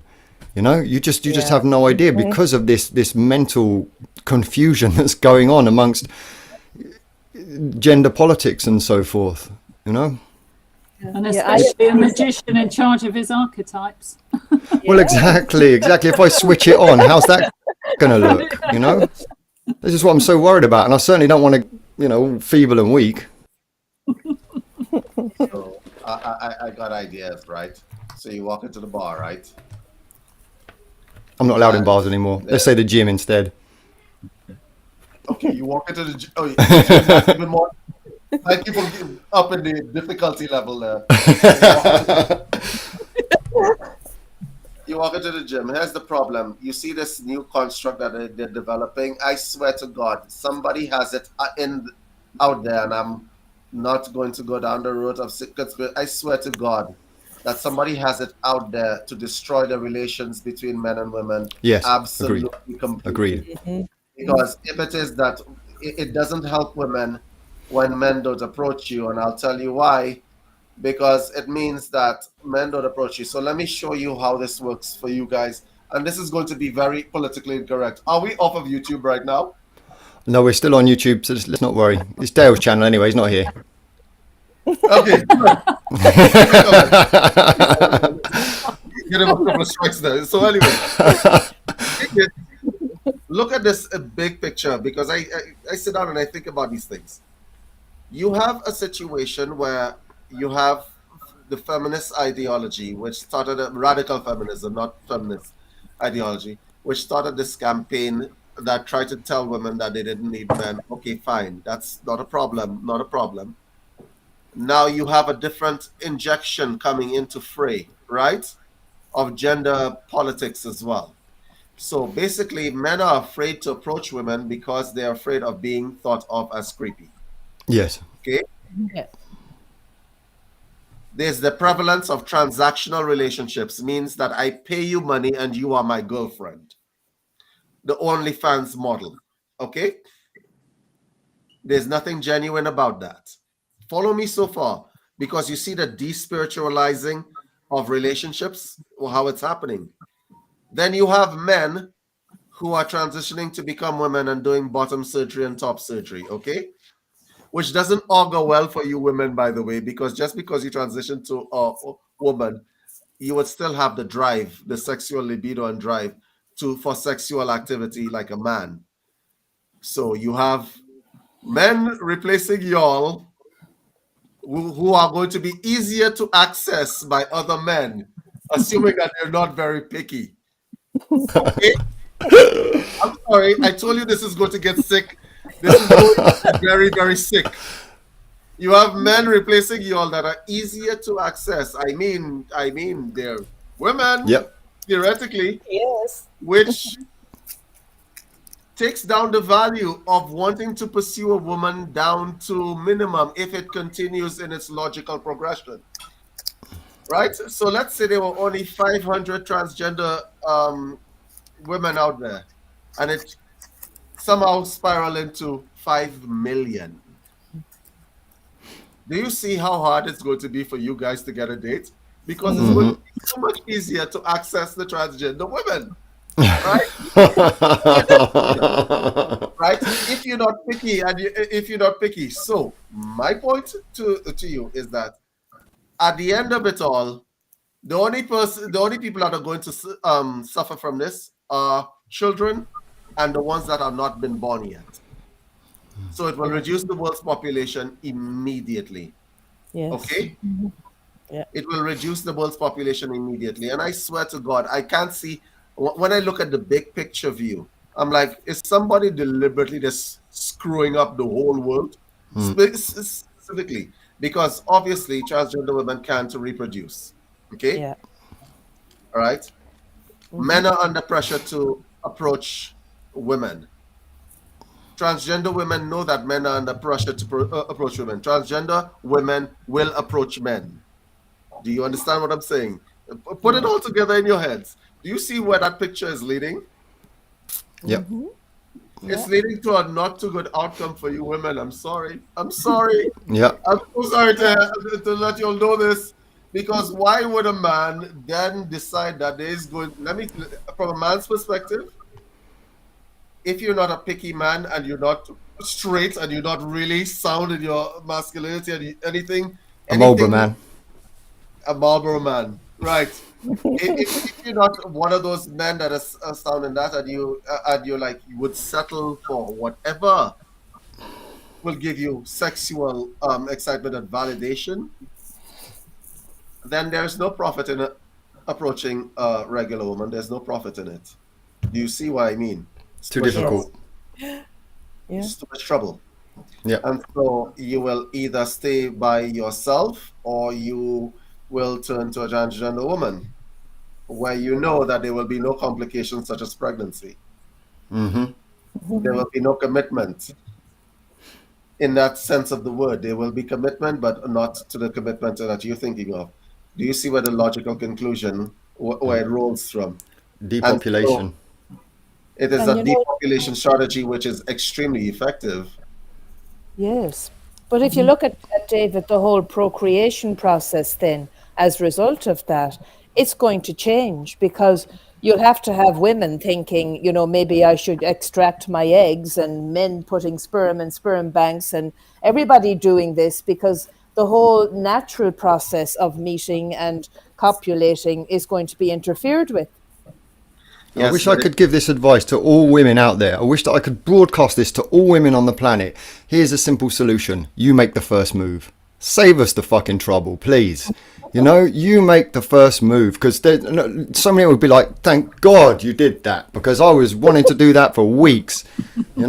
You know, you just have no idea because of this mental confusion that's going on amongst gender politics and so forth. You know. And especially a magician in charge of his archetypes. Well, exactly. If I switch it on, how's that going to look? You know, this is what I'm so worried about, and I certainly don't want to, you know, feeble and weak. So I got ideas, right? So you walk into the bar, right? I'm not allowed in bars anymore. Let's say the gym instead. Okay, you walk into the gym. Oh, that's even more. Thank you for up in the difficulty level there. You walk into the gym. Here's the problem. You see this new construct that they're developing. I swear to God, somebody has it out there, and I'm not going to go down the road of conspiracy. I swear to God that somebody has it out there to destroy the relations between men and women. Yes, absolutely, agreed. completely. Because if it is that it doesn't help women when men don't approach you, and I'll tell you why. Because it means that men don't approach you. So let me show you how this works for you guys. And this is going to be very politically incorrect. Are we off of YouTube right now? No, we're still on YouTube, so let's not worry. It's Dale's channel anyway, he's not here. Okay. Get him a couple of strikes there. So anyway, look at this big picture, because I sit down and I think about these things. You have a situation where you have the feminist ideology, which started a radical feminism, not feminist ideology, which started this campaign that tried to tell women that they didn't need men. Okay, fine. That's not a problem. Not a problem. Now you have a different injection coming into fray, right? Of gender politics as well. So basically, men are afraid to approach women because they're afraid of being thought of as creepy. Yes. Okay? Yeah. There's the prevalence of transactional relationships, means that I pay you money and you are my girlfriend. The OnlyFans model. Okay? There's nothing genuine about that. Follow me so far, because you see the despiritualizing of relationships, or how it's happening. Then you have men who are transitioning to become women and doing bottom surgery and top surgery, okay? Which doesn't augur well for you women, by the way, because just because you transition to a woman, you would still have the drive, the sexual libido and drive for sexual activity like a man. So you have men replacing y'all who are going to be easier to access by other men, assuming that they're not very picky. Okay? I'm sorry, I told you this is going to get sick. This is going to be very, very sick. You have men replacing y'all that are easier to access. I mean, they're women, Yep. theoretically, Yes. which takes down the value of wanting to pursue a woman down to minimum if it continues in its logical progression. Right? So let's say there were only 500 transgender women out there, and it somehow spiraled into 5 million. Do you see how hard it's going to be for you guys to get a date? Because it's going to be so much easier to access the transgender women. Right? Right? If you're not picky, So my point to you is that at the end of it all, the only people that are going to suffer from this are children and the ones that have not been born yet. So it will reduce the world's population immediately. Yes. Okay? Yeah. It will reduce the world's population immediately. And I swear to God, I can't see, when I look at the big picture view, I'm like, is somebody deliberately just screwing up the whole world? Specifically, because obviously transgender women can't reproduce. Okay? Yeah. All right? Men are under pressure to approach women. Transgender women know that men are under pressure to approach women. Transgender women will approach men. Do you understand what I'm saying? Put it all together in your heads. Do you see where that picture is leading? Yep. It's leading to a not too good outcome for you women. I'm sorry. Yep. I'm so sorry to let you all know this, because why would a man then decide that there is going, from a man's perspective, if you're not a picky man and you're not straight and you're not really sound in your masculinity and anything, A Marlboro man. A Marlboro man, right? if you're not one of those men that is sound in that, and you're like, you would settle for whatever will give you sexual excitement and validation, then there's no profit in approaching a regular woman. There's no profit in it. Do you see what I mean? It's Too difficult. It's too much trouble. Yeah. And so you will either stay by yourself or you will turn to a transgender woman where you know that there will be no complications such as pregnancy. There will be no commitment in that sense of the word. There will be commitment, but not to the commitment that you're thinking of. Do you see where the logical conclusion, where it rolls from? Depopulation. It is And a depopulation strategy which is extremely effective. Yes. But if you look at David, the whole procreation process then, as a result of that, it's going to change because you'll have to have women thinking, maybe I should extract my eggs, and men putting sperm in sperm banks, and everybody doing this because the whole natural process of meeting and copulating is going to be interfered with. I wish I could give this advice to all women out there. I wish that I could broadcast this to all women on the planet. Here's a simple solution. You make the first move. Save us the fucking trouble, please. You make the first move, because so many would be like, thank God you did that, because I was wanting to do that for weeks. You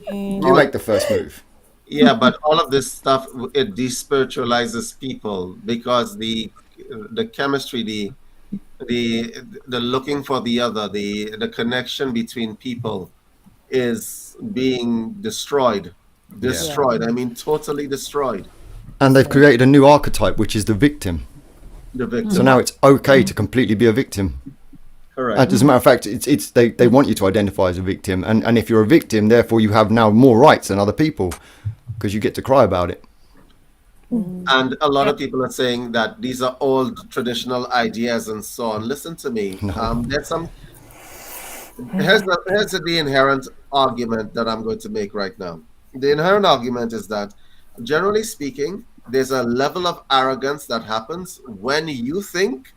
make the first move. Yeah, but all of this stuff, it despiritualizes people, because the chemistry, the looking for the other, the connection between people is being destroyed. I mean, totally destroyed. And they've created a new archetype, which is the victim. The victim. So now it's okay to completely be a victim. Correct. And as a matter of fact, they want you to identify as a victim, and if you're a victim, therefore you have now more rights than other people, because you get to cry about it. And a lot of people are saying that these are old traditional ideas and so on. Listen to me. Here's the inherent argument that I'm going to make right now. The inherent argument is that, generally speaking, there's a level of arrogance that happens when you think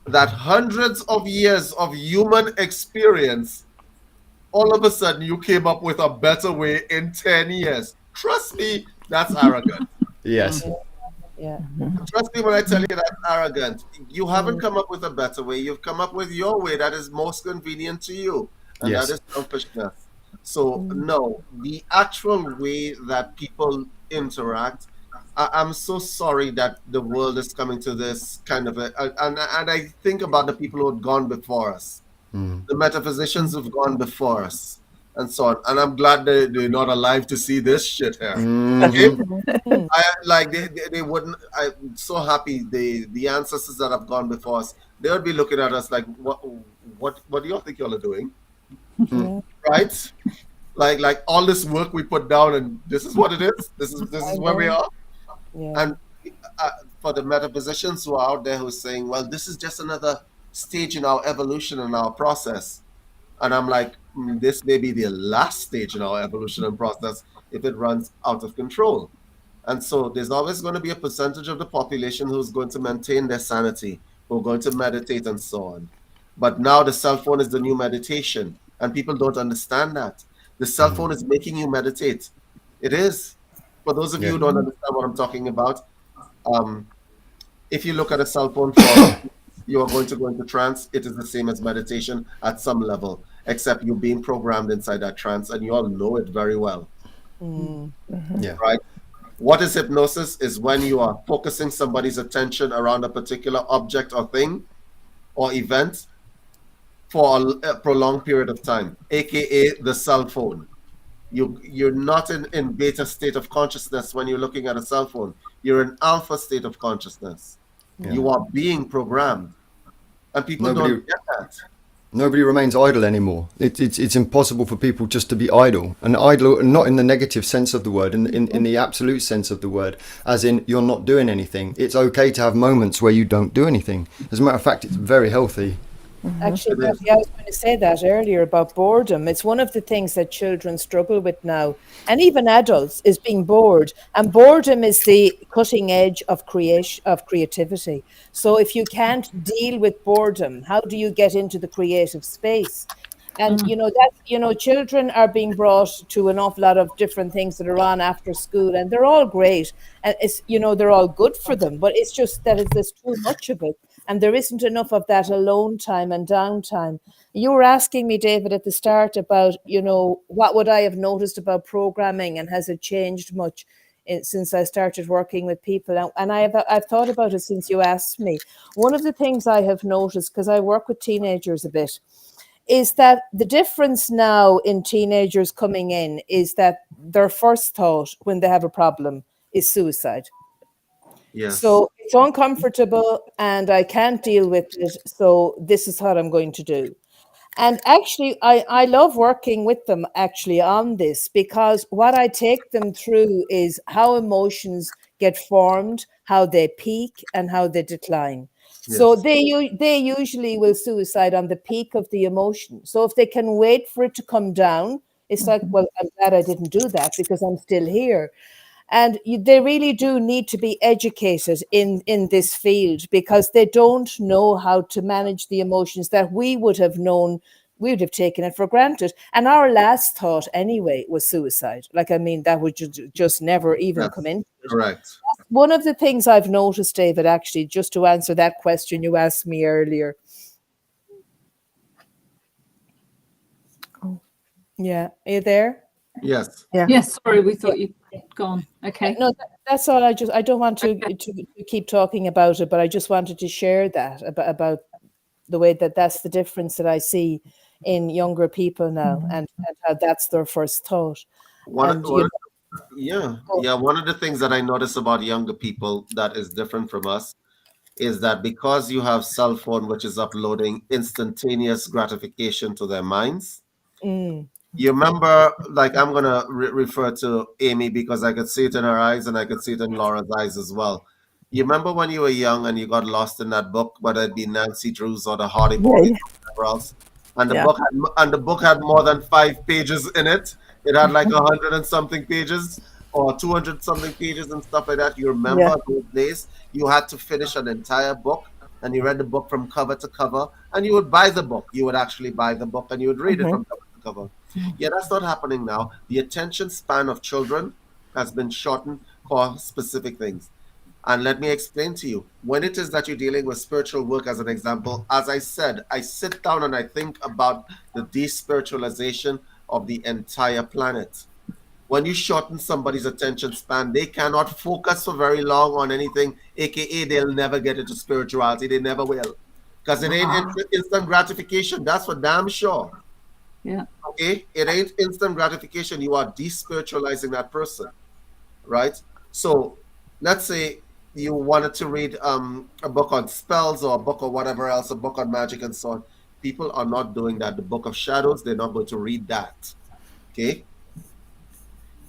that hundreds of years of human experience, all of a sudden you came up with a better way in 10 years. Trust me, that's arrogant. Yes. Yeah. Trust me when I tell you that's arrogant. You haven't come up with a better way. You've come up with your way that is most convenient to you. And that is selfishness. So, no, the actual way that people interact, I'm so sorry that the world is coming to this kind of and I think about the people who have gone before us, the metaphysicians who've gone before us, and so on. And I'm glad they're not alive to see this shit here. They wouldn't. I'm so happy the ancestors that have gone before us, they would be looking at us like, what do y'all think y'all are doing? Right? Like all this work we put down, and this is what it is. This is where we are. Yeah. And for the metaphysicians who are out there who are saying, well, this is just another stage in our evolution and our process. And I'm like, this may be the last stage in our evolution and process if it runs out of control. And so there's always going to be a percentage of the population who's going to maintain their sanity, who are going to meditate and so on. But now the cell phone is the new meditation, and people don't understand that. The cell phone is making you meditate. It is. For those of you who don't understand what I'm talking about, if you look at a cell phone for you are going to go into trance, it is the same as meditation at some level, except you're being programmed inside that trance, and you all know it very well. Right? What is hypnosis? Is when you are focusing somebody's attention around a particular object or thing or event for a prolonged period of time, aka the cell phone. You're not in beta state of consciousness when you're looking at a cell phone. You're in alpha state of consciousness. You are being programmed, and people don't get that. Nobody remains idle anymore. It's impossible for people just to be idle, and idle not in the negative sense of the word, in the absolute sense of the word, as in you're not doing anything. It's okay to have moments where you don't do anything. As a matter of fact, it's very healthy. Actually, I was going to say that earlier about boredom. It's one of the things that children struggle with now, and even adults, is being bored. And boredom is the cutting edge of creativity. So if you can't deal with boredom, how do you get into the creative space? And children are being brought to an awful lot of different things that are on after school, and they're all great, and it's they're all good for them. But it's just that there's too much of it. And there isn't enough of that alone time and downtime. You were asking me, David, at the start about, what would I have noticed about programming, and has it changed much since I started working with people? And I've thought about it since you asked me. One of the things I have noticed, because I work with teenagers a bit, is that the difference now in teenagers coming in is that their first thought when they have a problem is suicide. Yes. So it's uncomfortable and I can't deal with it. So this is what I'm going to do. And actually, I love working with them actually on this, because what I take them through is how emotions get formed, how they peak, and how they decline. So Yes. they usually will suicide on the peak of the emotion. So if they can wait for it to come down, it's like, well, I'm glad I didn't do that because I'm still here. And they really do need to be educated in this field, because they don't know how to manage the emotions that we would have known. We would have taken it for granted, and our last thought anyway was suicide. Like, I mean, that would just never even come Yes. into it. Correct. One of the things I've noticed, David, actually, just to answer that question you asked me earlier. Oh. Yeah, are you there? Yes. Yeah. Yes, sorry, we thought you'd gone. Okay. No, that's all. I don't want to keep talking about it, but I just wanted to share that about the way that's the difference that I see in younger people now, and how that's their first thought. And One of the things that I notice about younger people that is different from us is that because you have cell phone, which is uploading instantaneous gratification to their minds. You remember, like, I'm gonna refer to Amy because I could see it in her eyes and I could see it in Laura's eyes as well. You remember when you were young and you got lost in that book, whether it be Nancy Drews or the Hardy Boys or whatever else, and the book had more than 5 pages in it. It had like 100 and something pages or 200 something pages and stuff like that. You remember those days? You had to finish an entire book, and you read the book from cover to cover, and you would buy the book. You would actually buy the book and you would read it from cover to cover. Yeah, that's not happening now. The attention span of children has been shortened for specific things. And let me explain to you, when it is that you're dealing with spiritual work, as an example, as I said, I sit down and I think about the despiritualization of the entire planet. When you shorten somebody's attention span, they cannot focus for very long on anything, aka they'll never get into spirituality. They never will. Because it ain't instant gratification. That's for damn sure. Yeah. Okay? It ain't instant gratification. You are despiritualizing that person. Right? So let's say you wanted to read a book on spells or a book or whatever else, a book on magic and so on. People are not doing that. The Book of Shadows, they're not going to read that. Okay?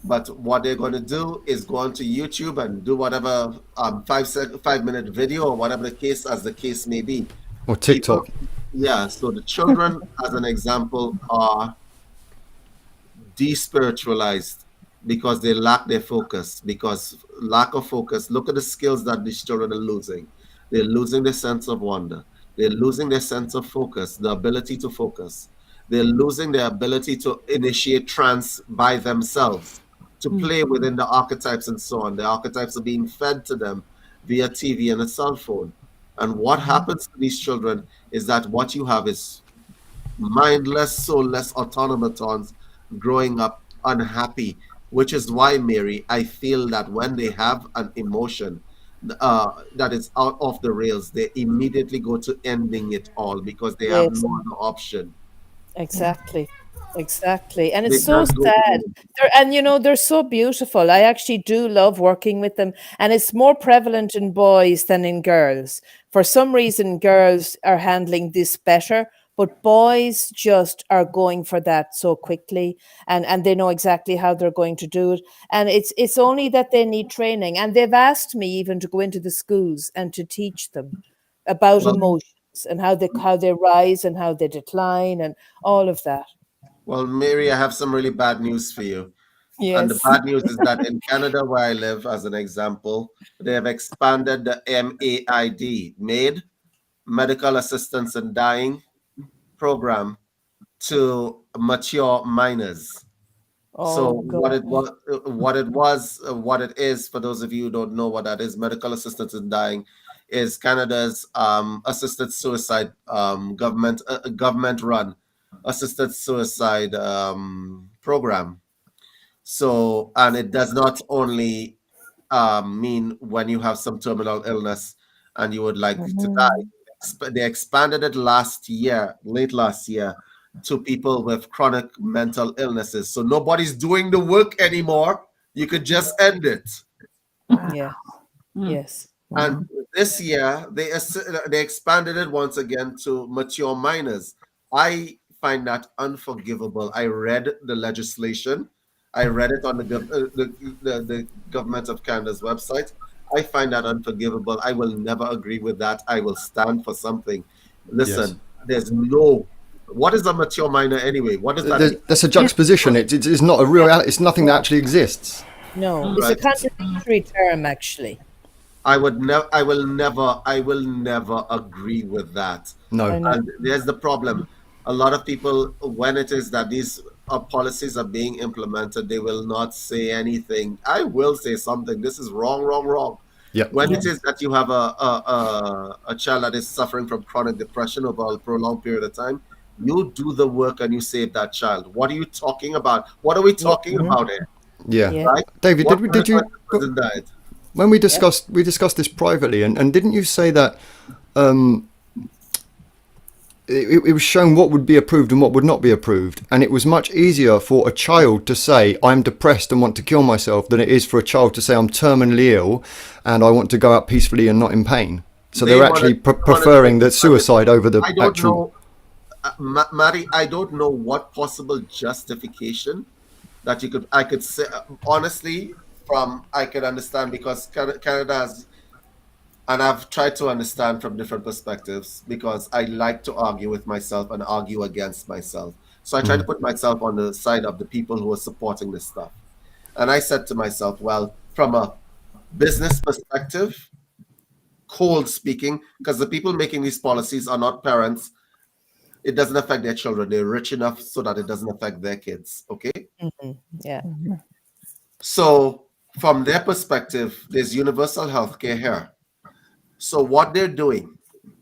But what they're going to do is go onto YouTube and do whatever 5-minute video or whatever the case may be. Or TikTok. So the children, as an example, are despiritualized because they lack their focus. Because lack of focus, look at the skills that these children are losing. They're losing their sense of wonder. They're losing their sense of focus, the ability to focus. They're losing their ability to initiate trance by themselves, to play within the archetypes and so on. The archetypes are being fed to them via TV and a cell phone. And what happens to these children is that what you have is mindless, soulless automatons growing up unhappy, which is why, Mary, I feel that when they have an emotion that is out of the rails, they immediately go to ending it all because they have no other option. Exactly. And They it's so can't go sad. They're so beautiful. I actually do love working with them. And it's more prevalent in boys than in girls. For some reason, girls are handling this better, but boys just are going for that so quickly, and they know exactly how they're going to do it. And it's only that they need training. And they've asked me even to go into the schools and to teach them about emotions and how they rise and how they decline and all of that. Well, Mary, I have some really bad news for you. And the Yes. bad news is that in Canada, where I live, as an example, they have expanded the MAID, Medical Assistance in Dying program, to mature minors. So Oh what God. what it is, for those of you who don't know what that is, medical assistance in dying is Canada's assisted suicide government run assisted suicide program. So, and it does not only mean when you have some terminal illness and you would like to die. They expanded it late last year, to people with chronic mental illnesses. So nobody's doing the work anymore. You could just end it. Yeah. Yes. And this year, they expanded it once again to mature minors. I find that unforgivable. I read the legislation. I read it on the government of Canada's website. I find that unforgivable. I will never agree with that. I will stand for something. Listen, there's no. What is a mature minor anyway? What does that mean? That's a juxtaposition. It's not a real. It's nothing that actually exists. No, it's a contradictory term, actually. I will never agree with that. No. And there's the problem. A lot of people, when it is that these policies are being implemented, they will not say anything. I will say something. This is wrong, wrong, wrong. Yep. When it is that you have a child that is suffering from chronic depression over a prolonged period of time, you do the work and you save that child. What are you talking about? What are we talking about here? Yeah. Right? David, did you? When we discussed this privately, and didn't you say that it was shown what would be approved and what would not be approved, and it was much easier for a child to say I'm depressed and want to kill myself than it is for a child to say I'm terminally ill and I want to go out peacefully and not in pain. So they're actually preferring the suicide over the actual. Maddie, I don't know what possible justification that I could say honestly. I can understand because Canada has, and I've tried to understand from different perspectives because I like to argue with myself and argue against myself. So I try to put myself on the side of the people who are supporting this stuff. And I said to myself, well, from a business perspective, cold speaking, because the people making these policies are not parents, it doesn't affect their children. They're rich enough so that it doesn't affect their kids. Okay? Mm-hmm. Yeah. So from their perspective, there's universal healthcare here. So what they're doing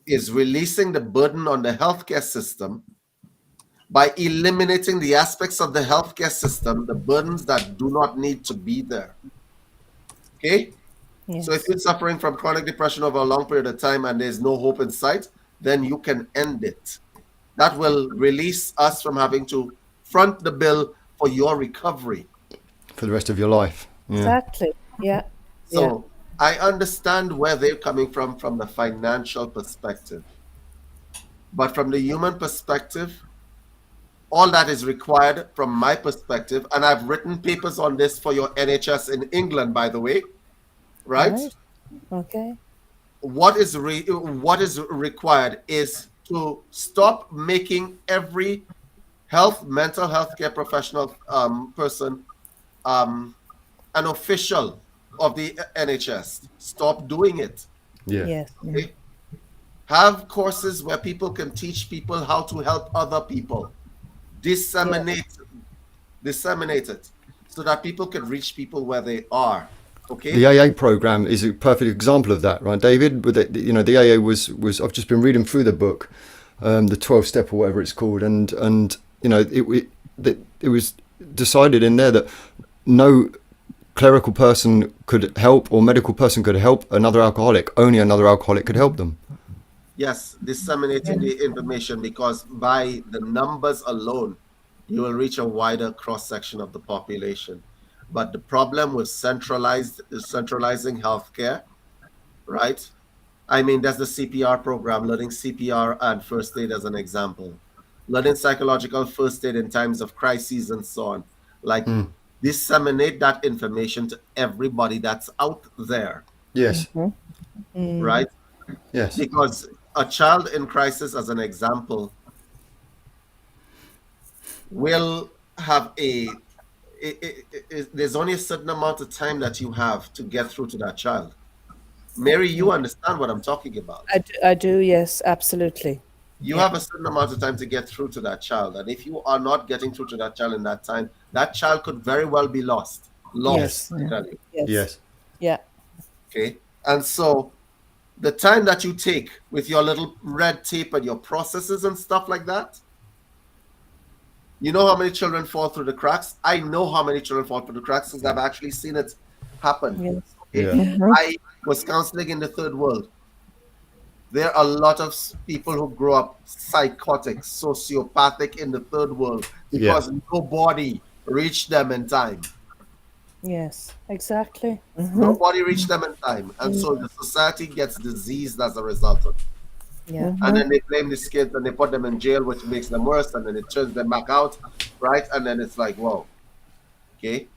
is releasing the burden on the healthcare system by eliminating the aspects of the healthcare system, the burdens that do not need to be there. Okay? Yes. So if you're suffering from chronic depression over a long period of time and there's no hope in sight, then you can end it. That will release us from having to front the bill for your recovery. For the rest of your life. Yeah. Exactly. Yeah. So I understand where they're coming from the financial perspective. But from the human perspective, all that is required from my perspective, and I've written papers on this for your NHS in England, by the way, right? Okay. What is required is to stop making every mental health care professional person an official of the NHS. Stop doing it. Yeah. Yes. Okay? Have courses where people can teach people how to help other people. Disseminate it so that people can reach people where they are. Okay. The AA program is a perfect example of that, right, David? The AA was I've just been reading through the book, the 12 step or whatever it's called, and it was decided in there that no clerical person could help or medical person could help another alcoholic. Only another alcoholic could help them. Yes, disseminating the information, because by the numbers alone, you will reach a wider cross-section of the population. But the problem with centralizing healthcare, right? I mean, there's the CPR program, learning CPR and first aid as an example. Learning psychological first aid in times of crises and so on. Like, disseminate that information to everybody that's out there. Yes. Right? Yes. Because a child in crisis, as an example, will have there's only a certain amount of time that you have to get through to that child. Mary, you understand what I'm talking about. I do, yes, absolutely. You have a certain amount of time to get through to that child. And if you are not getting through to that child in that time, that child could very well be lost. Yes. I tell you. Yes. Yeah. Okay. And so the time that you take with your little red tape and your processes and stuff like that, you know how many children fall through the cracks? I know how many children fall through the cracks because I've actually seen it happen. Yes. Okay? I was counseling in the third world. There are a lot of people who grow up psychotic, sociopathic in the third world because nobody reached them in time. Yes, exactly. Nobody reached them in time. And so the society gets diseased as a result of it. Yeah. And then they blame these kids and they put them in jail, which makes them worse, and then it turns them back out, right? And then it's like, whoa, okay?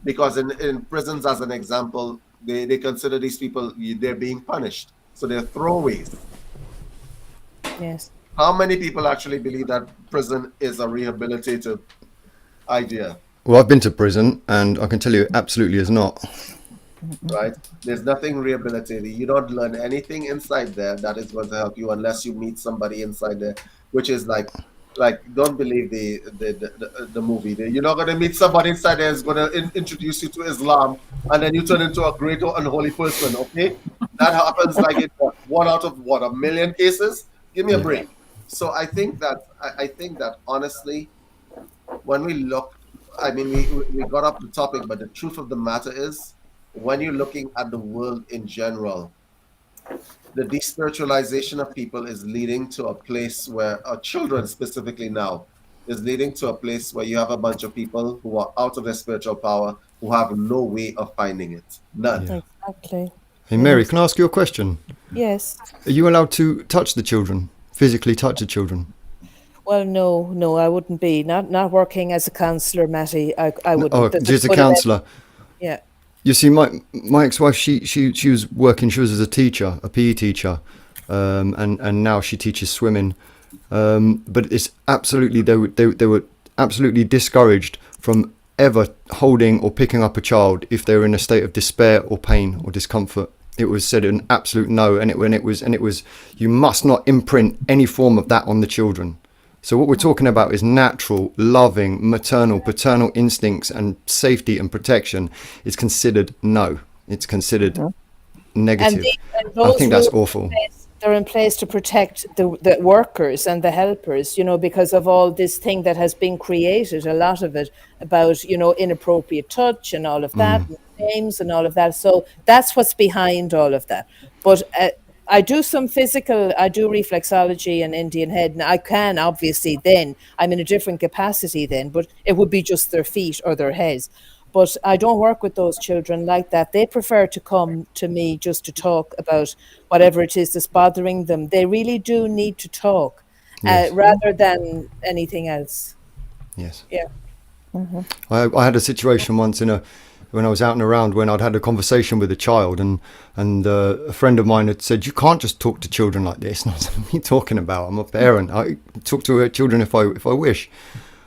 Because in prisons, as an example, they consider these people, they're being punished. So they're throwaways. Yes. How many people actually believe that prison is a rehabilitative idea? Well, I've been to prison, and I can tell you it absolutely is not. Right? There's nothing rehabilitating. You don't learn anything inside there that is going to help you unless you meet somebody inside there, which is like don't believe the movie. You're not going to meet somebody inside there who's going to introduce you to Islam, and then you turn into a great or unholy person. Okay, that happens like in one out of a million cases. Give me a break. So I think that honestly, when we look, I mean, we got up the topic, but the truth of the matter is, when you're looking at the world in general, the despiritualization of people is leading to a place where, children specifically now, is leading to a place where you have a bunch of people who are out of their spiritual power, who have no way of finding it. None. Yeah. Exactly. Hey, Mary, can I ask you a question? Yes. Are you allowed to touch the children, physically touch the children? Well, no, I wouldn't be. Not working as a counsellor, Matty. I wouldn't. Oh, just a counsellor. Yeah. You see, my ex-wife, she was working. She was as a teacher, a PE teacher, and now she teaches swimming. But it's absolutely they were absolutely discouraged from ever holding or picking up a child if they were in a state of despair or pain or discomfort. It was said an absolute no, and it was you must not imprint any form of that on the children. So what we're talking about is natural, loving, maternal, paternal instincts and safety and protection is considered no. It's considered negative. And I think that's rules awful. They're in place to protect the workers and the helpers, because of all this thing that has been created, a lot of it about, inappropriate touch and all of that, and names and all of that. So that's what's behind all of that. But I do some I do reflexology and Indian head, and I can obviously then, I'm in a different capacity then, but it would be just their feet or their heads. But I don't work with those children like that. They prefer to come to me just to talk about whatever it is that's bothering them. They really do need to talk rather than anything else. Yes. Yeah. I had a situation once when I was out and around when I'd had a conversation with a child and a friend of mine had said, you can't just talk to children like this. And I said, what are you talking about? I'm a parent. I talk to children if I wish.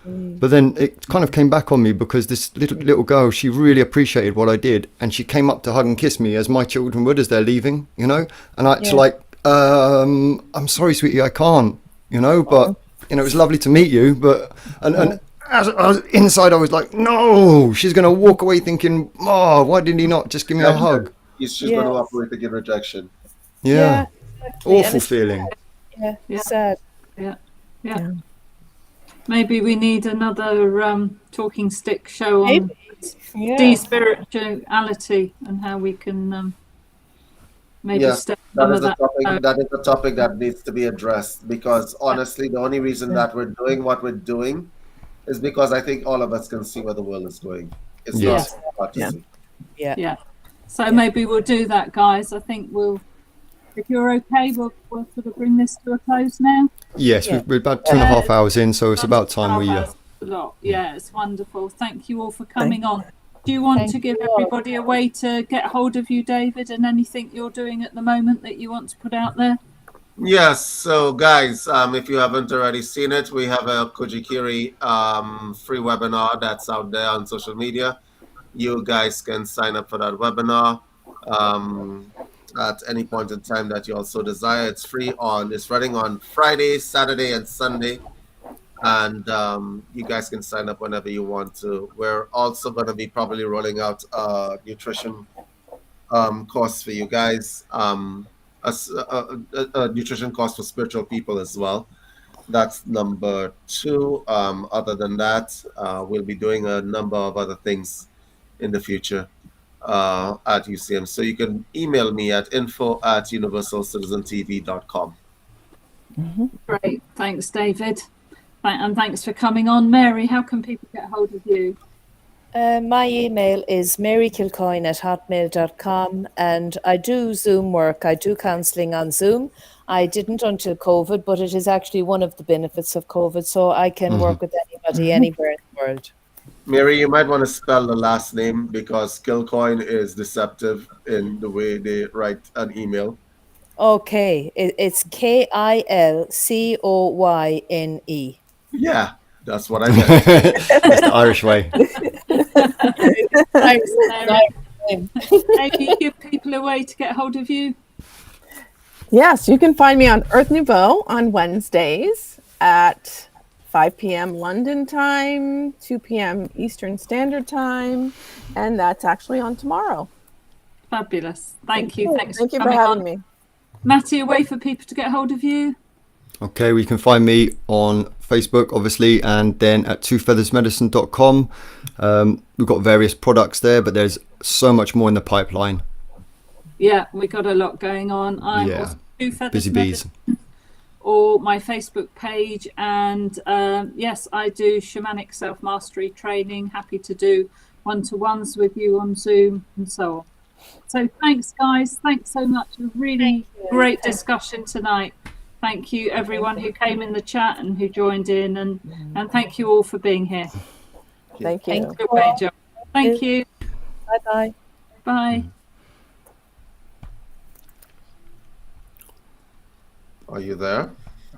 But then it kind of came back on me because this little girl, she really appreciated what I did. And she came up to hug and kiss me as my children would as they're leaving, And I had to I'm sorry, sweetie, I can't, but, it was lovely to meet you. But, and as I was inside, I was like, no, she's going to walk away thinking, oh, why did he not just give me a hug? He's just going to operate to give rejection. Yeah. Exactly. Awful feeling. Yeah, sad. Yeah. Maybe we need another talking stick show on despirituality and how we can step that is a topic that needs to be addressed, because honestly, the only reason that we're doing what we're doing is because I think all of us can see where the world is going. It's not hard to see. Yeah. So maybe we'll do that, guys. I think if you're okay, we'll sort of bring this to a close now. Yes, we're about 2.5 hours in, so it's about time we... Yeah, it's wonderful. Thank you all for coming on. Do you want to give everybody a way to get hold of you, David, and anything you're doing at the moment that you want to put out there? Yes, so guys, if you haven't already seen it, we have a Kujikiri free webinar that's out there on social media. You guys can sign up for that webinar at any point in time that you also desire. It's free it's running on Friday, Saturday, and Sunday. And you guys can sign up whenever you want to. We're also going to be probably rolling out a nutrition course for you guys. A nutrition course for spiritual people as well. That's number 2. Other than that, we'll be doing a number of other things in the future at UCM. So you can email me at info@universalcitizentv.com. Great. Thanks, David. And thanks for coming on. Mary, how can people get hold of you? My email is marykilcoyne@hotmail.com, and I do Zoom work. I do counselling on Zoom. I didn't until COVID, but it is actually one of the benefits of COVID. So I can work with anybody anywhere in the world. Mary, you might want to spell the last name because Kilcoyne is deceptive in the way they write an email. Okay, it's Kilcoyne. Yeah, that's what I meant. That's the Irish way. Maybe give people a way to get hold of you. Yes, you can find me on Earth Nouveau on Wednesdays at 5 p.m. London time, 2 p.m. Eastern Standard Time, and that's actually on tomorrow. Fabulous. Thank you. Thanks Thank you for coming having on. me. Matty, a way for people to get hold of you? Okay, we can find me on Facebook, obviously, and then at twofeathersmedicine.com. We've got various products there, but there's so much more in the pipeline. Yeah, we got a lot going on. I'm also Two Feathers Busy bees. Medicine, or my Facebook page, and yes, I do shamanic self-mastery training. Happy to do one-to-ones with you on Zoom and so on. So thanks, guys. Thanks so much. A really great discussion tonight. Thank you, everyone who came in the chat and who joined in, and thank you all for being here. Thank you. Thank you. Bye-bye. Bye. Are you there?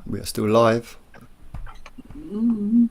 We are still live. Mm-hmm.